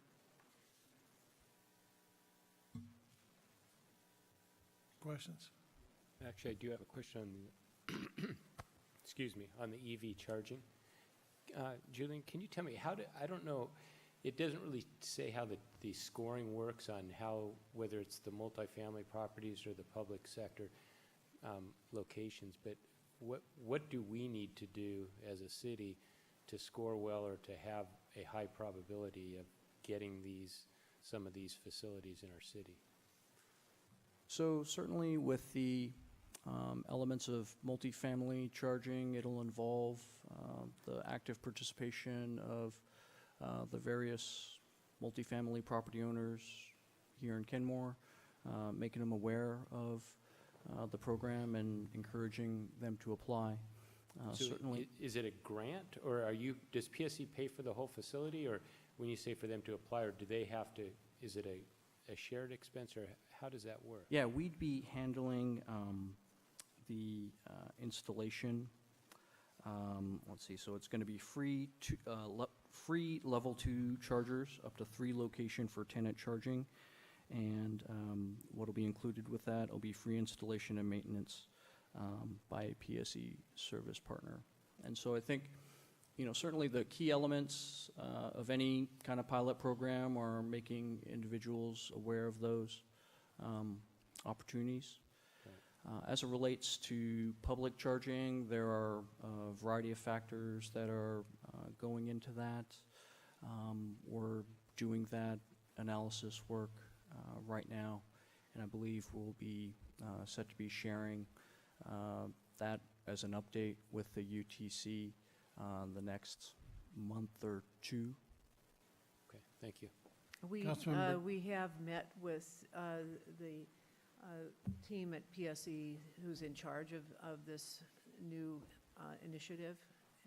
Questions? Actually, I do have a question on the, excuse me, on the EV charging. Julian, can you tell me I don't know, it doesn't really say how the scoring works on how, whether it's the multifamily properties or the public sector locations, but what do we need to do as a city to score well or to have a high probability of getting some of these facilities in our city? So certainly with the elements of multifamily charging, it'll involve the active participation of the various multifamily property owners here in Kenmore, making them aware of the program and encouraging them to apply. So Certainly. Is it a grant, or does PSC pay for the whole facility, or when you say for them to apply, or do they have to, is it a shared expense, or how does that work? Yeah, we'd be handling the installation. Let's see, so it's going to be free level 2 chargers, up to 3 location for tenant charging. And what'll be included with that will be free installation and maintenance by a PSE service partner. And so I think, certainly the key elements of any kind of pilot program are making individuals aware of those opportunities. As it relates to public charging, there are a variety of factors that are going into that. We're doing that analysis work right now, and I believe we'll be set to be sharing that as an update with the UTC the next month or two. Okay, thank you. Councilmember- We have met with the team at PSE who's in charge of this new initiative.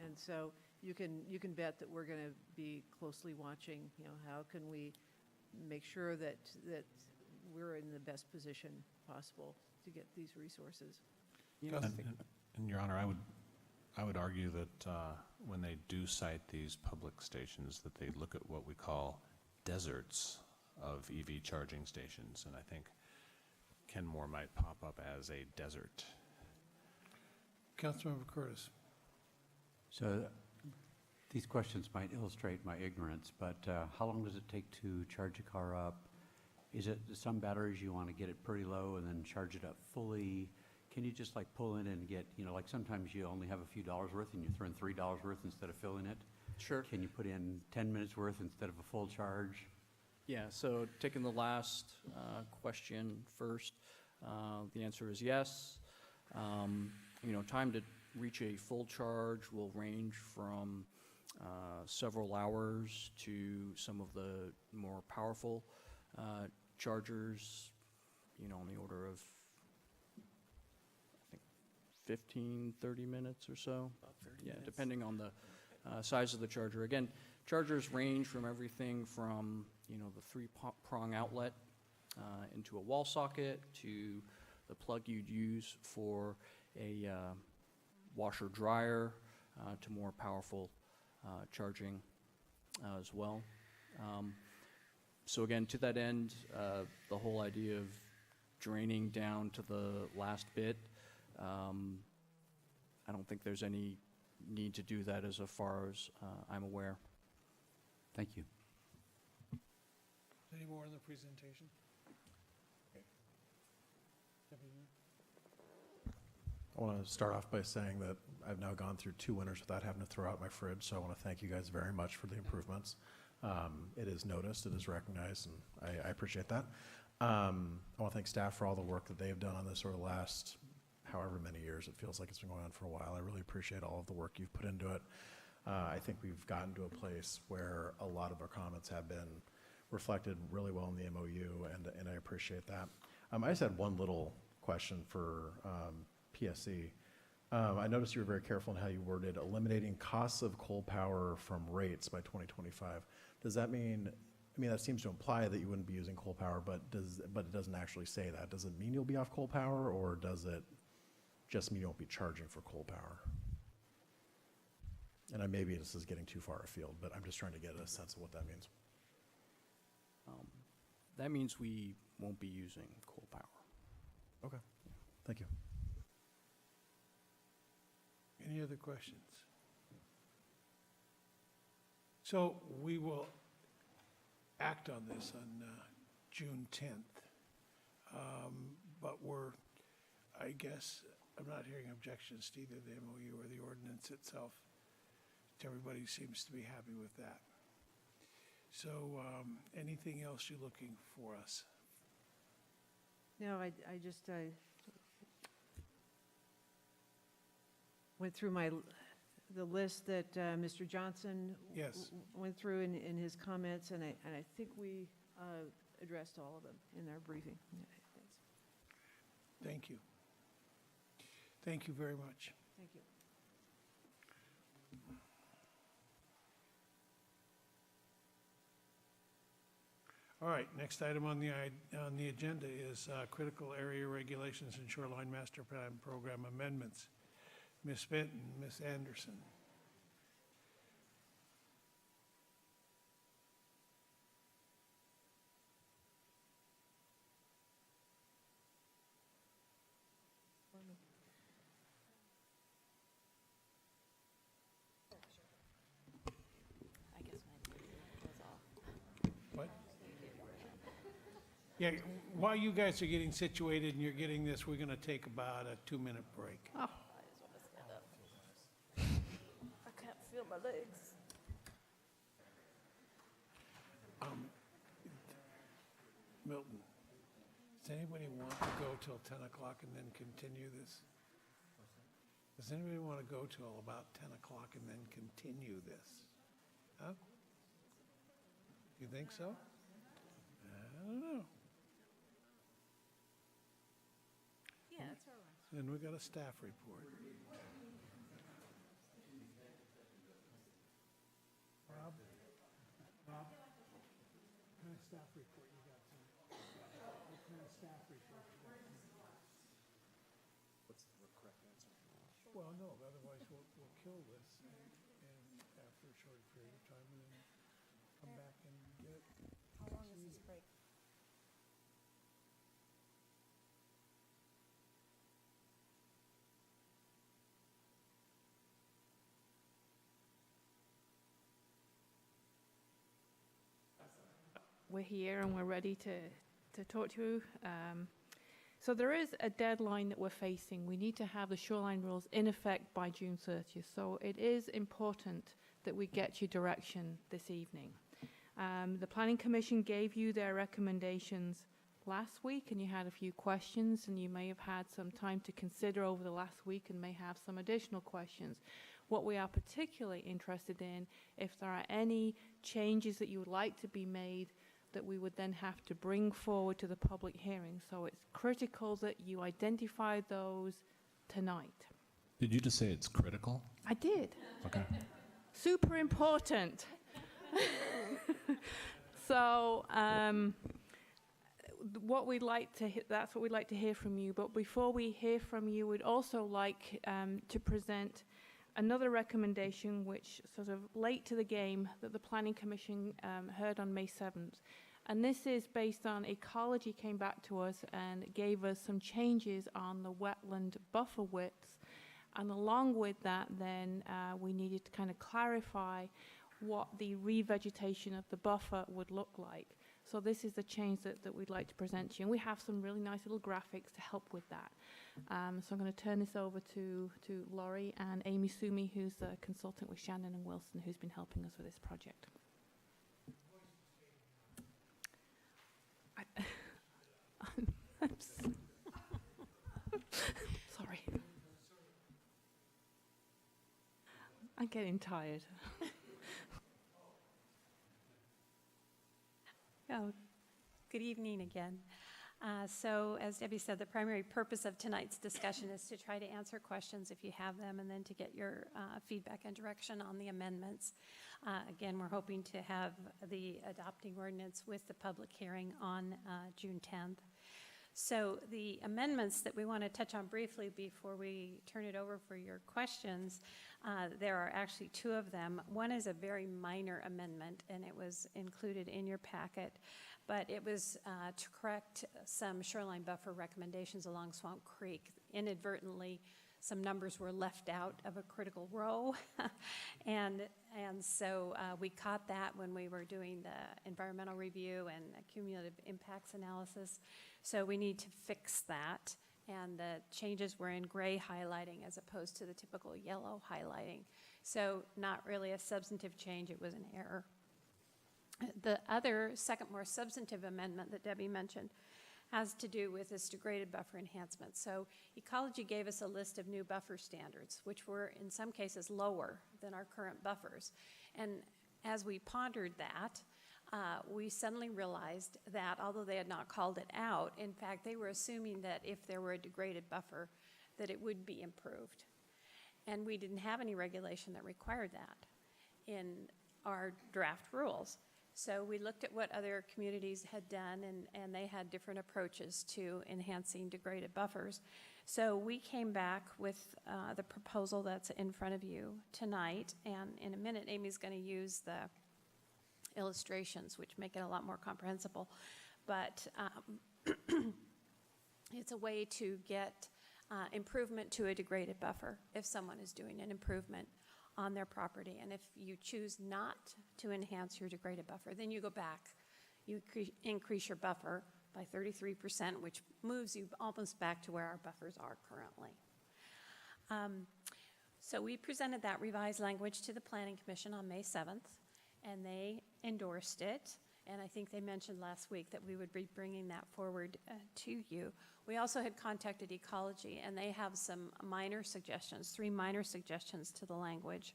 And so you can bet that we're going to be closely watching, how can we make sure that we're in the best position possible to get these resources. And Your Honor, I would argue that when they do cite these public stations, that they look at what we call deserts of EV charging stations, and I think Kenmore might pop up as a desert. Councilmember Curtis. So these questions might illustrate my ignorance, but how long does it take to charge a car up? Is it some batteries you want to get it pretty low and then charge it up fully? Can you just like pull in and get, like sometimes you only have a few dollars worth and you throw in $3 worth instead of filling it? Sure. Can you put in 10 minutes worth instead of a full charge? Yeah, so taking the last question first, the answer is yes. Time to reach a full charge will range from several hours to some of the more powerful chargers, on the order of, I think, 15, 30 minutes or so. About 30 Yeah, minutes. depending on the size of the charger. Again, chargers range from everything from, the 3-prong outlet into a wall socket to the plug you'd use for a washer dryer to more powerful charging as well. So again, to that end, the whole idea of draining down to the last bit, I don't think there's any need to do that as far as I'm aware. Thank you. Any more in the presentation? I want to start off by saying that I've now gone through 2 winters without having to throw out my fridge, so I want to thank you guys very much for the improvements. It is noticed, it is recognized, and I appreciate that. I want to thank staff for all the work that they've done on this over the last however many years. It feels like it's been going on for a while. I really appreciate all of the work you've put into it. I think we've gotten to a place where a lot of our comments have been reflected really well in the MOU, and I appreciate that. I just had one little question for PSC. I noticed you were very careful in how you worded eliminating costs of coal power from rates by 2025. Does that mean, that seems to imply that you wouldn't be using coal power, but it doesn't actually say that. Does it mean you'll be off coal power, or does it just mean you won't be charging for coal power? And maybe this is getting too far afield, but I'm just trying to get a sense of what that means. That means we won't be using coal power. Okay, thank you. Any other questions? So we will act on this on June 10th. But I guess, I'm not hearing objections to either the MOU or the ordinance itself. Everybody seems to be happy with that. So anything else you're looking for us? No, I went through the list that Mr. Johnson Yes. went through in his comments, and I think we addressed all of them in our briefing. Thanks. Thank you. Thank you very much. Thank you. All right, next item on the agenda is critical area regulations and shoreline master plan program amendments. Ms. Benton, Ms. Anderson. What? Yeah, while you guys are getting situated and you're getting this, we're going to take about a 2-minute break. Oh. I can't feel my legs. Milton, does anybody want to go till 10 o'clock and then continue this? Does anybody want to go till about 10 o'clock and then continue this? Huh? You think so? I don't know. Yeah, that's all right. Then we got a staff report. Rob? Rob? What kind of staff report you got tonight? What kind of staff report you got tonight? What's the correct answer? Well, no, otherwise we'll kill this and after a short period of time and then come back and get it. How long is this break? We're here and we're ready to talk to you. So there is a deadline that we're facing. We need to have the shoreline rules in effect by June 30th. So it is important that we get you direction this evening. The Planning Commission gave you their recommendations last week and you had a few questions and you may have had some time to consider over the last week and may have some additional questions. What we are particularly interested in, if there are any changes that you would like to be made that we would then have to bring forward to the public hearing. So it's critical that you identify those tonight. Did you just say it's critical? I did. Okay. Super important. So what we'd like to that's what we'd like to hear from you. But before we hear from you, we'd also like to present another recommendation, which sort of late to the game, that the Planning Commission heard on May 7th. And this is based on Ecology came back to us and gave us some changes on the wetland buffer widths. And along with that, then we needed to kind of clarify what the revegetation of the buffer would look like. So this is the change that we'd like to present to you. And we have some really nice little graphics to help with that. So I'm going to turn this over to Laurie and Amy Sumi, who's a consultant with Shannon and Wilson, who's been helping us with this project. Sorry. I'm getting tired. Oh, good evening again. So as Debbie said, the primary purpose of tonight's discussion is to try to answer questions if you have them and then to get your feedback and direction on the amendments. Again, we're hoping to have the adopting ordinance with the public hearing on June 10th. So the amendments that we want to touch on briefly before we turn it over for your questions, there are actually 2 of them. One is a very minor amendment, and it was included in your packet, but it was to correct some shoreline buffer recommendations along Swamp Creek. Inadvertently, some numbers were left out of a critical row, and so we caught that when we were doing the environmental review and cumulative impacts analysis. So we need to fix that, and the changes were in gray highlighting as opposed to the typical yellow highlighting. So not really a substantive change, it was an error. The other second more substantive amendment that Debbie mentioned has to do with this degraded buffer enhancement. So Ecology gave us a list of new buffer standards, which were in some cases lower than our current buffers. And as we pondered that, we suddenly realized that although they had not called it out, in fact, they were assuming that if there were a degraded buffer, that it would be improved. And we didn't have any regulation that required that in our draft rules. So we looked at what other communities had done, and they had different approaches to enhancing degraded buffers. So we came back with the proposal that's in front of you tonight, and in a minute, Amy's going to use the illustrations, which make it a lot more comprehensible. But it's a way to get improvement to a degraded buffer if someone is doing an improvement on their property. And if you choose not to enhance your degraded buffer, then you go back, you increase your buffer by 33%, which moves you almost back to where our buffers are currently. So we presented that revised language to the Planning Commission on May 7th, and they endorsed it. And I think they mentioned last week that we would be bringing that forward to you. We also had contacted Ecology, and they have some minor suggestions, 3 minor suggestions to the language.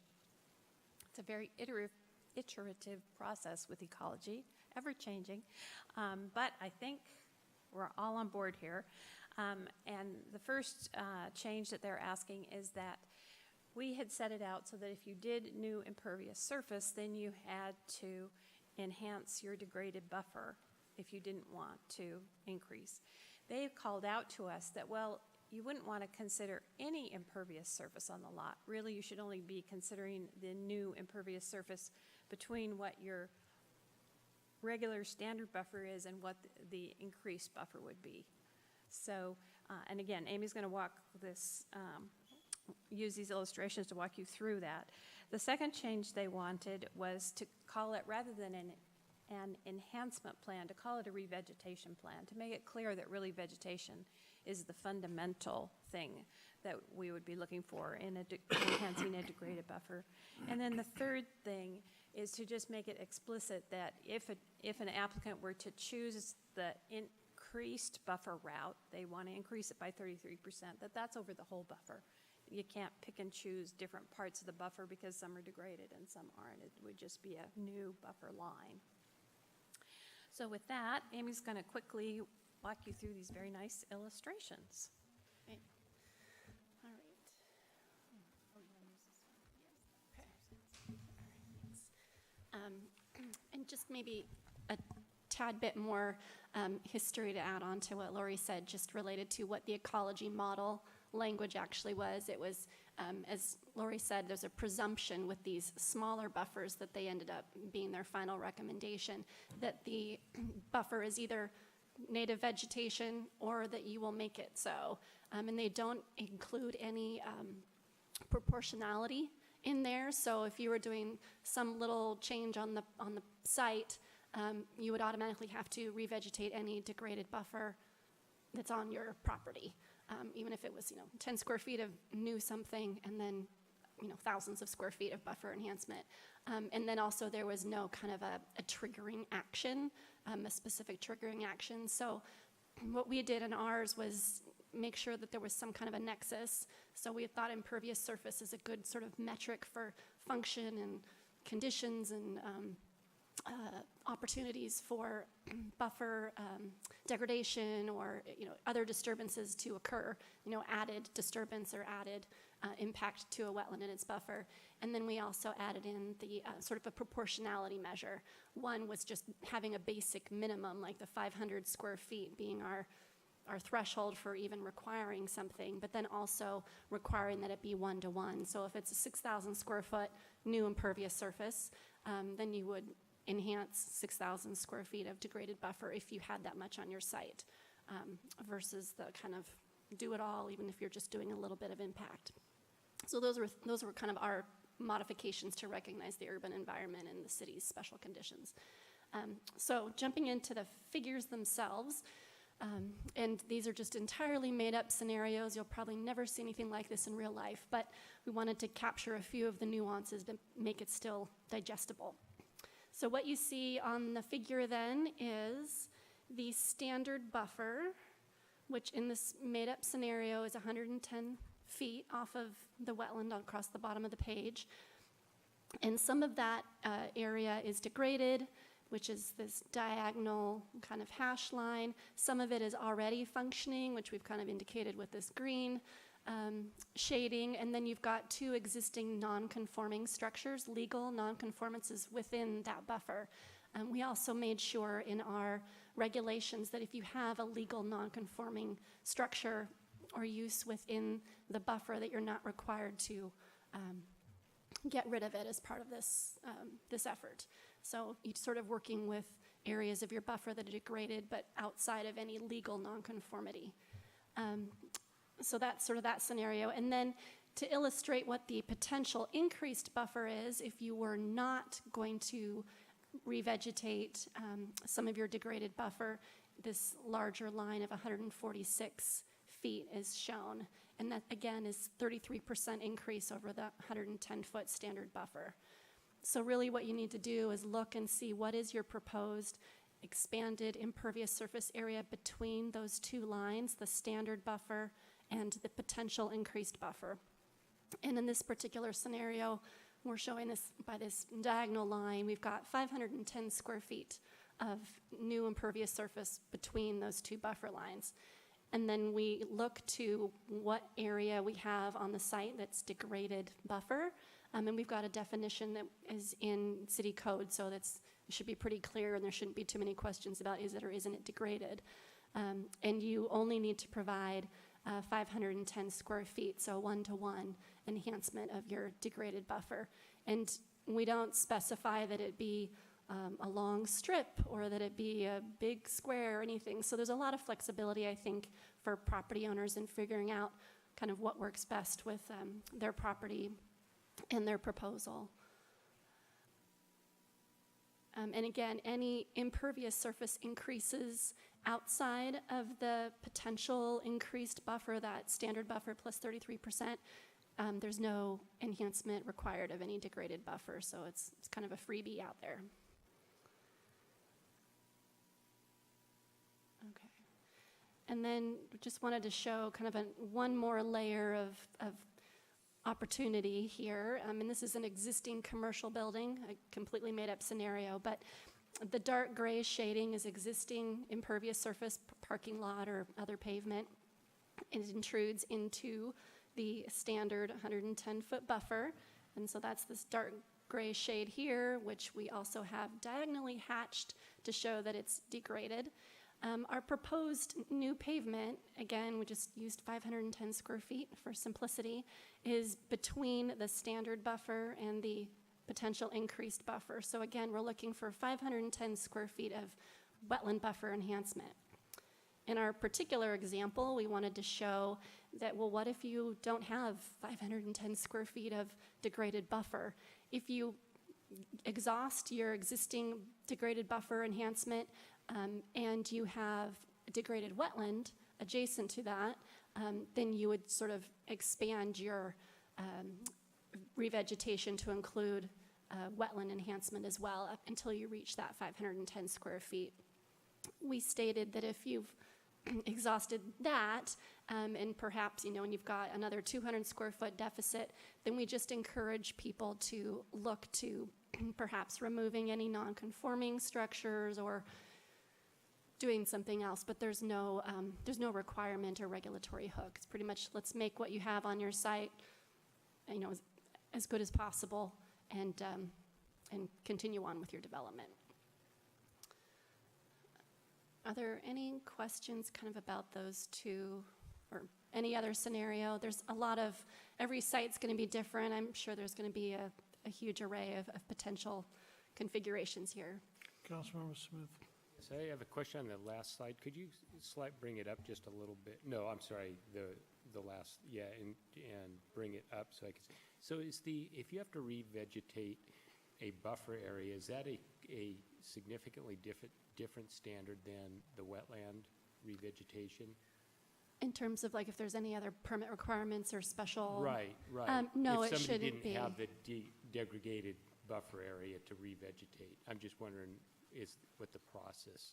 It's a very iterative process with Ecology, ever-changing. But I think we're all on board here. And the first change that they're asking is that we had set it out so that if you did new impervious surface, then you had to enhance your degraded buffer if you didn't want to increase. They called out to us that, well, you wouldn't want to consider any impervious surface on the lot. Really, you should only be considering the new impervious surface between what your regular standard buffer is and what the increased buffer would be. So, and again, Amy's going to use these illustrations to walk you through that. The second change they wanted was to call it, rather than an enhancement plan, to call it a revegetation plan, to make it clear that really vegetation is the fundamental thing that we would be looking for in enhancing a degraded buffer. And then the third thing is to just make it explicit that if an applicant were to choose the increased buffer route, they want to increase it by 33%, that's over the whole buffer. You can't pick and choose different parts of the buffer because some are degraded and some aren't. It would just be a new buffer line. So with that, Amy's going to quickly walk you through these very nice illustrations. Okay. All right. Oh, you want to use this one? Yes. All right. Thanks. And just maybe a tad bit more history to add on to what Lori said, just related to what the ecology model language actually was. It was, as Lori said, there's a presumption with these smaller buffers that they ended up being their final recommendation, that the buffer is either native vegetation or that you will make it so. And they don't include any proportionality in there. So if you were doing some little change on the site, you would automatically have to revegetate any degraded buffer that's on your property. Even if it was, 10 square feet of new something and then, thousands of square feet of buffer enhancement. And then also there was no kind of a triggering action, a specific triggering action. So what we did in ours was make sure that there was some kind of a nexus. So we thought impervious surface is a good sort of metric for function and conditions and opportunities for buffer degradation or other disturbances to occur, added disturbance or added impact to a wetland in its buffer. And then we also added in the sort of a proportionality measure. One was just having a basic minimum, like the 500 square feet being our threshold for even requiring something, but then also requiring that it be 1-to-1. So if it's a 6,000 square foot new impervious surface, then you would enhance 6,000 square feet of degraded buffer if you had that much on your site, versus the kind of do it all, even if you're just doing a little bit of impact. So those were kind of our modifications to recognize the urban environment and the city's special conditions. So jumping into the figures themselves, and these are just entirely made up scenarios. You'll probably never see anything like this in real life, but we wanted to capture a few of the nuances but make it still digestible. So what you see on the figure then is the standard buffer, which in this made-up scenario is 110 feet off of the wetland across the bottom of the page. And some of that area is degraded, which is this diagonal kind of hash line. Some of it is already functioning, which we've kind of indicated with this green shading, and then you've got 2 existing non-conforming structures, legal non-conformances within that buffer. We also made sure in our regulations that if you have a legal non-conforming structure or use within the buffer, that you're not required to get rid of it as part of this, this effort. So each sort of working with areas of your buffer that are degraded but outside of any legal nonconformity. So that's sort of that scenario. And then to illustrate what the potential increased buffer is, if you were not going to revegetate some of your degraded buffer, this larger line of 146 feet is shown. And that, again, is 33% increase over the 110-foot standard buffer. So really what you need to do is look and see what is your proposed expanded impervious surface area between those two lines, the standard buffer and the potential increased buffer. And in this particular scenario, we're showing this by this diagonal line. We've got 510 square feet of new impervious surface between those two buffer lines. And then we look to what area we have on the site that's degraded buffer. And we've got a definition that is in city code, so it should be pretty clear and there shouldn't be too many questions about is it or isn't it degraded. And you only need to provide 510 square feet, so 1-to-1 enhancement of your degraded buffer. And we don't specify that it be a long strip or that it be a big square or anything. So there's a lot of flexibility, I think, for property owners in figuring out kind of what works best with their property and their proposal. And again, any impervious surface increases outside of the potential increased buffer, that standard buffer plus 33%, there's no enhancement required of any degraded buffer, so it's kind of a freebie out there. Okay. And then just wanted to show kind of one more layer of opportunity here. And this is an existing commercial building, a completely made up scenario, but the dark gray shading is existing impervious surface, parking lot or other pavement. It intrudes into the standard 110-foot buffer. And so that's this dark gray shade here, which we also have diagonally hatched to show that it's degraded. Our proposed new pavement, again, we just used 510 square feet for simplicity, is between the standard buffer and the potential increased buffer. So again, we're looking for 510 square feet of wetland buffer enhancement. In our particular example, we wanted to show that, well, what if you don't have 510 square feet of degraded buffer? If you exhaust your existing degraded buffer enhancement and you have a degraded wetland adjacent to that, then you would sort of expand your revegetation to include wetland enhancement as well up until you reach that 510 square feet. We stated that if you've exhausted that and perhaps, when you've got another 200 square foot deficit, then we just encourage people to look to perhaps removing any non-conforming structures or doing something else, but there's no requirement or regulatory hook. It's pretty much let's make what you have on your site, as good as possible, and continue on with your development. Are there any questions kind of about those two or any other scenario? There's a lot of, every site's going to be different. I'm sure there's going to be a huge array of potential configurations here. Councilmember Smith. So I have a question on the last slide. Could you bring it up just a little bit? No, I'm sorry, the last, yeah, and bring it up so I can see. So if you have to revegetate a buffer area, is that a significantly different standard than the wetland revegetation? In terms of like if there's any other permit requirements or special? Right. No, if it shouldn't be. If somebody didn't have the degraded buffer area to revegetate, I'm just wondering what the process.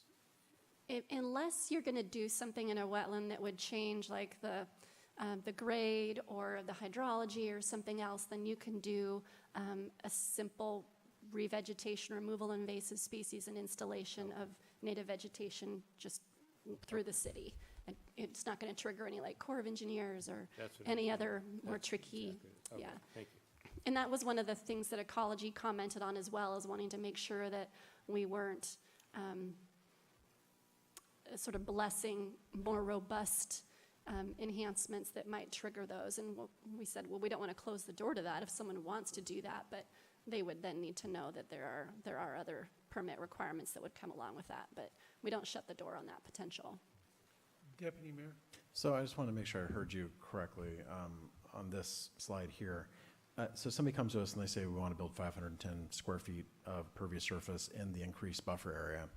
Unless you're going to do something in a wetland that would change like the grade or the hydrology or something else, then you can do a simple revegetation, removal of invasive species, and installation of native vegetation just through the city. And it's not going to trigger any like Corps of Engineers or any other more tricky. Exactly. Okay, yeah. thank you. And that was one of the things that Ecology commented on as well, is wanting to make sure that we weren't sort of blessing more robust enhancements that might trigger those. And we said, well, we don't want to close the door to that if someone wants to do that, but they would then need to know that there are other permit requirements that would come along with that. But we don't shut the door on that potential. Deputy Mayor? So I just want to make sure I heard you correctly on this slide here. So somebody comes to us and they say, we want to build 510 square feet of pervious surface in the increased buffer area.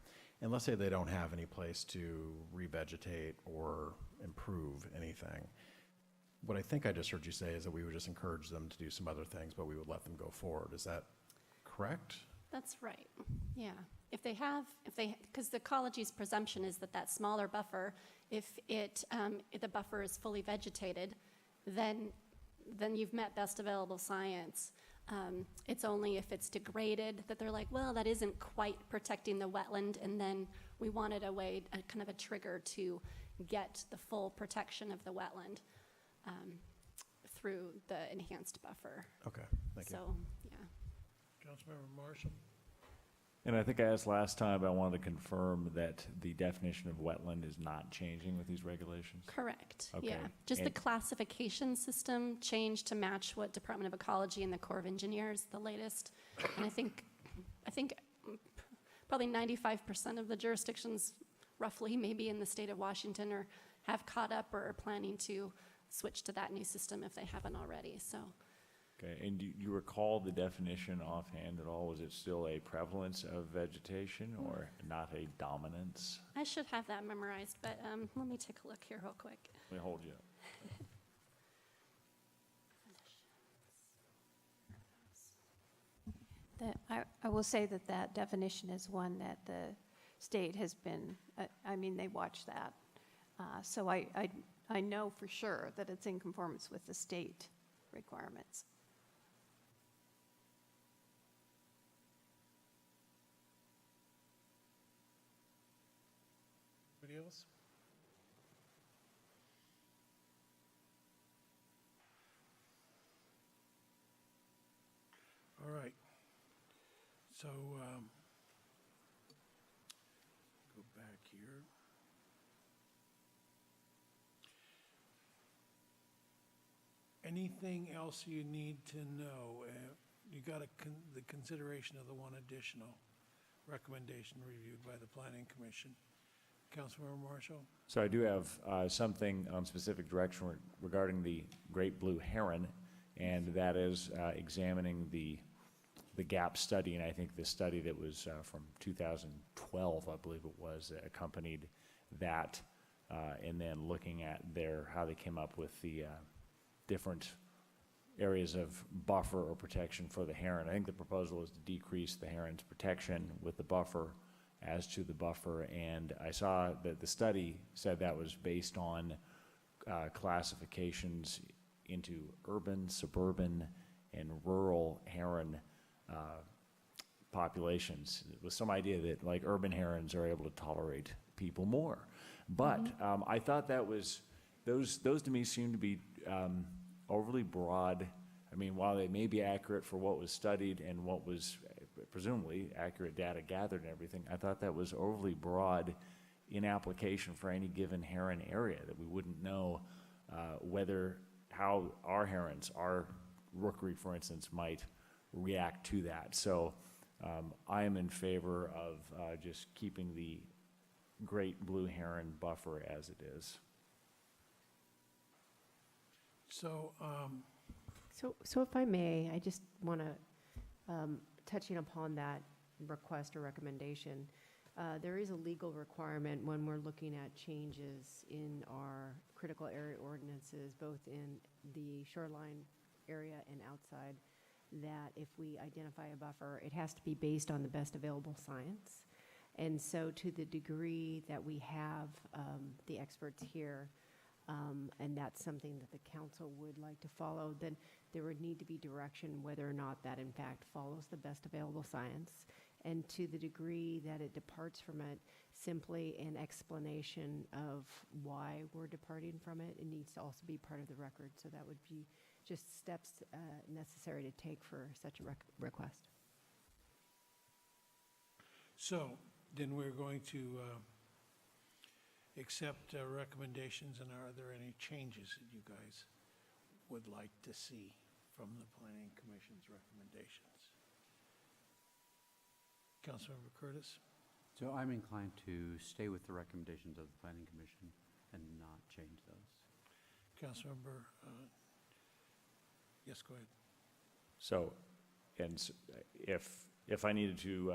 And let's say they don't have any place to revegetate or improve anything. What I think I just heard you say is that we would just encourage them to do some other things, but we would let them go forward. Is that correct? That's right, yeah. Because the ecology's presumption is that smaller buffer, if the buffer is fully vegetated, then you've met best available science. It's only if it's degraded that they're like, well, that isn't quite protecting the wetland, and then we wanted kind of a trigger to get the full protection of the wetland through the enhanced buffer. Okay, thank you. So, yeah. Councilmember Marshall? And I think I asked last time, but I wanted to confirm that the definition of wetland is not changing with these regulations? Correct, Okay. yeah. Just the classification system changed to match what Department of Ecology and the Corps of Engineers, the latest. And I think probably 95% of the jurisdictions, roughly, maybe in the state of Washington, have caught up or are planning to switch to that new system if they haven't already, so. Okay, and do you recall the definition offhand at all? Was it still a prevalence of vegetation or not a dominance? I should have that memorized, but let me take a look here real quick. Let me hold you up. I will say that definition is one that the state has been, they watch that. So I know for sure that it's in conformance with the state requirements. Anybody else? All right. So, go back here. Anything else you need to know? You got the consideration of the one additional recommendation reviewed by the Planning Commission. Councilmember Marshall? So I do have something on specific direction regarding the great blue heron, and that is examining the gap study, and I think the study that was from 2012, I believe it was, that accompanied that, and then looking at how they came up with the different areas of buffer or protection for the heron. I think the proposal is to decrease the heron's protection with the buffer as to the buffer, and I saw that the study said that was based on classifications into urban, suburban, and rural heron populations, with some idea that like urban herons are able to tolerate people more. But I thought that was, those to me seem to be overly broad. I mean, while they may be accurate for what was studied and what was presumably accurate data gathered and everything, I thought that was overly broad in application for any given heron area, that we wouldn't know how our herons, our rookery, for instance, might react to that. So I am in favor of just keeping the great blue heron buffer as it is. So if I may, I just want to, touching upon that request or recommendation, there is a legal requirement when we're looking at changes in our critical area ordinances, both in the shoreline area and outside, that if we identify a buffer, it has to be based on the best available science. And so to the degree that we have the experts here, and that's something that the council would like to follow, then there would need to be direction whether or not that in fact follows the best available science. And to the degree that it departs from it, simply an explanation of why we're departing from it, it needs to also be part of the record. So that would be just steps necessary to take for such a request. So then we're going to accept recommendations, and are there any changes that you guys would like to see from the Planning Commission's recommendations? Councilmember Curtis? So I'm inclined to stay with the recommendations of the Planning Commission and not change those. Councilmember, yes, go ahead. So, if I needed to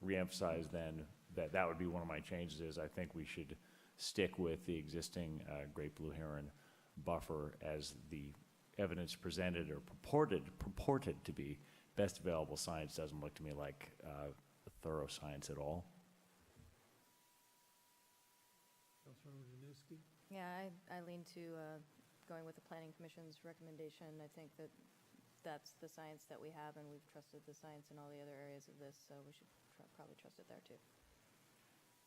reemphasize then, that would be one of my changes, is I think we should stick with the existing Great Blue Heron buffer as the evidence presented or purported to be best available science. Doesn't look to me like thorough science at all. Councilmember Januski? Yeah, I lean to going with the Planning Commission's recommendation. I think that that's the science that we have, and we've trusted the science in all the other areas of this, so we should probably trust it there too.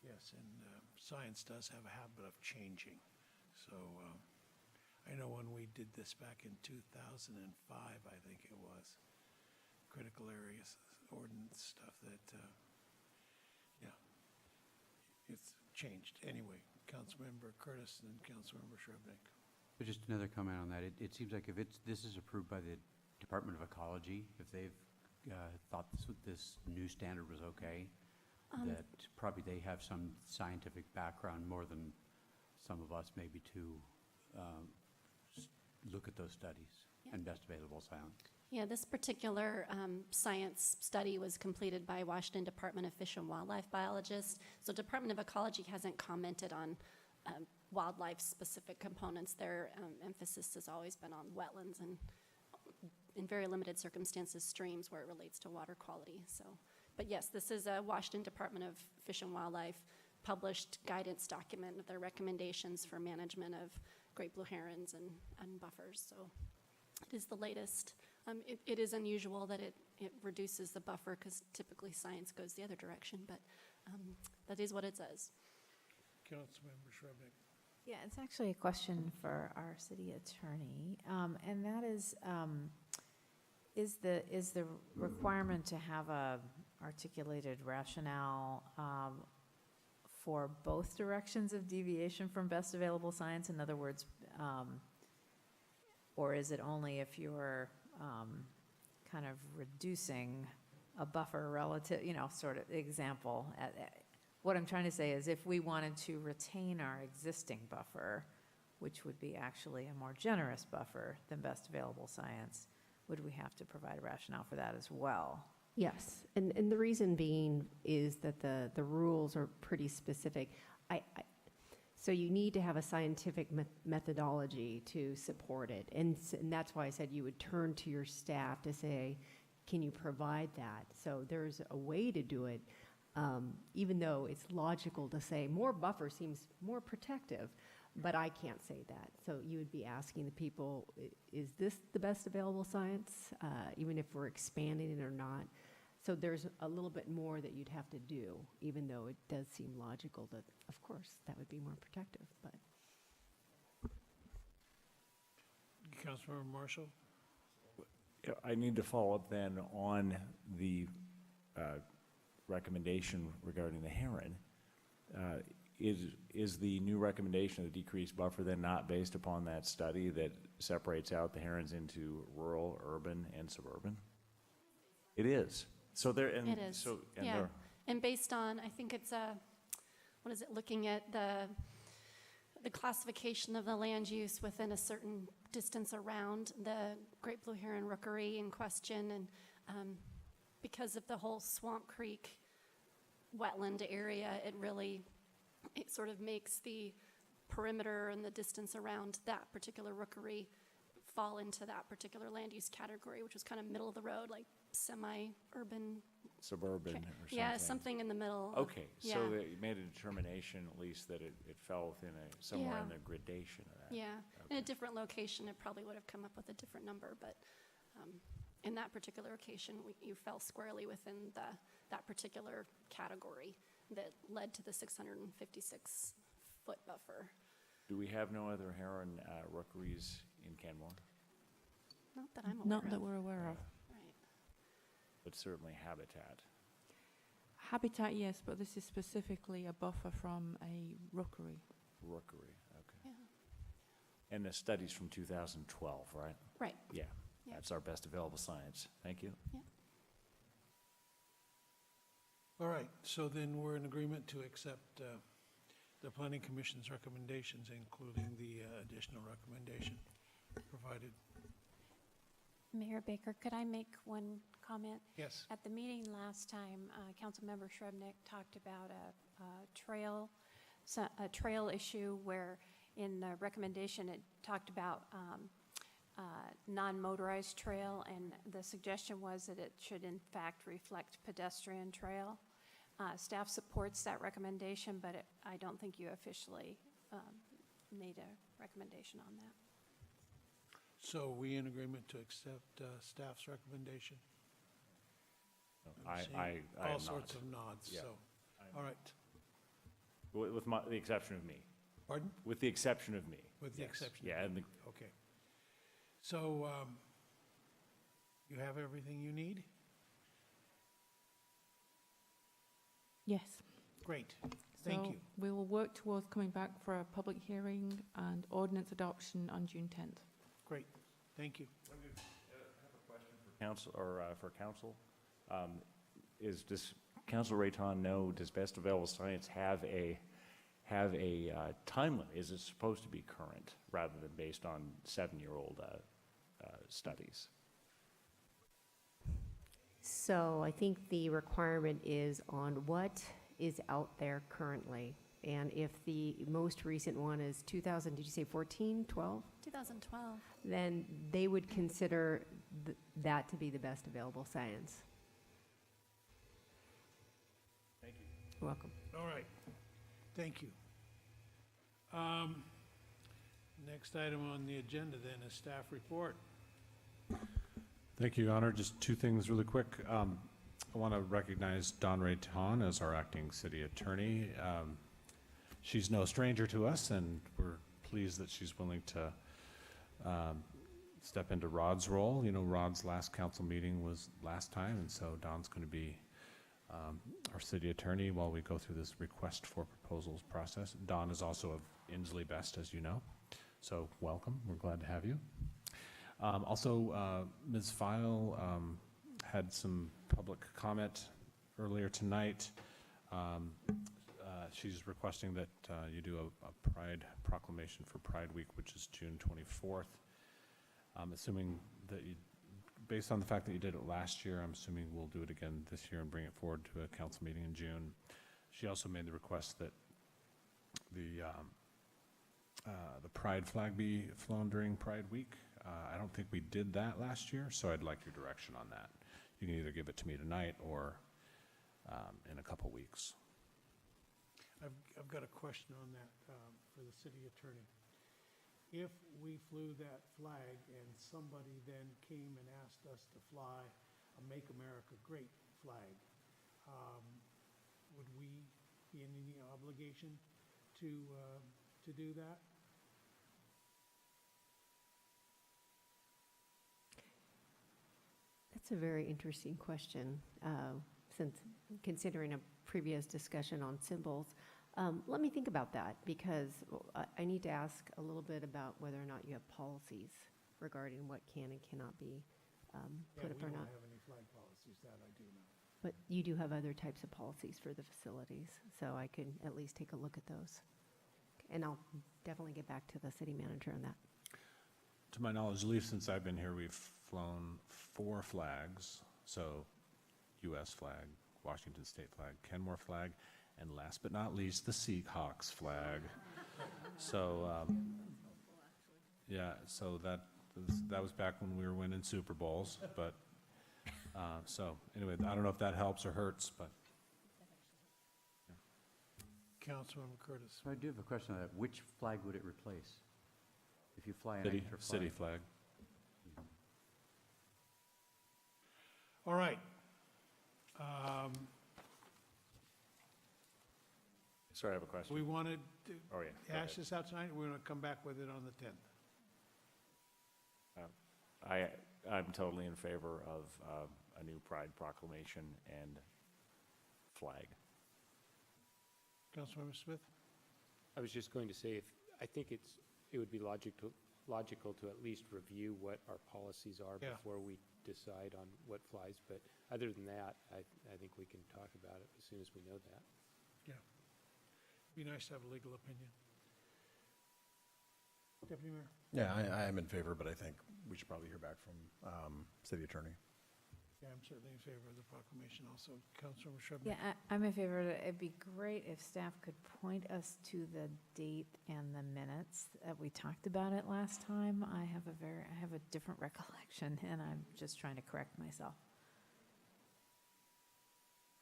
Yes, and science does have a habit of changing. So I know when we did this back in 2005, I think it was, critical areas ordinance stuff that, yeah, it's changed. Anyway, Councilmember Curtis and then Councilmember Shrubnik. But just another comment on that. It seems like if this is approved by the Department of Ecology, if they've thought this new standard was okay, that probably they have some scientific background more than some of us maybe to look at those studies and best available science. Yeah, this particular science study was completed by Washington Department of Fish and Wildlife biologists. So Department of Ecology hasn't commented on wildlife-specific components. Their emphasis has always been on wetlands and, in very limited circumstances, streams where it relates to water quality. So, but yes, this is a Washington Department of Fish and Wildlife published guidance document of their recommendations for management of great blue herons and buffers. So it is the latest. It is unusual that it reduces the buffer because typically science goes the other direction, but that is what it says. Councilmember Shrubnik. Yeah, it's actually a question for our city attorney, and that is the requirement to have a articulated rationale for both directions of deviation from best available science? In other words, or is it only if you're kind of reducing a buffer relative, sort of example? What I'm trying to say is if we wanted to retain our existing buffer, which would be actually a more generous buffer than best available science, would we have to provide a rationale for that as well? Yes, and the reason being is that the rules are pretty specific. So you need to have a scientific methodology to support it, and that's why I said you would turn to your staff to say, can you provide that? So there's a way to do it, even though it's logical to say more buffer seems more protective, but I can't say that. So you would be asking the people, is this the best available science, even if we're expanding it or not? So there's a little bit more that you'd have to do, even though it does seem logical that, of course, that would be more protective, but. Councilmember Marshall? I need to follow up then on the recommendation regarding the heron. Is the new recommendation of the decreased buffer then not based upon that study that separates out the herons into rural, urban, and suburban? It is. So there, and It is, so, and yeah. there, And based on, I think it's looking at the classification of the land use within a certain distance around the Great Blue Heron rookery in question, and because of the whole Swamp Creek wetland area, it sort of makes the perimeter and the distance around that particular rookery fall into that particular land use category, which was kind of middle of the road, like semi-urban. suburban or something? Yeah, something in the middle. Okay, Yeah. so they made a determination at least that it fell within somewhere Yeah. in the gradation of that. Yeah, in a different location, it probably would have come up with a different number, but in that particular location, you fell squarely within that particular category that led to the 656-foot buffer. Do we have no other heron rookeries in Kenmore? Not that I'm aware of. Not that we're aware of. Right. But certainly habitat. Habitat, yes, but this is specifically a buffer from a rookery. Rookery, okay. And the study's from 2012, right? Right. Yeah, Yeah. that's our best available science. Thank you. All right, so then we're in agreement to accept the Planning Commission's recommendations, including the additional recommendation provided. Mayor Baker, could I make one comment? Yes. At the meeting last time, Councilmember Shrubnik talked about a trail issue where in the recommendation it talked about non-motorized trail, and the suggestion was that it should in fact reflect pedestrian trail. Staff supports that recommendation, but I don't think you officially made a recommendation on that. So are we in agreement to accept staff's recommendation? I I'm seeing am all not. sorts of nods, Yeah. so, all right. With the exception of me. Pardon? With the exception of me. With the Yes. exception. Yeah, and Okay. So you have everything you need? Yes. Great, thank So you. we will work towards coming back for a public hearing and ordinance adoption on June 10th. Great, thank you. council, or for council, does Council Rayton know, does best available science have a time limit? Is it supposed to be current rather than based on 7-year-old studies? So I think the requirement is on what is out there currently. And if the most recent one is 2000, did you say 14, 12? 2012. Then they would consider that to be the best available science. Thank you. You're welcome. All right, thank you. Next item on the agenda then is staff report. Thank you, Your Honor. Just two things really quick. I want to recognize Dawn Rayton as our acting city attorney. She's no stranger to us, and we're pleased that she's willing to step into Rod's role. You know, Rod's last council meeting was last time, and so Dawn's going to be our city attorney while we go through this request for proposals process. Dawn is also of Inslee Best, as you know, so welcome. We're glad to have you. Also, Ms. File had some public comment earlier tonight. She's requesting that you do a Pride proclamation for Pride Week, which is June 24th. I'm assuming that you, based on the fact that you did it last year, I'm assuming we'll do it again this year and bring it forward to a council meeting in June. She also made the request that the Pride flag be flown during Pride Week. I don't think we did that last year, so I'd like your direction on that. You can either give it to me tonight or in a couple weeks. I've got a question on that for the city attorney. If we flew that flag and somebody then came and asked us to fly a Make America Great flag, would we be in any obligation to do that? That's a very interesting question, since considering a previous discussion on symbols. Let me think about that, because I need to ask a little bit about whether or not you have policies regarding what can and cannot be put up or We not. don't have any flag policies, that I do know. But you do have other types of policies for the facilities, so I could at least take a look at those. And I'll definitely get back to the city manager on that. To my knowledge, at least since I've been here, we've flown 4 flags. So U.S. flag, Washington State flag, Kenmore flag, and last but not least, the Seahawks flag. So, yeah, so that was back when we were winning Super Bowls. But, so anyway, I don't know if that helps or hurts, but. Councilmember Curtis. I do have a question on that. Which flag would it replace? If you fly an extra flag? City flag. All right. Sorry, I have a question. We wanted to Oh, yeah. Go hash ahead. this out tonight, or we're going to come back with it on the 10th? I'm totally in favor of a new Pride proclamation and flag. Councilmember Smith? I was just going to say, I think it would be logical to at least review what our policies are Yeah. before we decide on what flies, but other than that, I think we can talk about it as soon as we know that. Yeah. Be nice to have a legal opinion. Deputy Mayor? Yeah, I am in favor, but I think we should probably hear back from city attorney. Yeah, I'm certainly in favor of the proclamation also. Councilmember Shrubnik? Yeah, I'm in favor of it. It'd be great if staff could point us to the date and the minutes that we talked about it last time. I have a different recollection, and I'm just trying to correct myself.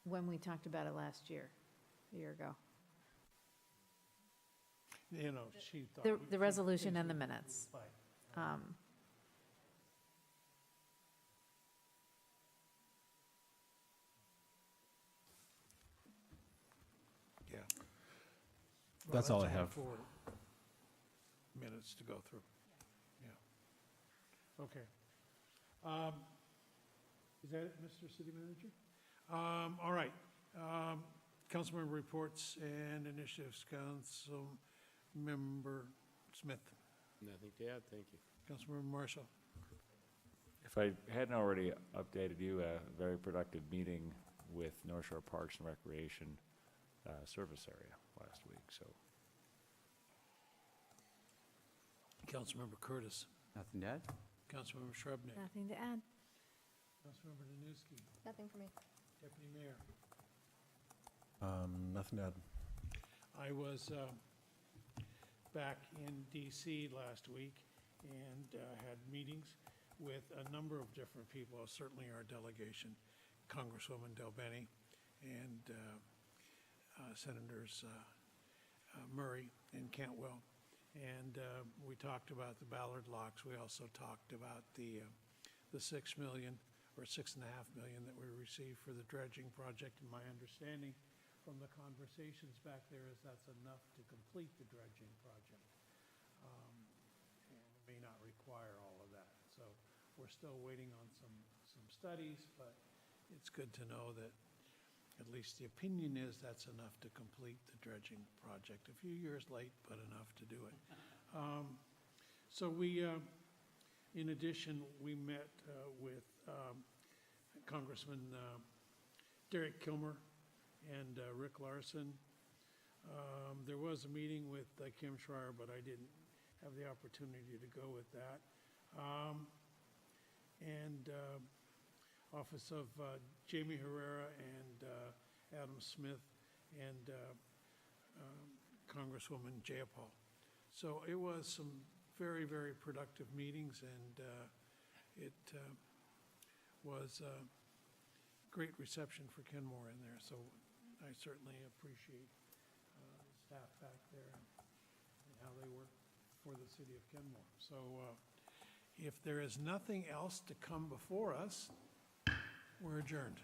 When we talked about it last year, a year ago. You know, she thought. The resolution and the minutes. Yeah. That's all I have. 4 minutes to go through. Yeah. Okay. Is that it, Mr. City Manager? All right. Councilmember reports and initiatives. Councilmember Smith. Nothing to add, thank you. Councilmember Marshall. If I hadn't already updated you, a very productive meeting with North Shore Parks and Recreation service area last week, so. Councilmember Curtis. Nothing to add? Councilmember Shrubnik. Nothing to add. Councilmember Danuski. Nothing for me. Deputy Mayor. Nothing to add. I was back in DC last week and had meetings with a number of different people, certainly our delegation, Congresswoman Del Bene and Senators Murray and Cantwell. And we talked about the Ballard locks. We also talked about the $6 million or $6.5 million that we received for the dredging project. And my understanding from the conversations back there is that's enough to complete the dredging project. And it may not require all of that. So we're still waiting on some studies, but it's good to know that at least the opinion is that's enough to complete the dredging project. A few years late, but enough to do it. So we, in addition, we met with Congressman Derek Kilmer and Rick Larson. There was a meeting with Kim Schreier, but I didn't have the opportunity to go with that. Office of Jamie Herrera and Adam Smith and Congresswoman Jayapal. So it was some very, very productive meetings, and it was a great reception for Kenmore in there. So I certainly appreciate the staff back there and how they work for the city of Kenmore. So if there is nothing else to come before us, we're adjourned.